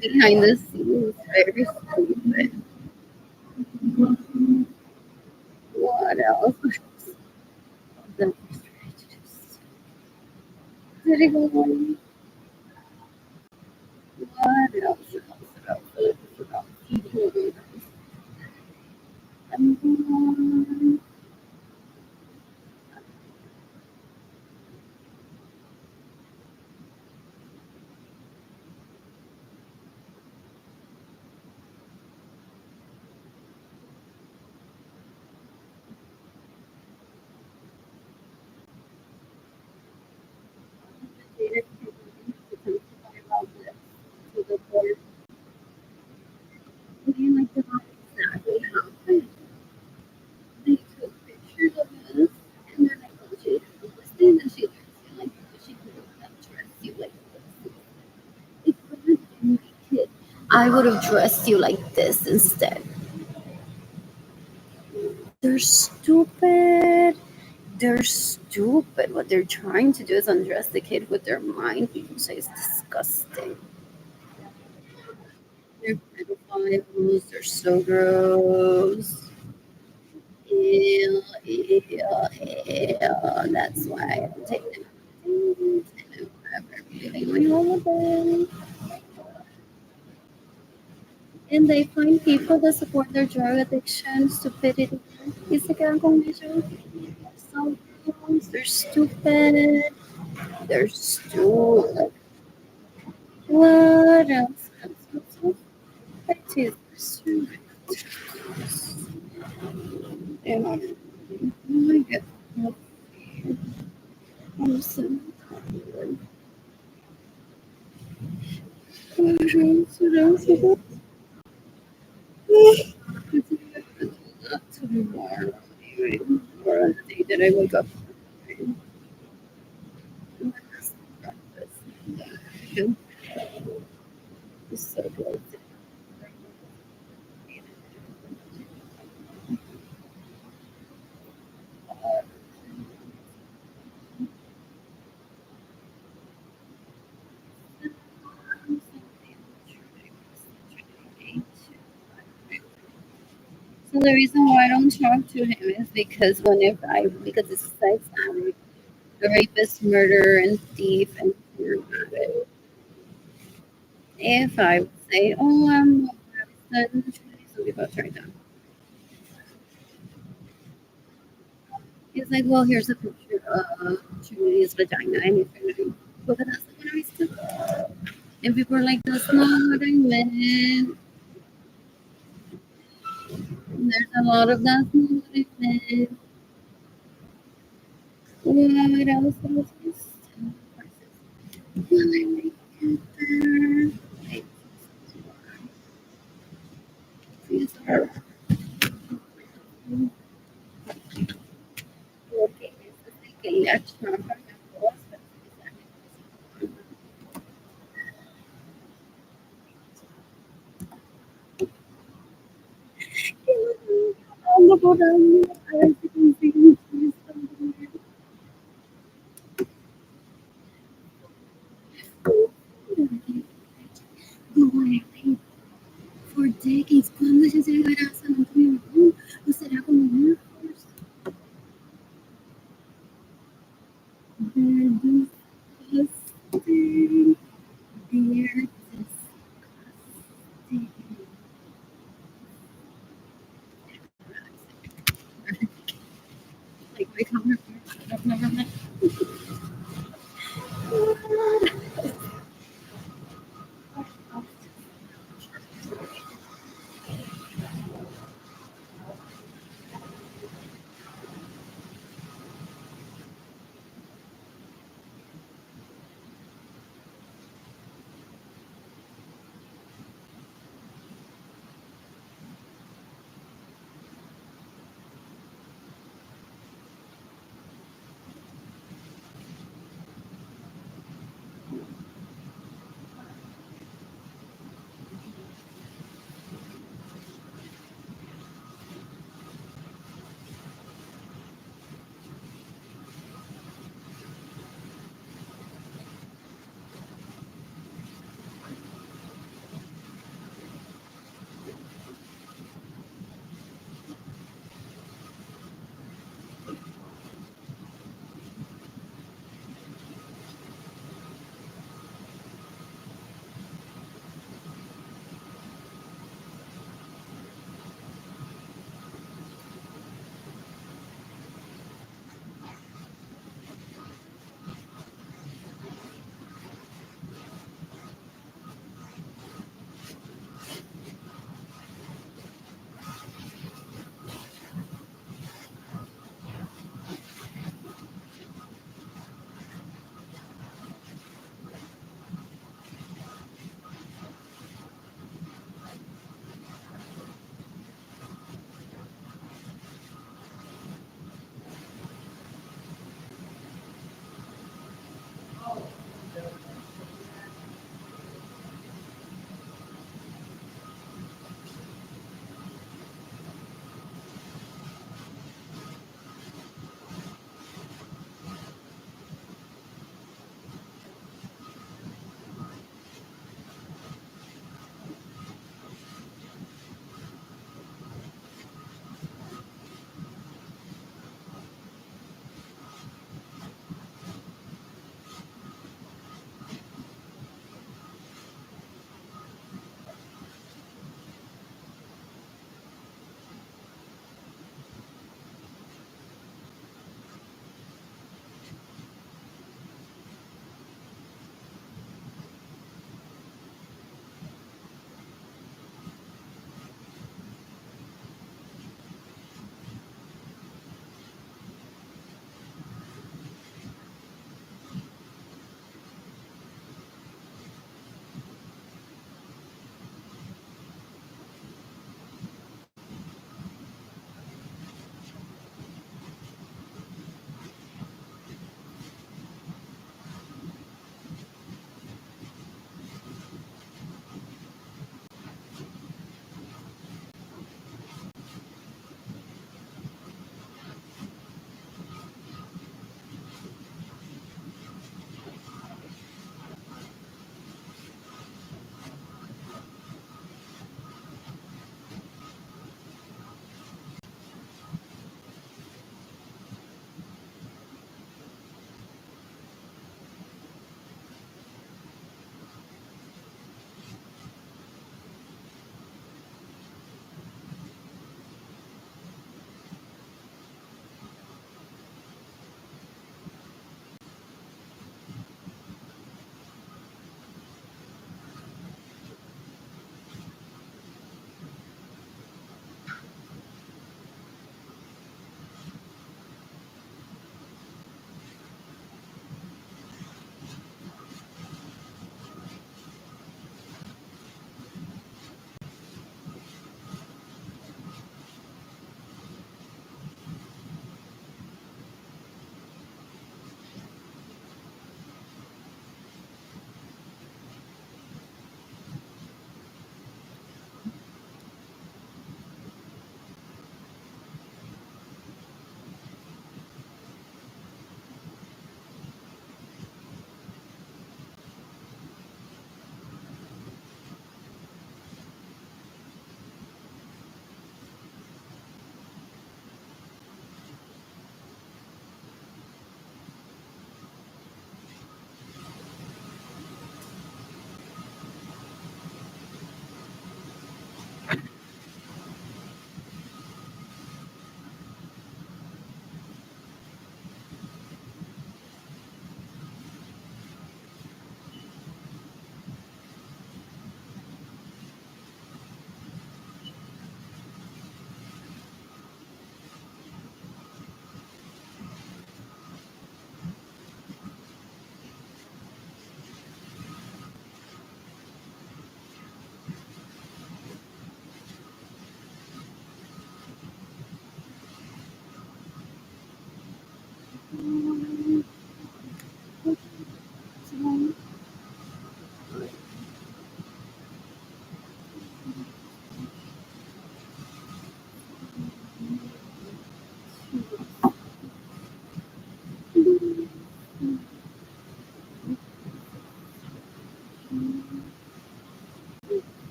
behind the scenes very stupid. What else? The did he go on? What else? What else? Um, dated people to testify about this to the court. Do you like to know exactly how they took pictures of us and they're like, oh, she was saying that she dressed you like this. She could have dressed you like this. It would have been my kid. I would have dressed you like this instead. They're stupid. They're stupid. What they're trying to do is undress the kid with their mind. People say it's disgusting. They're pedophiles. They're so gross. Ew, ew, ew. That's why I don't take them on dates. I don't ever really going home with them. And they find people that support their drug addiction, stupidity. Y se quedan con ellos. So gross. They're stupid. They're stupid. What else? I do. Stupid. And oh my god. I'm so tired. What else? Tomorrow, or on the day that I wake up. It's so good. So the reason why I don't talk to him is because whenever because it's like a rapist, murderer, and thief, and rabbit. If I would say, oh, I'm then some people try that. He's like, well, here's a picture of Trinity's vagina, and he's going, but that's not what I said. And people are like, that's not what I meant. There's a lot of that's not what I meant. What else was this? Will I make it there? These are go down there. I can see him somewhere. Go for decades. Quando a gente vai graça no Rio, você será como Miracles? They're disgusting. They're disgusting. Like my counterpart. I've never met.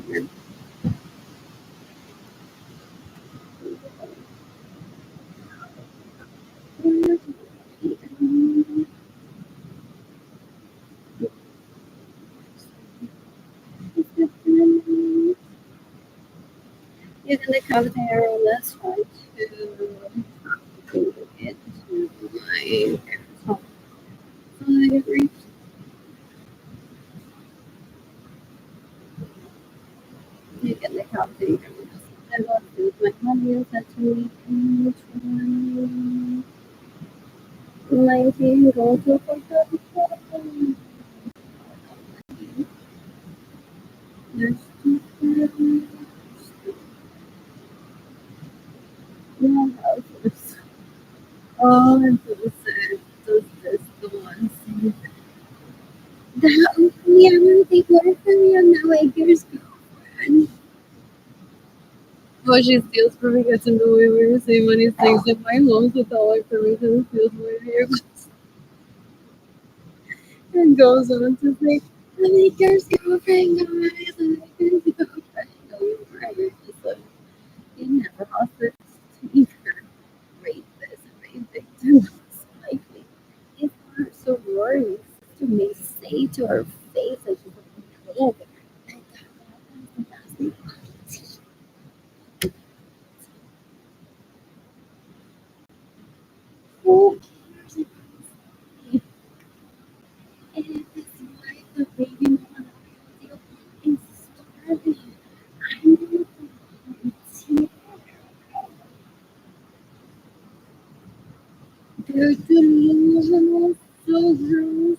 Here. Using the container on this one to go into my home. So I reach taking the container. I got to use my honey essentially which one 19 go to there's two more houses. Oh, I'm so sad. Those just the ones. The only they were for me on now 8 years ago. Well, she steals from me, gets into the way we were saying when he things in my homes without my permission, steals my hair, and goes on to say, "Let me curse your friend, guys, let me curse your friend." No, you were right. Just like, you never lost it. Either rapist, rape victim, likely. If our sororities to may say to her face that she's a pig, and that was the last thing. Who cares if and his wife, the baby mama, is starving? I need to they're delusional, so gross,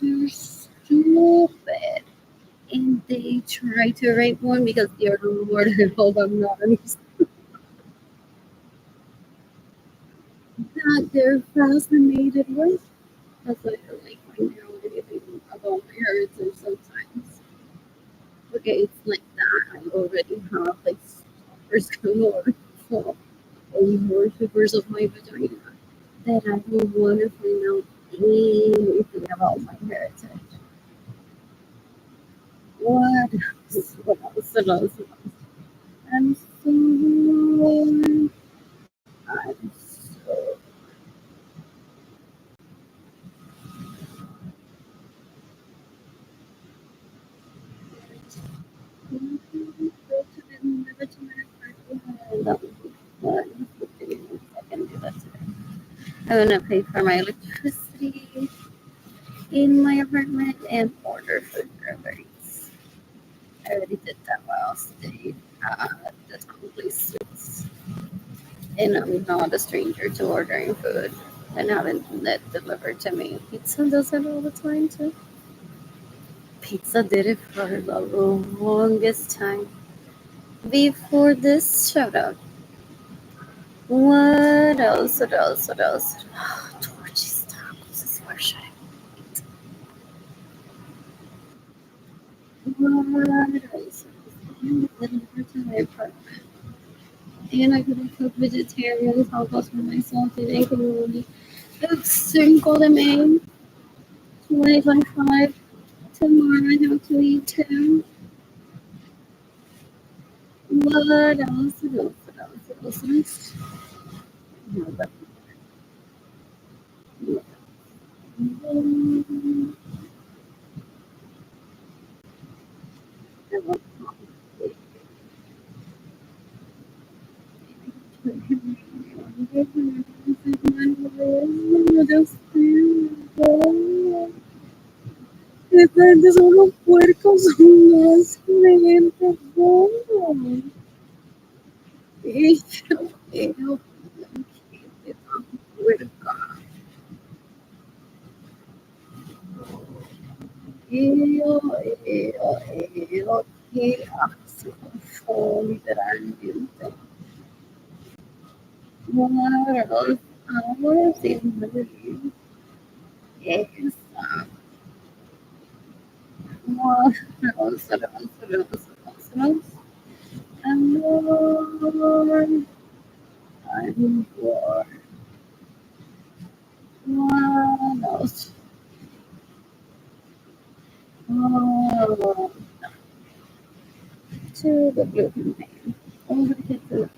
they're stupid. And they try to rape one because they're the Lord and hold them not that they're fascinated with. That's why I like when you know anything about my heritage sometimes. Okay, it's like that. I already have like stalkers galore for worshippers of my vagina that I don't want to find out anything about my heritage. What else? What else? What else? What else? I'm so I'm so that would be fun. I can do that today. I'm gonna pay for my electricity in my apartment and order food for Uber Eats. I already did that while I stayed at the town place. And I'm not a stranger to ordering food and having it delivered to me. Pizza does it all the time too. Pizza did it for the longest time before this showed up. What else? What else? What else? Torchy's tacos is where should I eat? What else? Delivered to my apartment. And I could have cooked vegetarian tacos for myself and I can only cook Cinco de Mayo 2025. Tomorrow I have to eat too. What else? What else? What else? What else? What else? No, but I want Esos son los puercos más lentos. Yo, puerca. Qué asco, literalmente. Muertos, ahora sí, esa. Muertos, amor, I'm bored. Muertos, oh, to the blue campaign. Over to the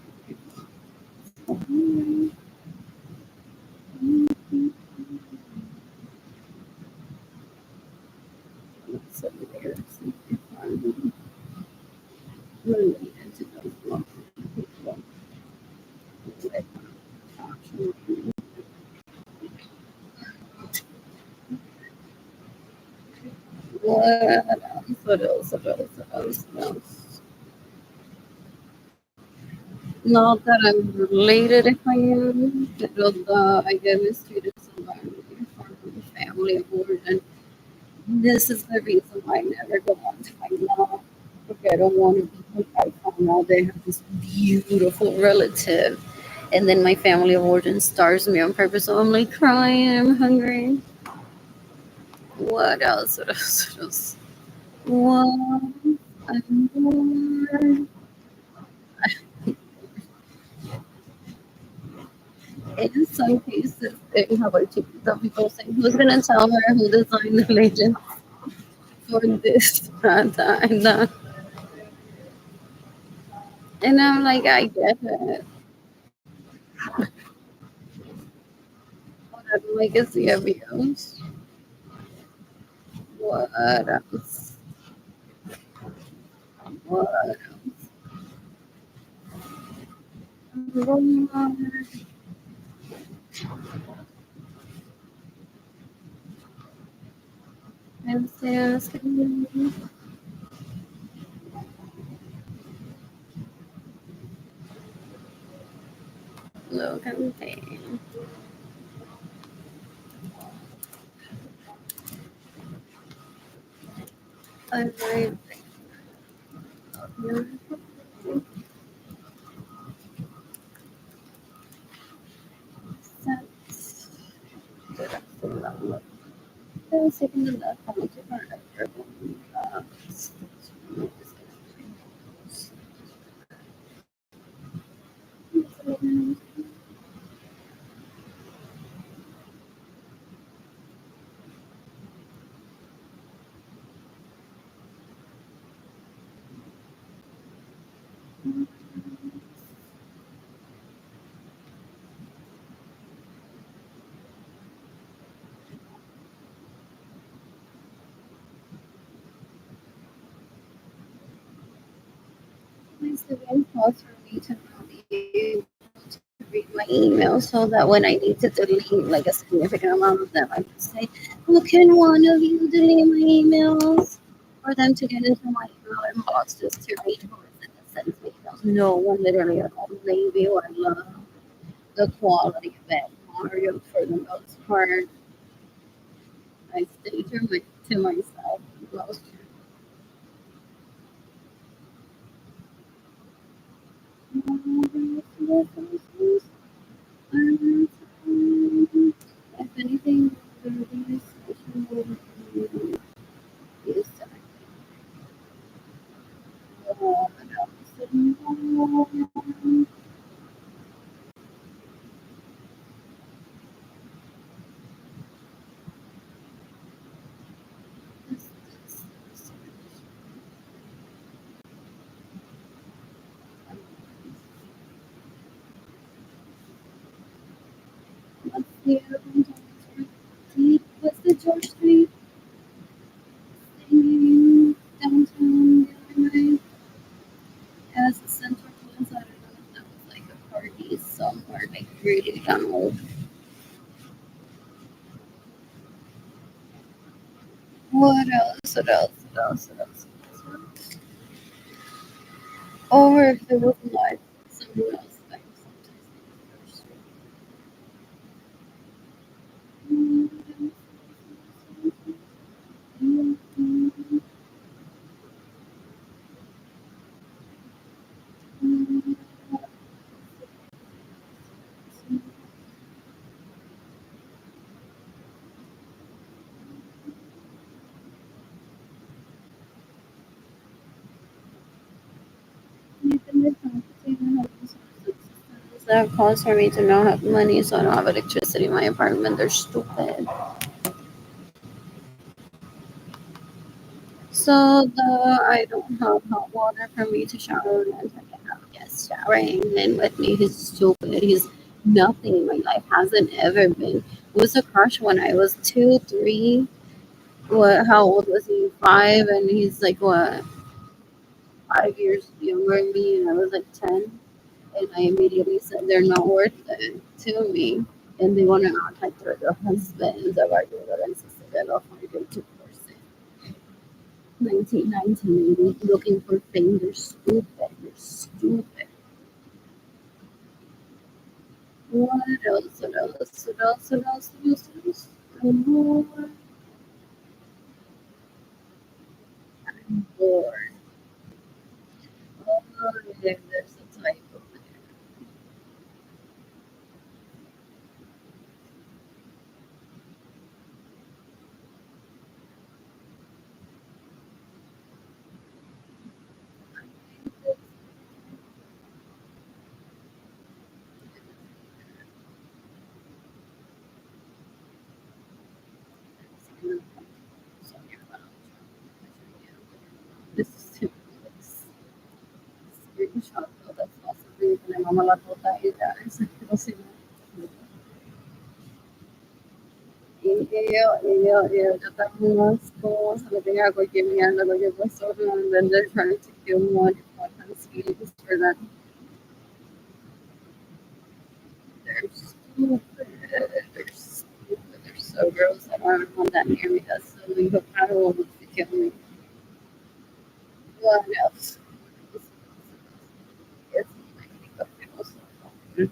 so there's if I'm related to those local people with option. What else? What else? What else? What else? What else? Not that I'm related if I am, but I get mistreated so badly from family of origin. This is the reason why I never go on to find out. Porque I don't want to be like I found out they have this beautiful relative. And then my family of origin stars me on purpose. So I'm like crying, I'm hungry. What else? What else? What else? What? I'm bored. In some cases, in Hawaii, some people say, who's going to tell her who designed the legend for this, that, and that? And I'm like, I get it. What legacy of yours? What else? What else? I'm still asking. Look and pain. I'm very I'm sitting in the comment uh, my civilian calls for me to not be able to read my email so that when I need to delete like a significant amount of them, I can say, well, can one of you delete my emails? For them to get into my email inbox just to read who is in the sends me emails. No one literally at all. Maybe I love the quality of it. Mario for the most part. I stay to myself most. If anything, the release session will be what's the other one? What's the George Street thing downtown the other night? As a Central Plaza, I don't know if that was like a party somewhere, like really down old. What else? What else? What else? What else? What else? Or if it was live, someone else like sometimes. That calls for me to not have money, so I don't have electricity in my apartment. They're stupid. So So the I don't have hot water for me to shower in, so I cannot just showering in with me. He's stupid. He's nothing in my life. Hasn't ever been. It was a crush when I was 2, 3. What? How old was he? 5, and he's like what? 5 years younger than me, and I was like 10. And I immediately said they're not worth it to me, and they want to act like they're the husbands of our daughter and sister. They're not fighting 2%. 1919, looking for fame. They're stupid. They're stupid. What else? What else? What else? What else? What else? What else? More. I'm bored. Oh, there's a type of this is too screenshot. Oh, that's awesome. Mi mamá la tota ella. Esa que no se yo también como se lo tenía cualquier mierda, cualquier persona, and then they're trying to kill me on podcast feelings for that. They're stupid. They're stupid. They're so gross. I don't want that near me. That's so incompatible with to kill me. What else? It's like,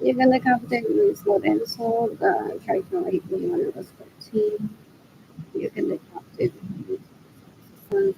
even the captain is not insult. Tried to rape me when I was 14. You can decapite me. Son,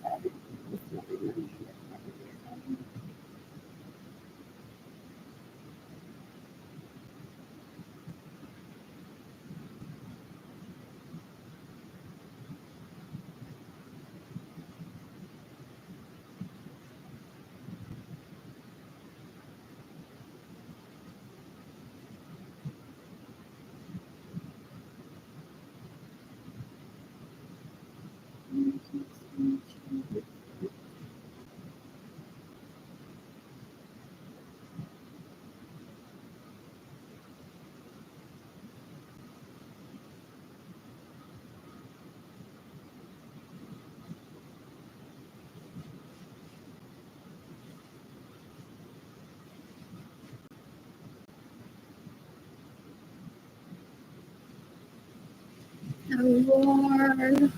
I'm bored.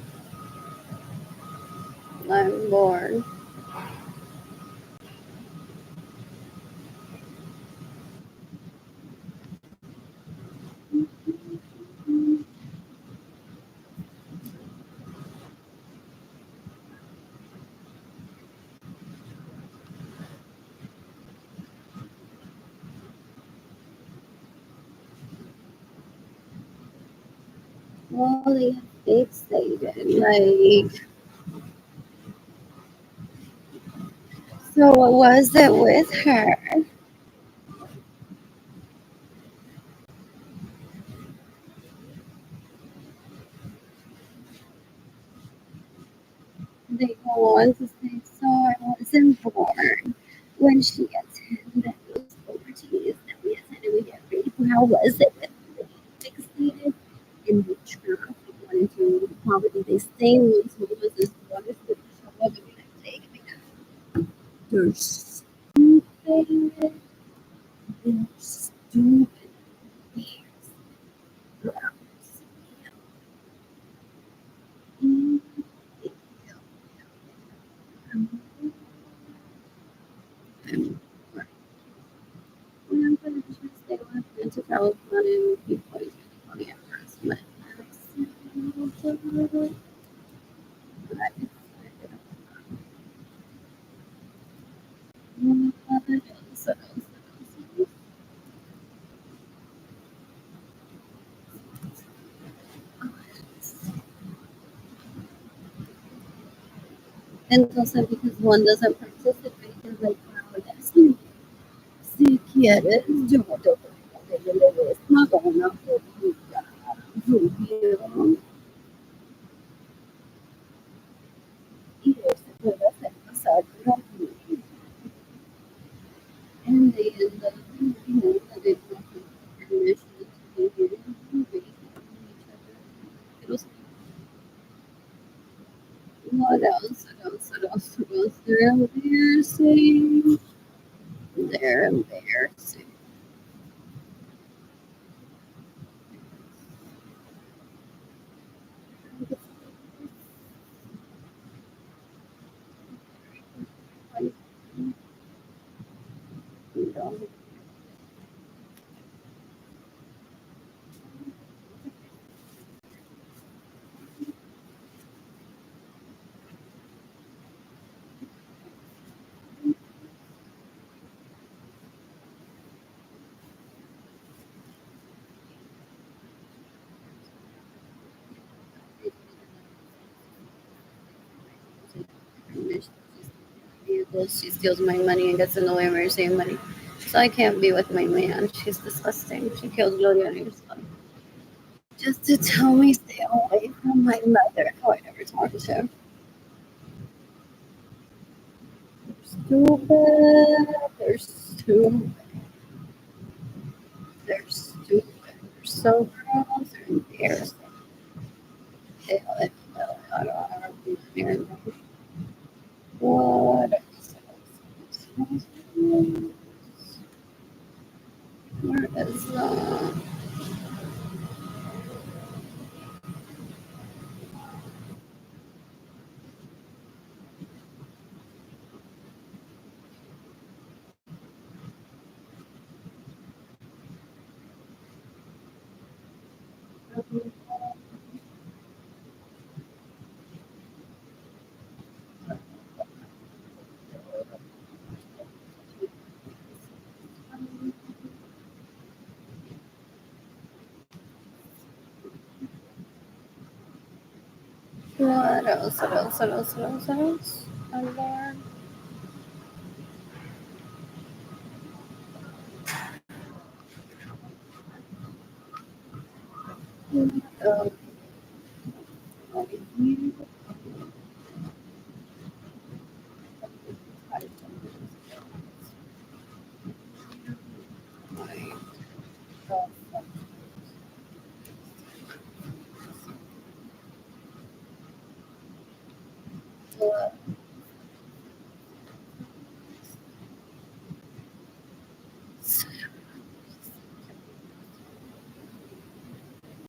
I'm bored. Well, they fixated. Like, so what was it with her? They go on to say, so I wasn't born when she attended those parties that we attended. We get ready for how was it with they fixated in the trap of wanting to poverty. They stay in those homeless as long as they show up and be like, take me down. They're stupid. They're stupid. They're stupid. So funny. People is really funny at first, but and also because one doesn't participate in like crowd, si quieres, yo no te obligo que yo le des Madonna Rubia, Rubio, y él se puede hacer pasar por aquí. And they end up, that they don't have permission to be here and basically each other. It was, what else? What else? What else? What else? They're embarrassing. They're embarrassing. She steals my money and gets in the way of my saving money. So I can't be with my man. She's disgusting. She killed Gloria herself. Just to tell me stay away from my mother. Oh, I never talked to her. Stupid. They're stupid. They're stupid. They're so gross. They're embarrassing. I don't know. What? Where is what else? What else? What else? What else? What else? And um,